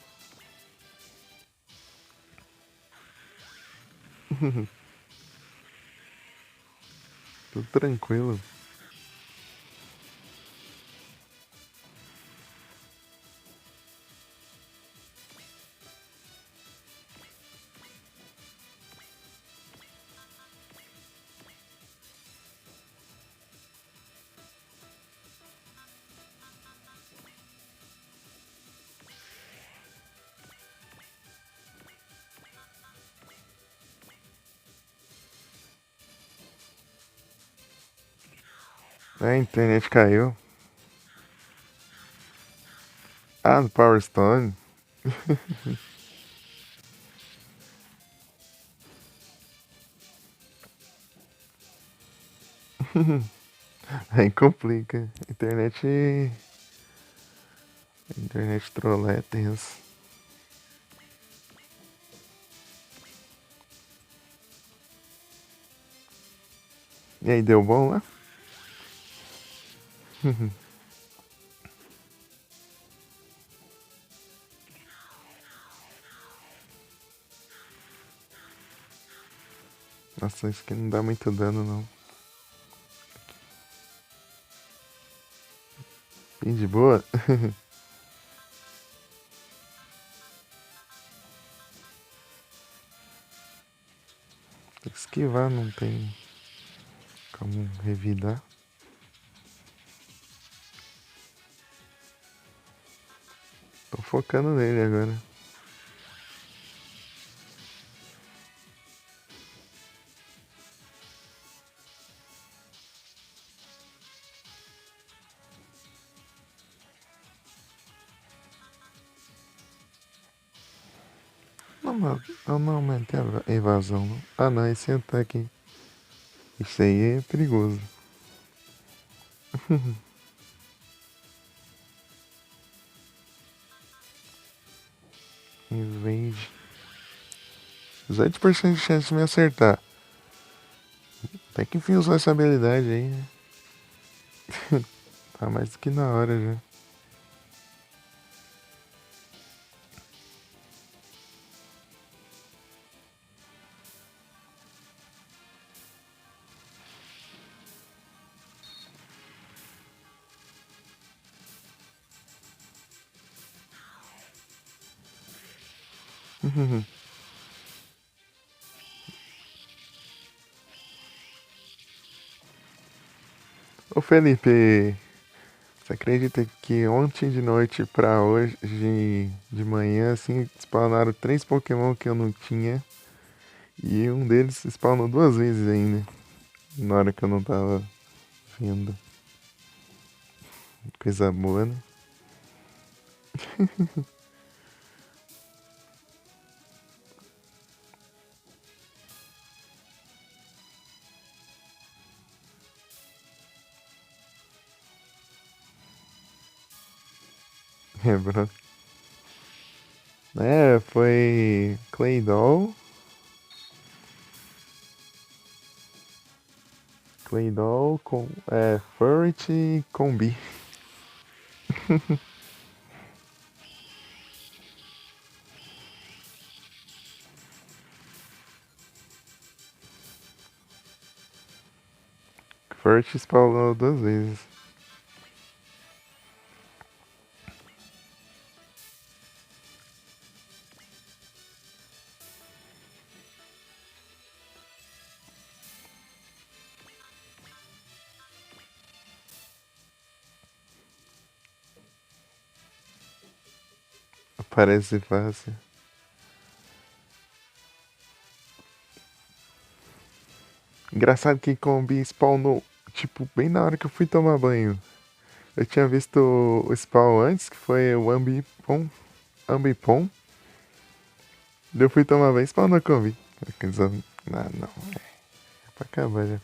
Tudo tranquilo. A internet caiu. Ah, no Power Stone. Aí complica. Internet trollé é tenso. E aí, deu bom lá? Nossa, isso aqui não dá muito dano, não. Bem de boa. Tem que esquivar, não tem como revidar. Tô focando nele agora. Não, mas eu não aumentei a evasão, não. Ah, não, esse ataque. Isso aí é perigoso. Invade. 18% de chance de me acertar. Até que enfim usou essa habilidade aí, né? Tá mais do que na hora já. Ô Felipe, você acredita que ontem de noite pra hoje de manhã, assim, spawnaram 3 Pokémon que eu não tinha? E um deles spawnou 2 vezes ainda, na hora que eu não tava vendo. Coisa boa, né? É, bro. É, foi Claydol com Furret e Combi. Furret spawnou 2 vezes. Parece fácil. Engraçado que Combi spawnou, tipo, bem na hora que eu fui tomar banho. Eu tinha visto o spawn antes, que foi o Ambipom. Daí eu fui tomar banho e spawnou Combi. Ah, não, é pra acabar já.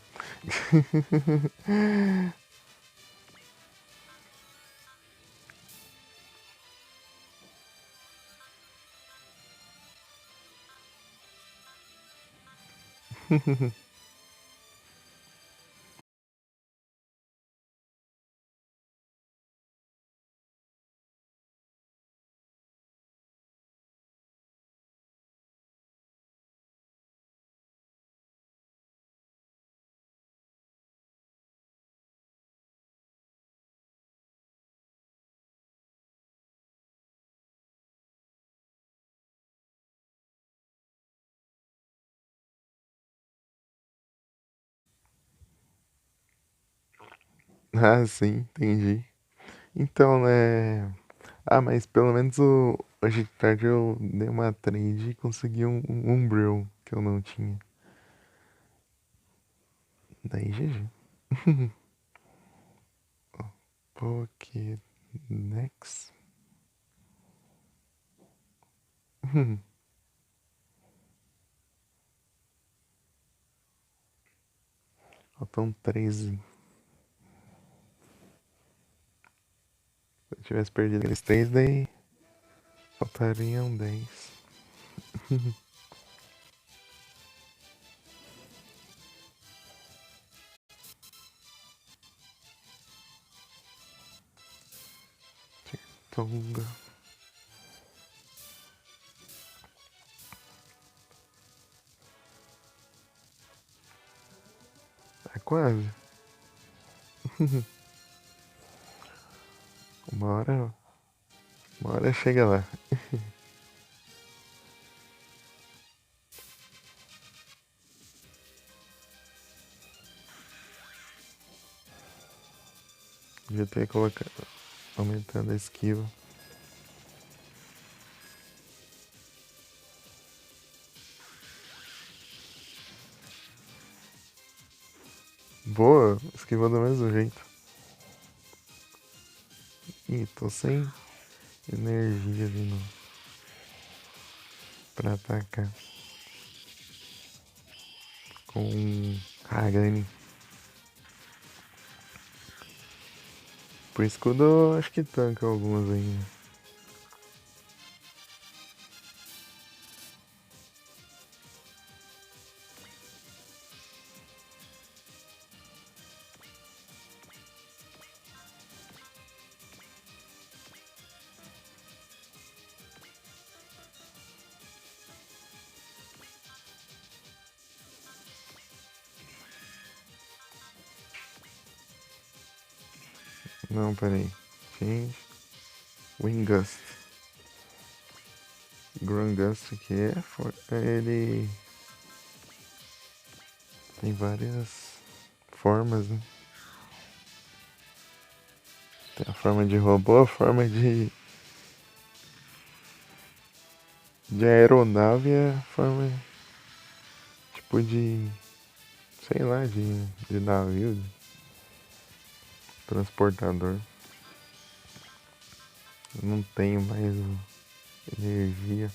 Ah, sim, entendi. Então, né? Ah, mas pelo menos hoje de tarde eu dei uma trade e consegui um Umbrill que eu não tinha. Daí GG. Pokédex. Faltam 13. Se eu tivesse perdido aqueles 3, daí faltariam 10. Tonga. É quase. Uma hora, uma hora chega lá. Devia ter colocado, aumentando a esquiva. Boa, esquivou do mesmo jeito. Ih, tô sem energia ali no... pra atacar. Com Hagani. Por escudo eu acho que tanca algumas ainda. Não, peraí. Change. Wingust. Grungust que é ele tem várias formas, né? Tem a forma de robô, a forma de aeronave e a forma tipo de, sei lá, de navio, de transportador. Eu não tenho mais energia.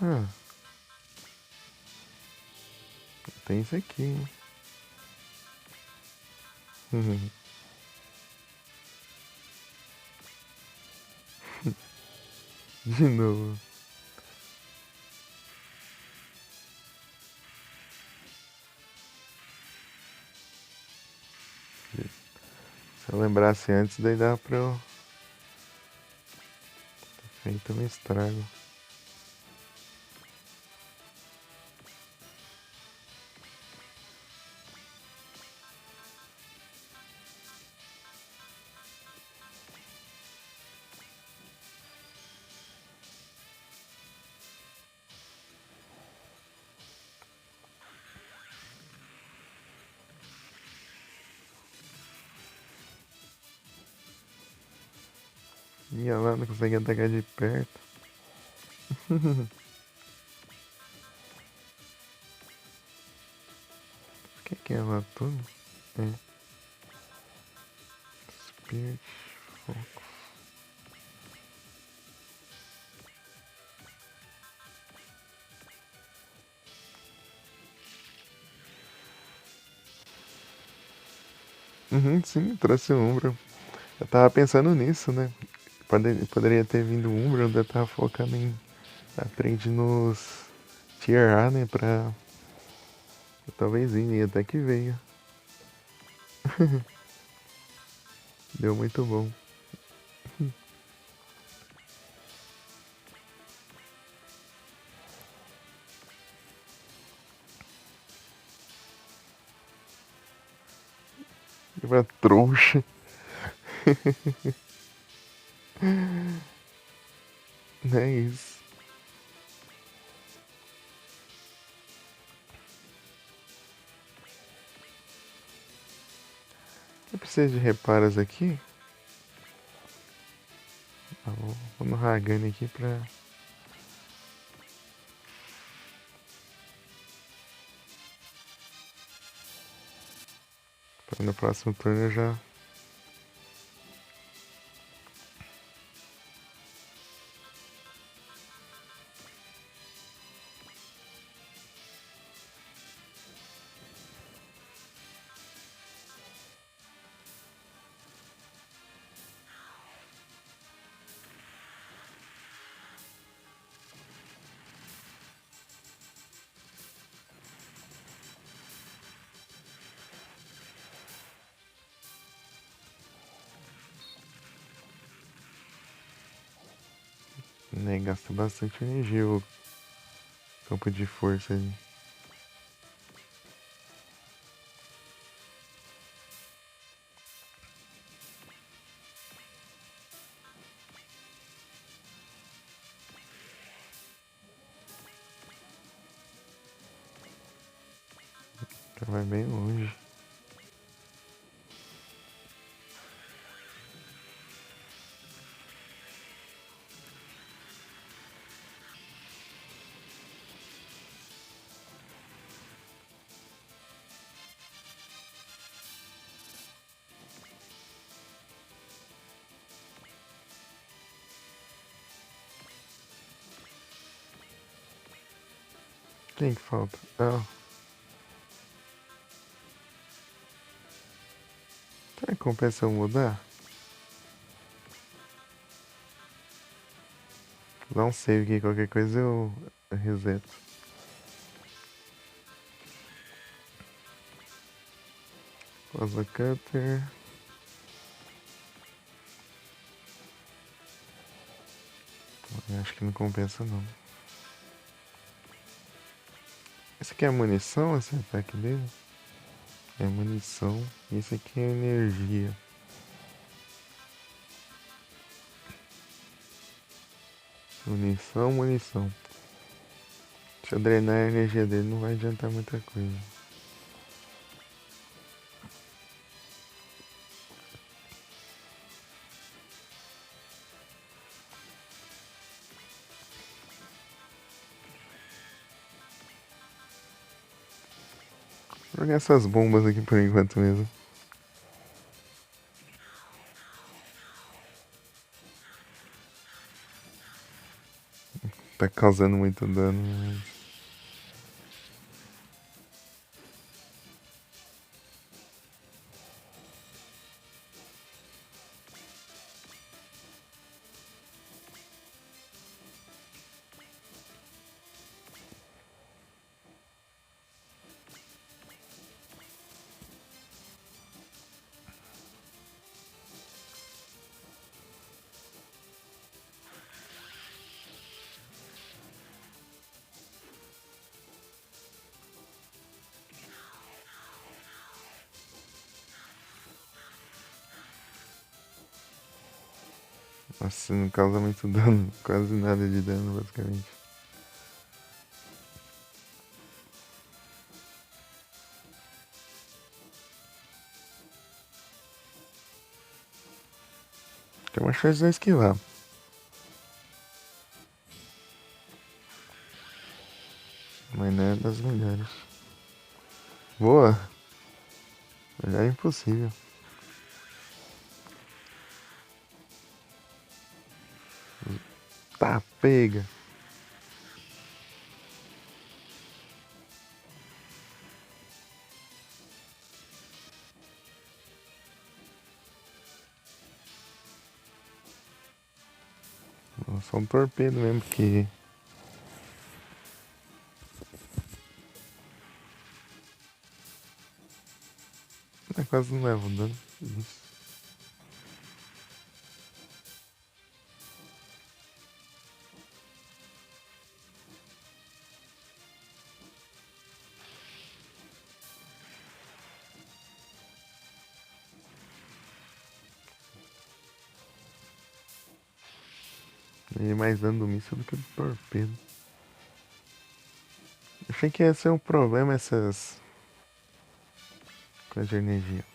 Ah, tem isso aqui, hein? De novo. Se eu lembrasse antes, daí dava pra eu ter feito um estrago. Ia lá, não consegue atacar de perto. O que é lá tudo? É. Spirit Focus. Uhum, sim, trouxe o Umbra. Eu tava pensando nisso, né? Poderia ter vindo o Umbra, eu tava focando em a trade nos Tier A, né? Pra talvez ir, e até que veio. Deu muito bom. Uma trouxa. Não é isso. Eu preciso de reparos aqui. Ah, vou no Hagani aqui pra no próximo turno eu já. Né, gasta bastante energia. Campo de força ali. Já vai bem longe. Quem que falta? Ah, será que compensa eu mudar? Dá um save aqui, qualquer coisa eu reseto. Plasma Cutter. Acho que não compensa não. Esse aqui é munição, esse ataque dele? É munição. E esse aqui é energia. Munição, munição. Se eu drenar a energia dele não vai adiantar muita coisa. Vou jogar essas bombas aqui por enquanto mesmo. Tá causando muito dano, mas... Nossa, não causa muito dano. Quase nada de dano, basicamente. Tem uma chance de eu esquivar. Mas não é das melhores. Boa! Melhor é impossível. Tá, pega! Só um torpedo mesmo que... quase não leva dano. Isso. Ele mais dano do míssil do que do torpedo. Achei que ia ser um problema essas coisas de energia.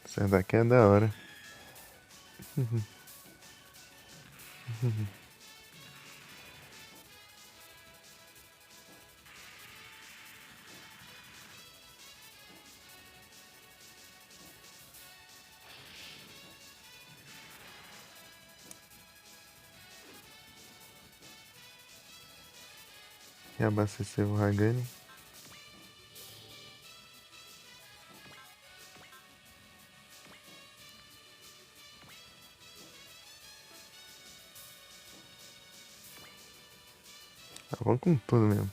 Essa daqui é da hora. E abastecer o Hagani. Vamos com tudo mesmo.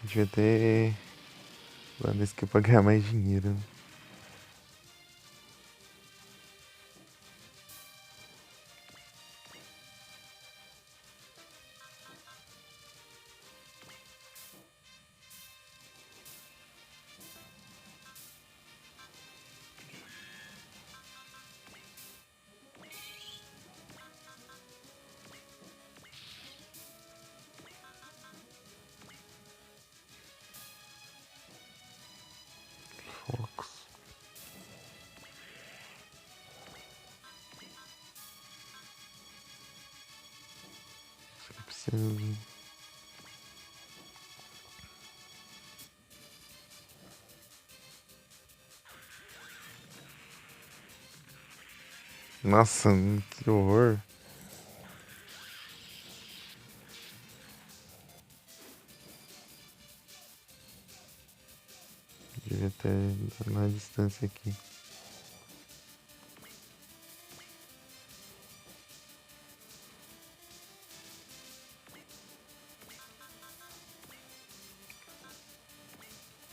Devia ter usado isso aqui pra ganhar mais dinheiro, né? Focos. Isso que precisa. Nossa, que horror. Devia ter dado uma distância aqui.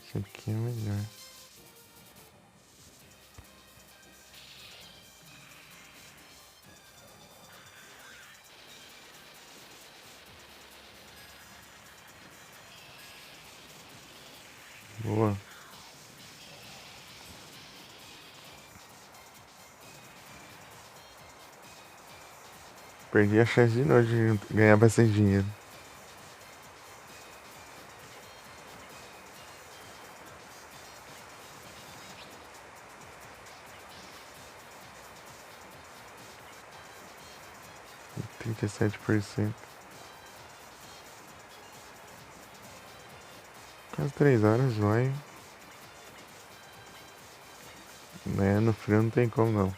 Isso aqui é melhor. Boa. Perdi a chance de novo de ganhar bastante dinheiro. Trinta e 37%. Quase 3 horas, vai. Né, no frio não tem como não.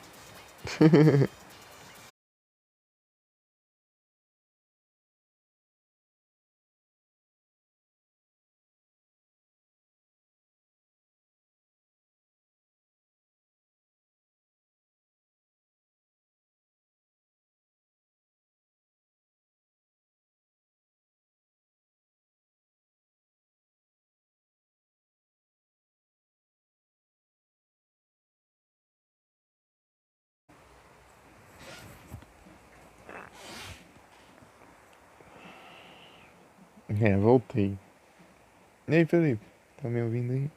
É, voltei. E aí, Felipe? Tá me ouvindo aí?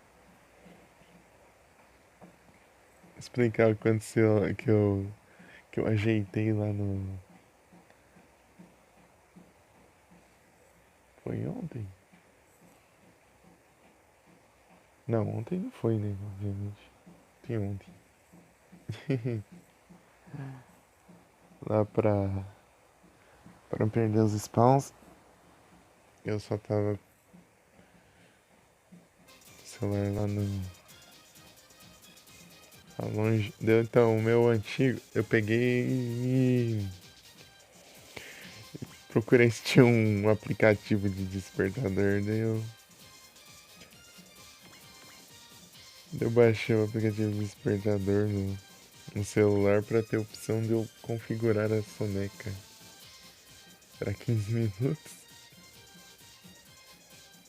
Explicar o que aconteceu que eu ajeitei lá no. Foi ontem? Não, ontem não foi, né? Obviamente. Tem ontem. Lá pra não perder os spawns, eu só tava com o celular lá no. Lá longe. Deu então, o meu antigo, eu peguei e procurei se tinha um aplicativo de despertador, daí eu baixei o aplicativo de despertador no celular pra ter a opção de eu configurar a soneca para 15 minutos,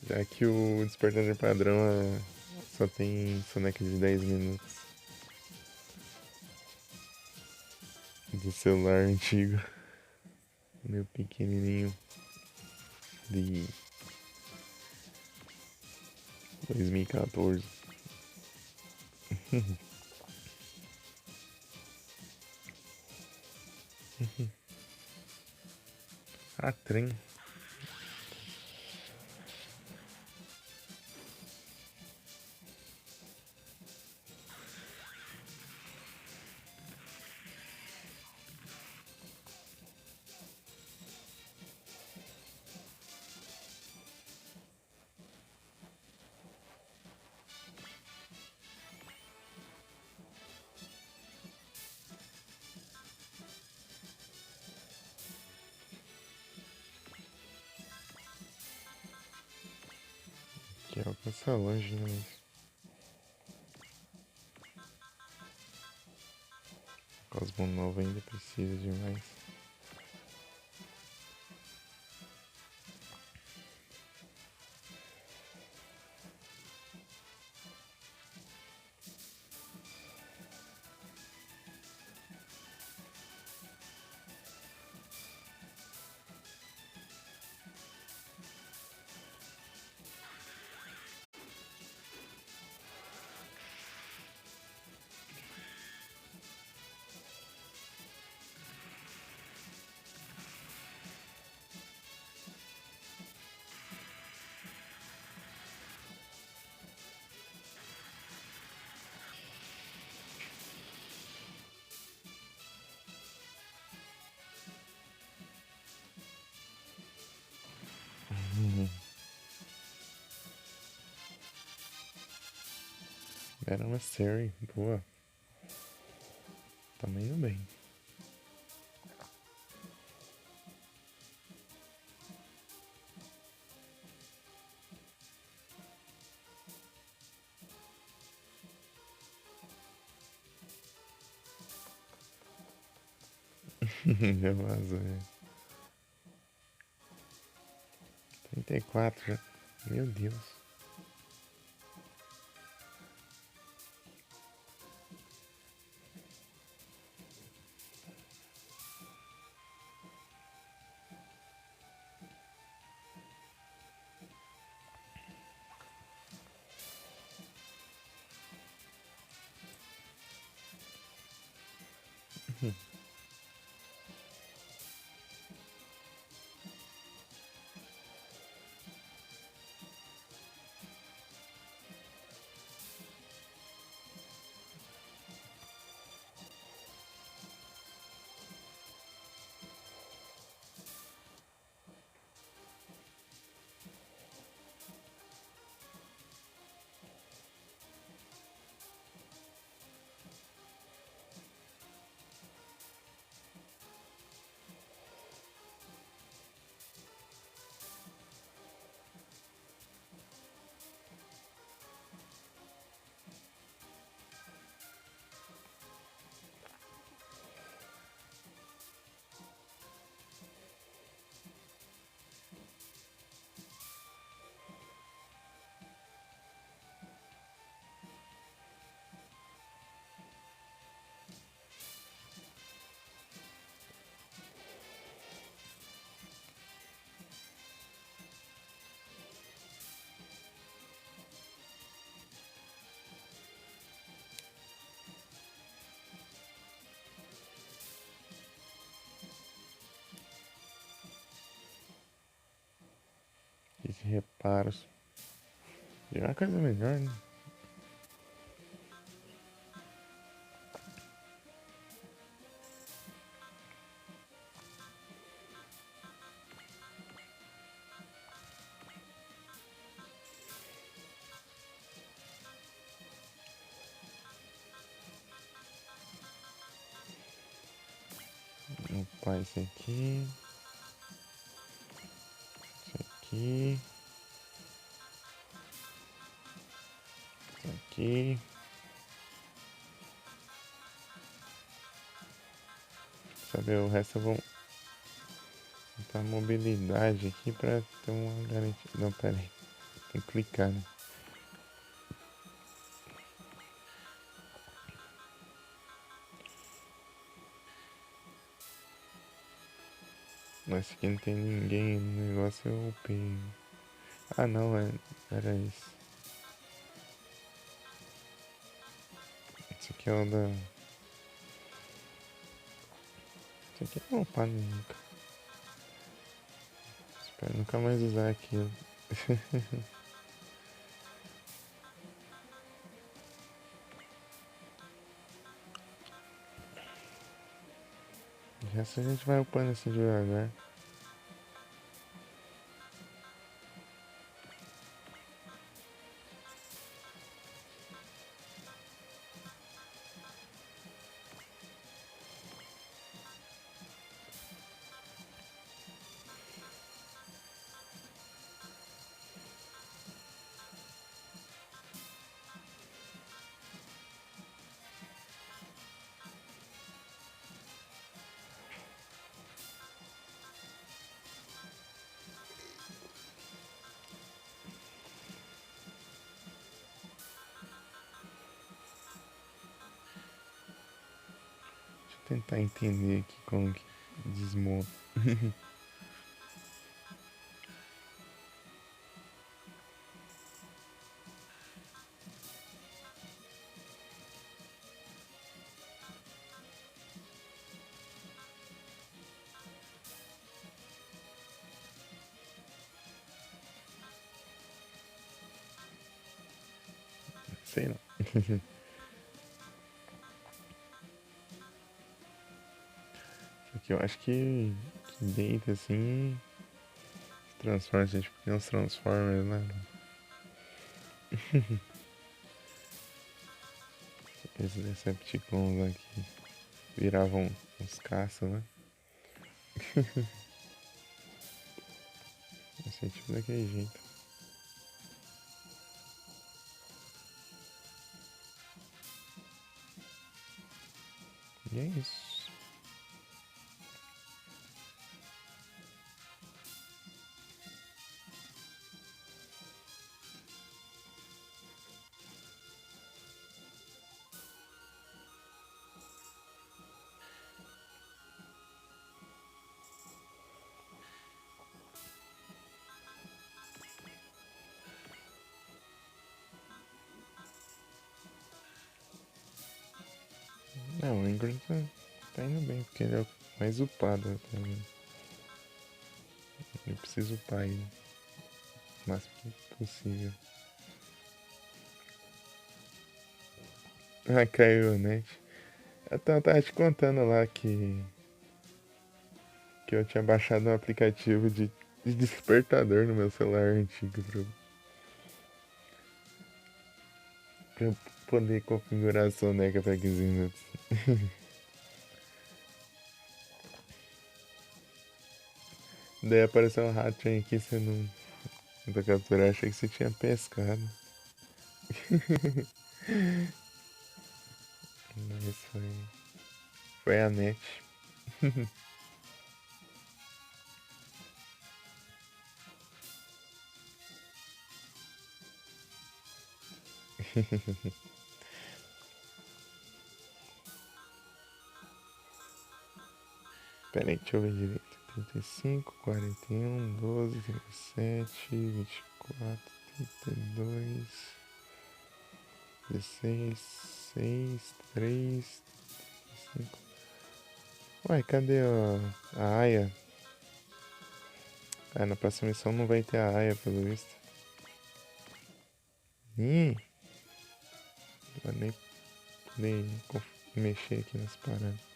já que o despertador padrão só tem soneca de 10 minutos do celular antigo, meu pequenininho de 2014. Ah, trem. Que alcança longe, né? Mas Cosmo Novo ainda precisa de mais. Era uma série boa. Tá indo bem. Já vazou, né? 34 já. Meu Deus. Esses reparos. Já é uma coisa melhor, né? Opa, esse aqui. Esse aqui. Esse aqui. Saber o resto eu vou botar mobilidade aqui pra ter uma garantia. Não, pera aí. Tem que clicar, né? Mas esse aqui não tem ninguém no negócio, eu upei. Ah, não, era isso. Esse aqui é o da. Esse aqui eu não upar nunca. Espero nunca mais usar aquilo. Já se a gente vai upando assim devagar. tentar entender aqui como que desmonta. Sei não. Só que eu acho que deita assim, transforma a gente porque uns Transformers, né? Esses Decepticons aqui viravam uns caça, né? Assim, tipo daquele jeito. E é isso. Não, o Ingram tá indo bem, porque ele é o mais upado também. Eu preciso upar ele o máximo possível. Ah, caiu o net. Eu tava te contando lá que eu tinha baixado um aplicativo de despertador no meu celular antigo pra eu poder configurar a soneca pra 15 minutos. Daí apareceu um ratinho aqui, você não pra capturar, achei que você tinha pescado. Mas foi a net. Pera aí, deixa eu ver direito. 35, 41, 12, 37, 24, 32, 16, 6, 3, 5. Ué, cadê a Aya? Ah, na próxima missão não vai ter a Aya, pelo visto. Ih, não vai nem poder mexer aqui nas paradas.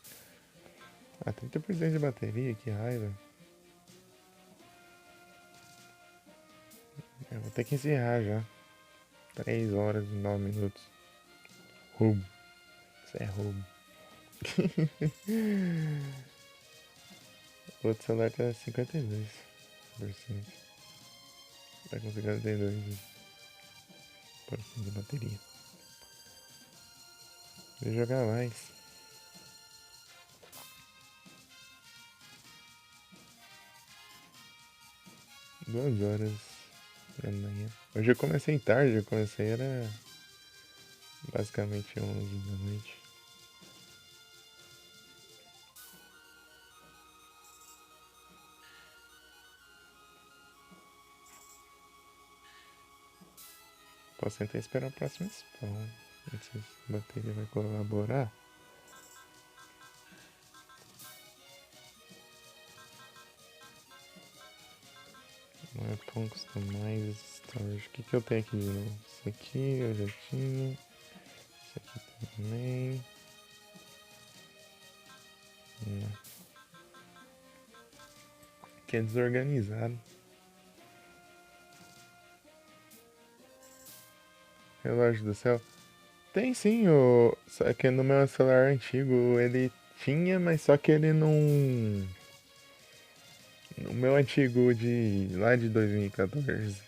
Ah, 30% de bateria, que raiva. Eu vou ter que encerrar já. 3 horas e 9 minutos. Roubo. Isso é roubo. O outro celular tá 52%. Vai com 52% de bateria. Vou jogar mais. 2 horas da manhã. Hoje eu comecei tarde, era basicamente 11 da noite. Posso tentar esperar o próximo spawn. Não sei se a bateria vai colaborar. Não é pão, customize, storage. O que eu tenho aqui de novo? Isso aqui eu já tinha. Isso aqui também. Não. Aqui é desorganizado. Relógio do céu. Tem sim, só que no meu celular antigo ele tinha, mas só que ele não. No meu antigo de lá de 2014.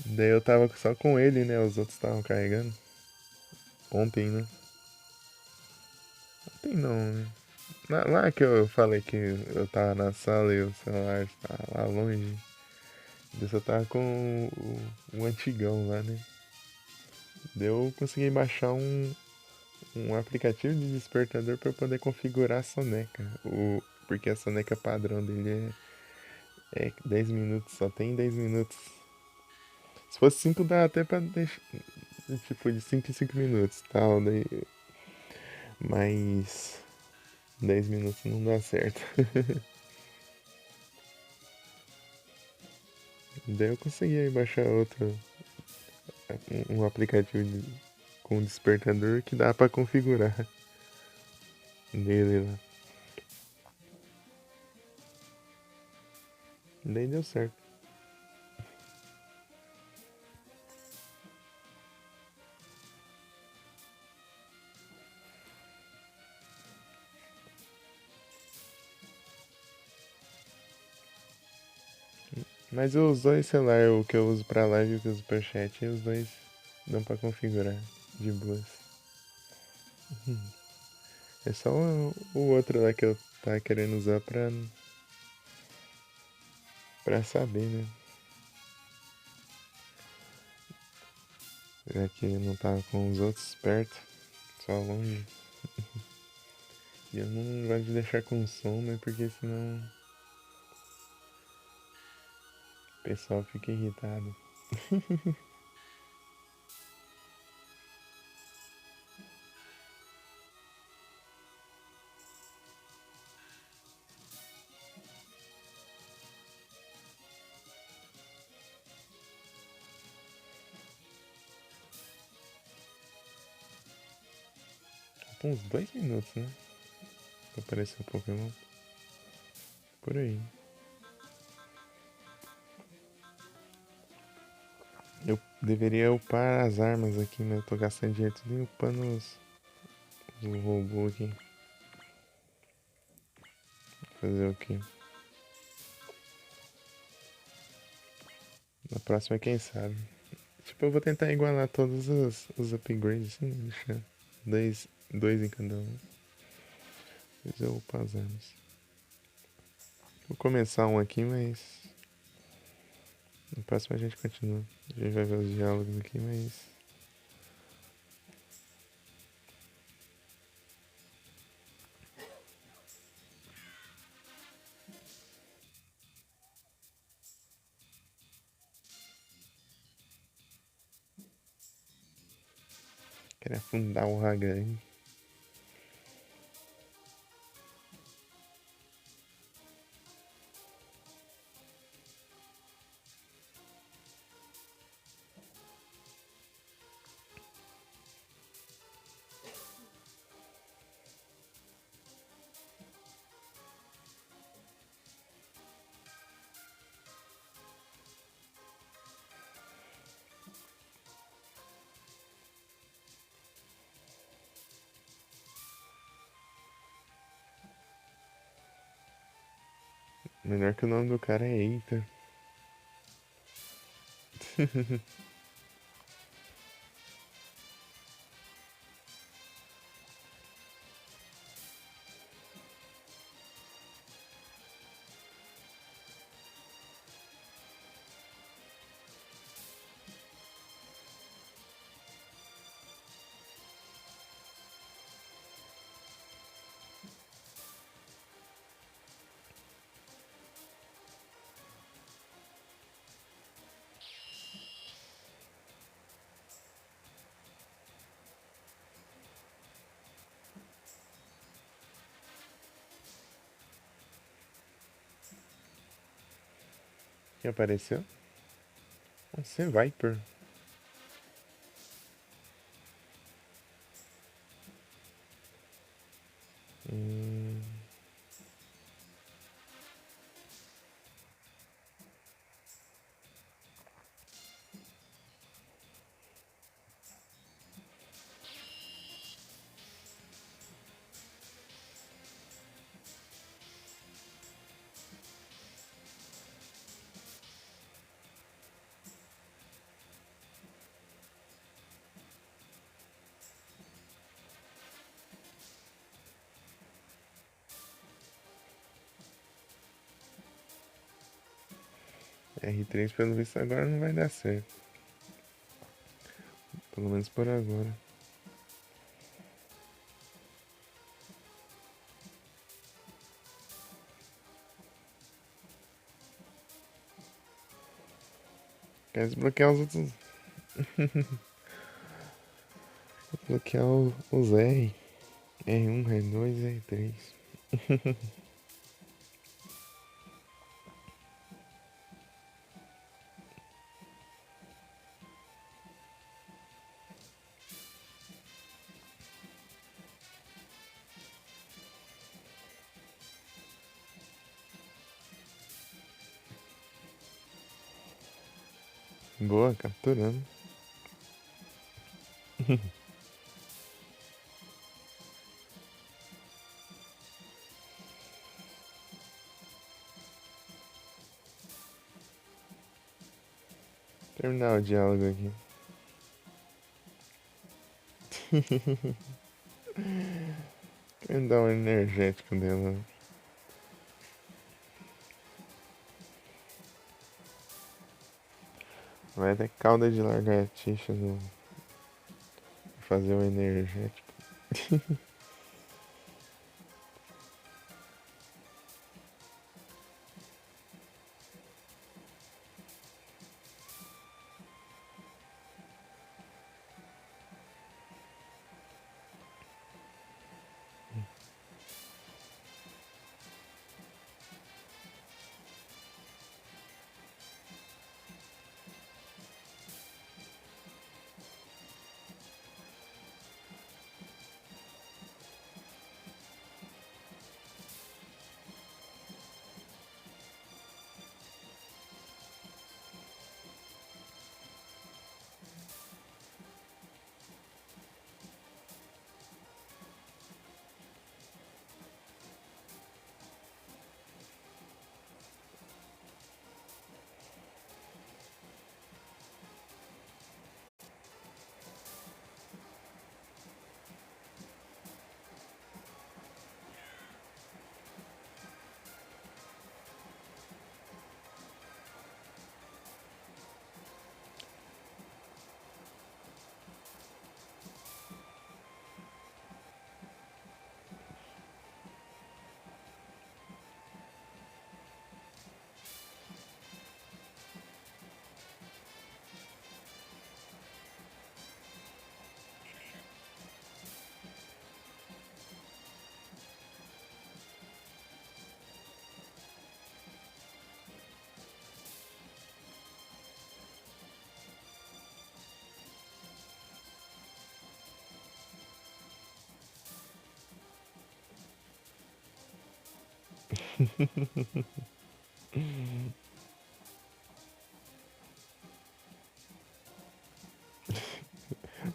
Daí eu tava só com ele, né? Os outros estavam carregando. Ontem, né? Ontem não, né? Lá que eu falei que eu tava na sala e o celular tava lá longe. Eu só tava com o antigão lá, né? Daí eu consegui baixar um um aplicativo de despertador para eu poder configurar a soneca. Porque a soneca padrão dele é 10 minutos, só tem 10 minutos. Se fosse 5 dá até pra deixar, tipo, de 5 em 5 minutos, tal, daí, mas 10 minutos não dá certo. Daí eu consegui aí baixar outro, um aplicativo com despertador que dá pra configurar nele lá. Daí deu certo. Mas os dois celulares, o que eu uso pra live e o que eu uso pra chat, os dois dão pra configurar de boas. É só o outro lá que eu tava querendo usar pra saber, né? Já que eu não tava com os outros perto, só longe. E eu não gosto de deixar com som, né? Porque senão o pessoal fica irritado. Faltam uns 2 minutos, né? Pra aparecer o Pokémon. Por aí. Eu deveria upar as armas aqui, mas eu tô gastando dinheiro tudo upando os robôs aqui. Fazer o quê? Na próxima, quem sabe? Tipo, eu vou tentar igualar todos os upgrades, assim, deixar dois em cada um. Depois eu upo as armas. Vou começar um aqui, mas no próximo a gente continua. A gente vai ver os diálogos aqui, mas quero afundar o Hagan. Melhor que o nome do cara é Eita. Que apareceu? Você Viper. Hum, R3 pelo visto agora não vai dar certo. Pelo menos por agora. Quer desbloquear os outros. Desbloquear os R. R1, R2, R3. Boa, capturando. Terminar o diálogo aqui. Quero dar um energético dela. Vai ter calda de lagartixa no. Fazer o energético.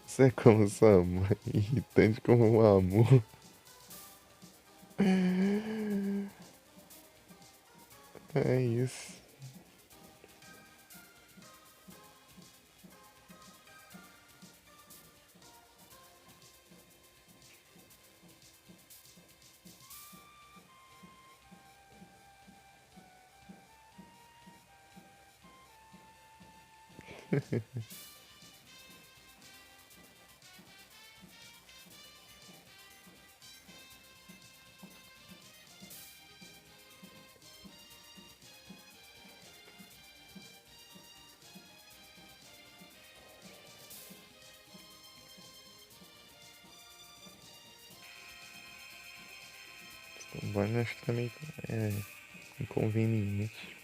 Você é como sua mãe, irritante como um amor. É isso. O banho acho que também é inconveniente.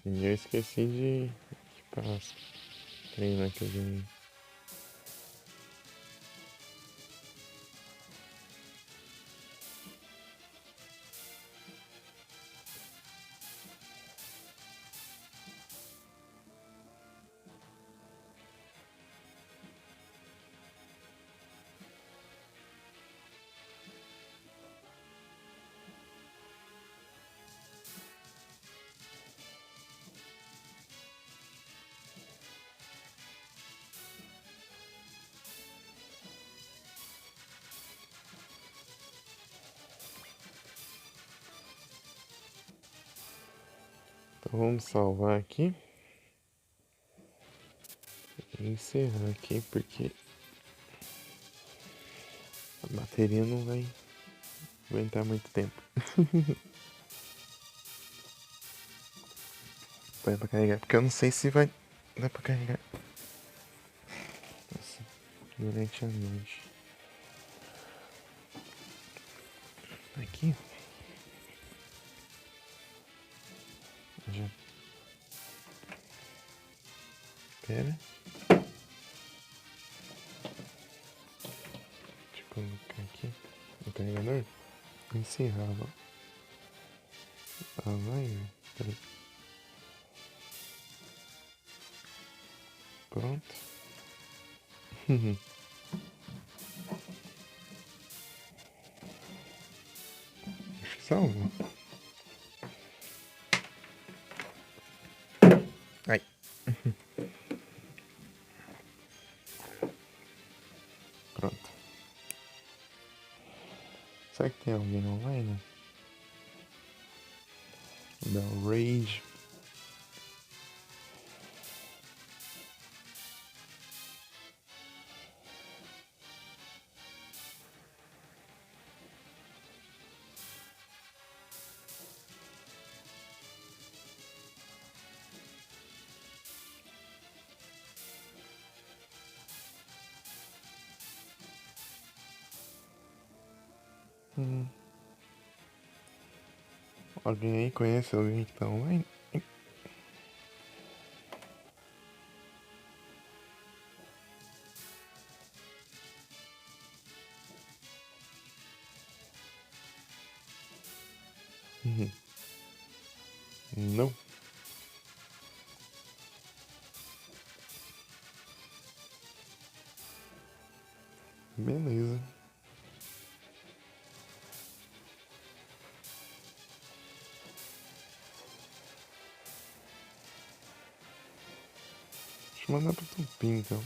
E eu esqueci de equipar as treinas que eu ganhei. Então vamos salvar aqui e encerrar aqui porque a bateria não vai aguentar muito tempo. Vai pra carregar, porque eu não sei se vai dar pra carregar. Nossa, durante a noite. Aqui. Já. Pera. Deixa eu colocar aqui no carregador. Encerrava a live. Peraí. Pronto. Acho que salvo. Ai. Pronto. Será que tem alguém online? Da Rage. Alguém aí conhece alguém que tá online? Não. Beleza. Deixa eu mandar pro Tupi então.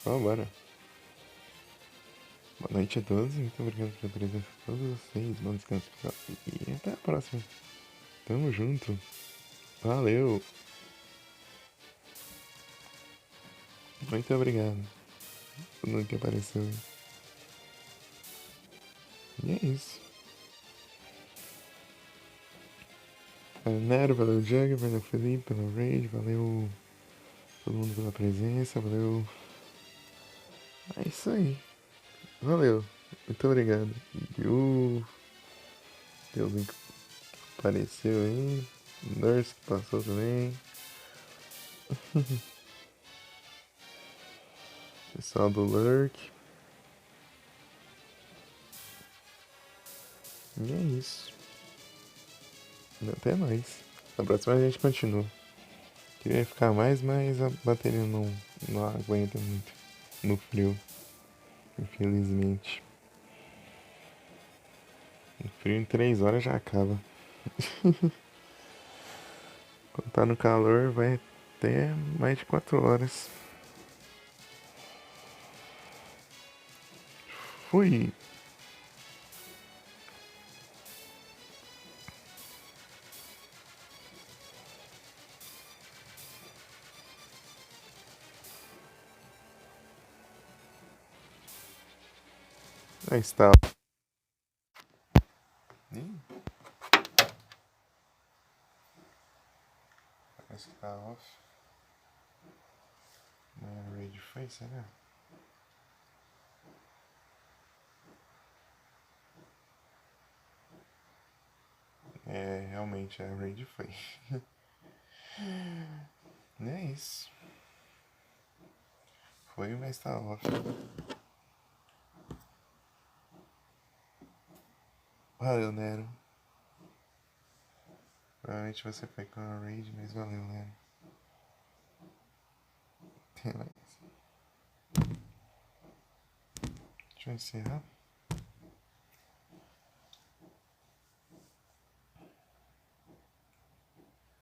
Só bora. Boa noite a todos, muito obrigado pela presença de todos vocês. Bom descanso, pessoal. E até a próxima. Tamo junto. Valeu. Muito obrigado por tudo que apareceu. E é isso. Valeu, Nero, valeu, Jugger, valeu, Felipe, pela raid, valeu todo mundo pela presença, valeu. É isso aí. Valeu. Muito obrigado. E o Deus que apareceu aí. Nurse que passou também. Pessoal do Lurk. E é isso. Até mais. Na próxima a gente continua. Queria ficar mais, mas a bateria não aguenta muito no frio. Infelizmente. No frio em 3 horas já acaba. Quando tá no calor vai até mais de 4 horas. Fui. Aí está. Parece que tá off. Não é raid foi, será? É, realmente a raid foi. É isso. Foi, mas tá off. Valeu, Nero. Provavelmente você foi com a raid, mas valeu, Nero. Até mais. Deixa eu encerrar.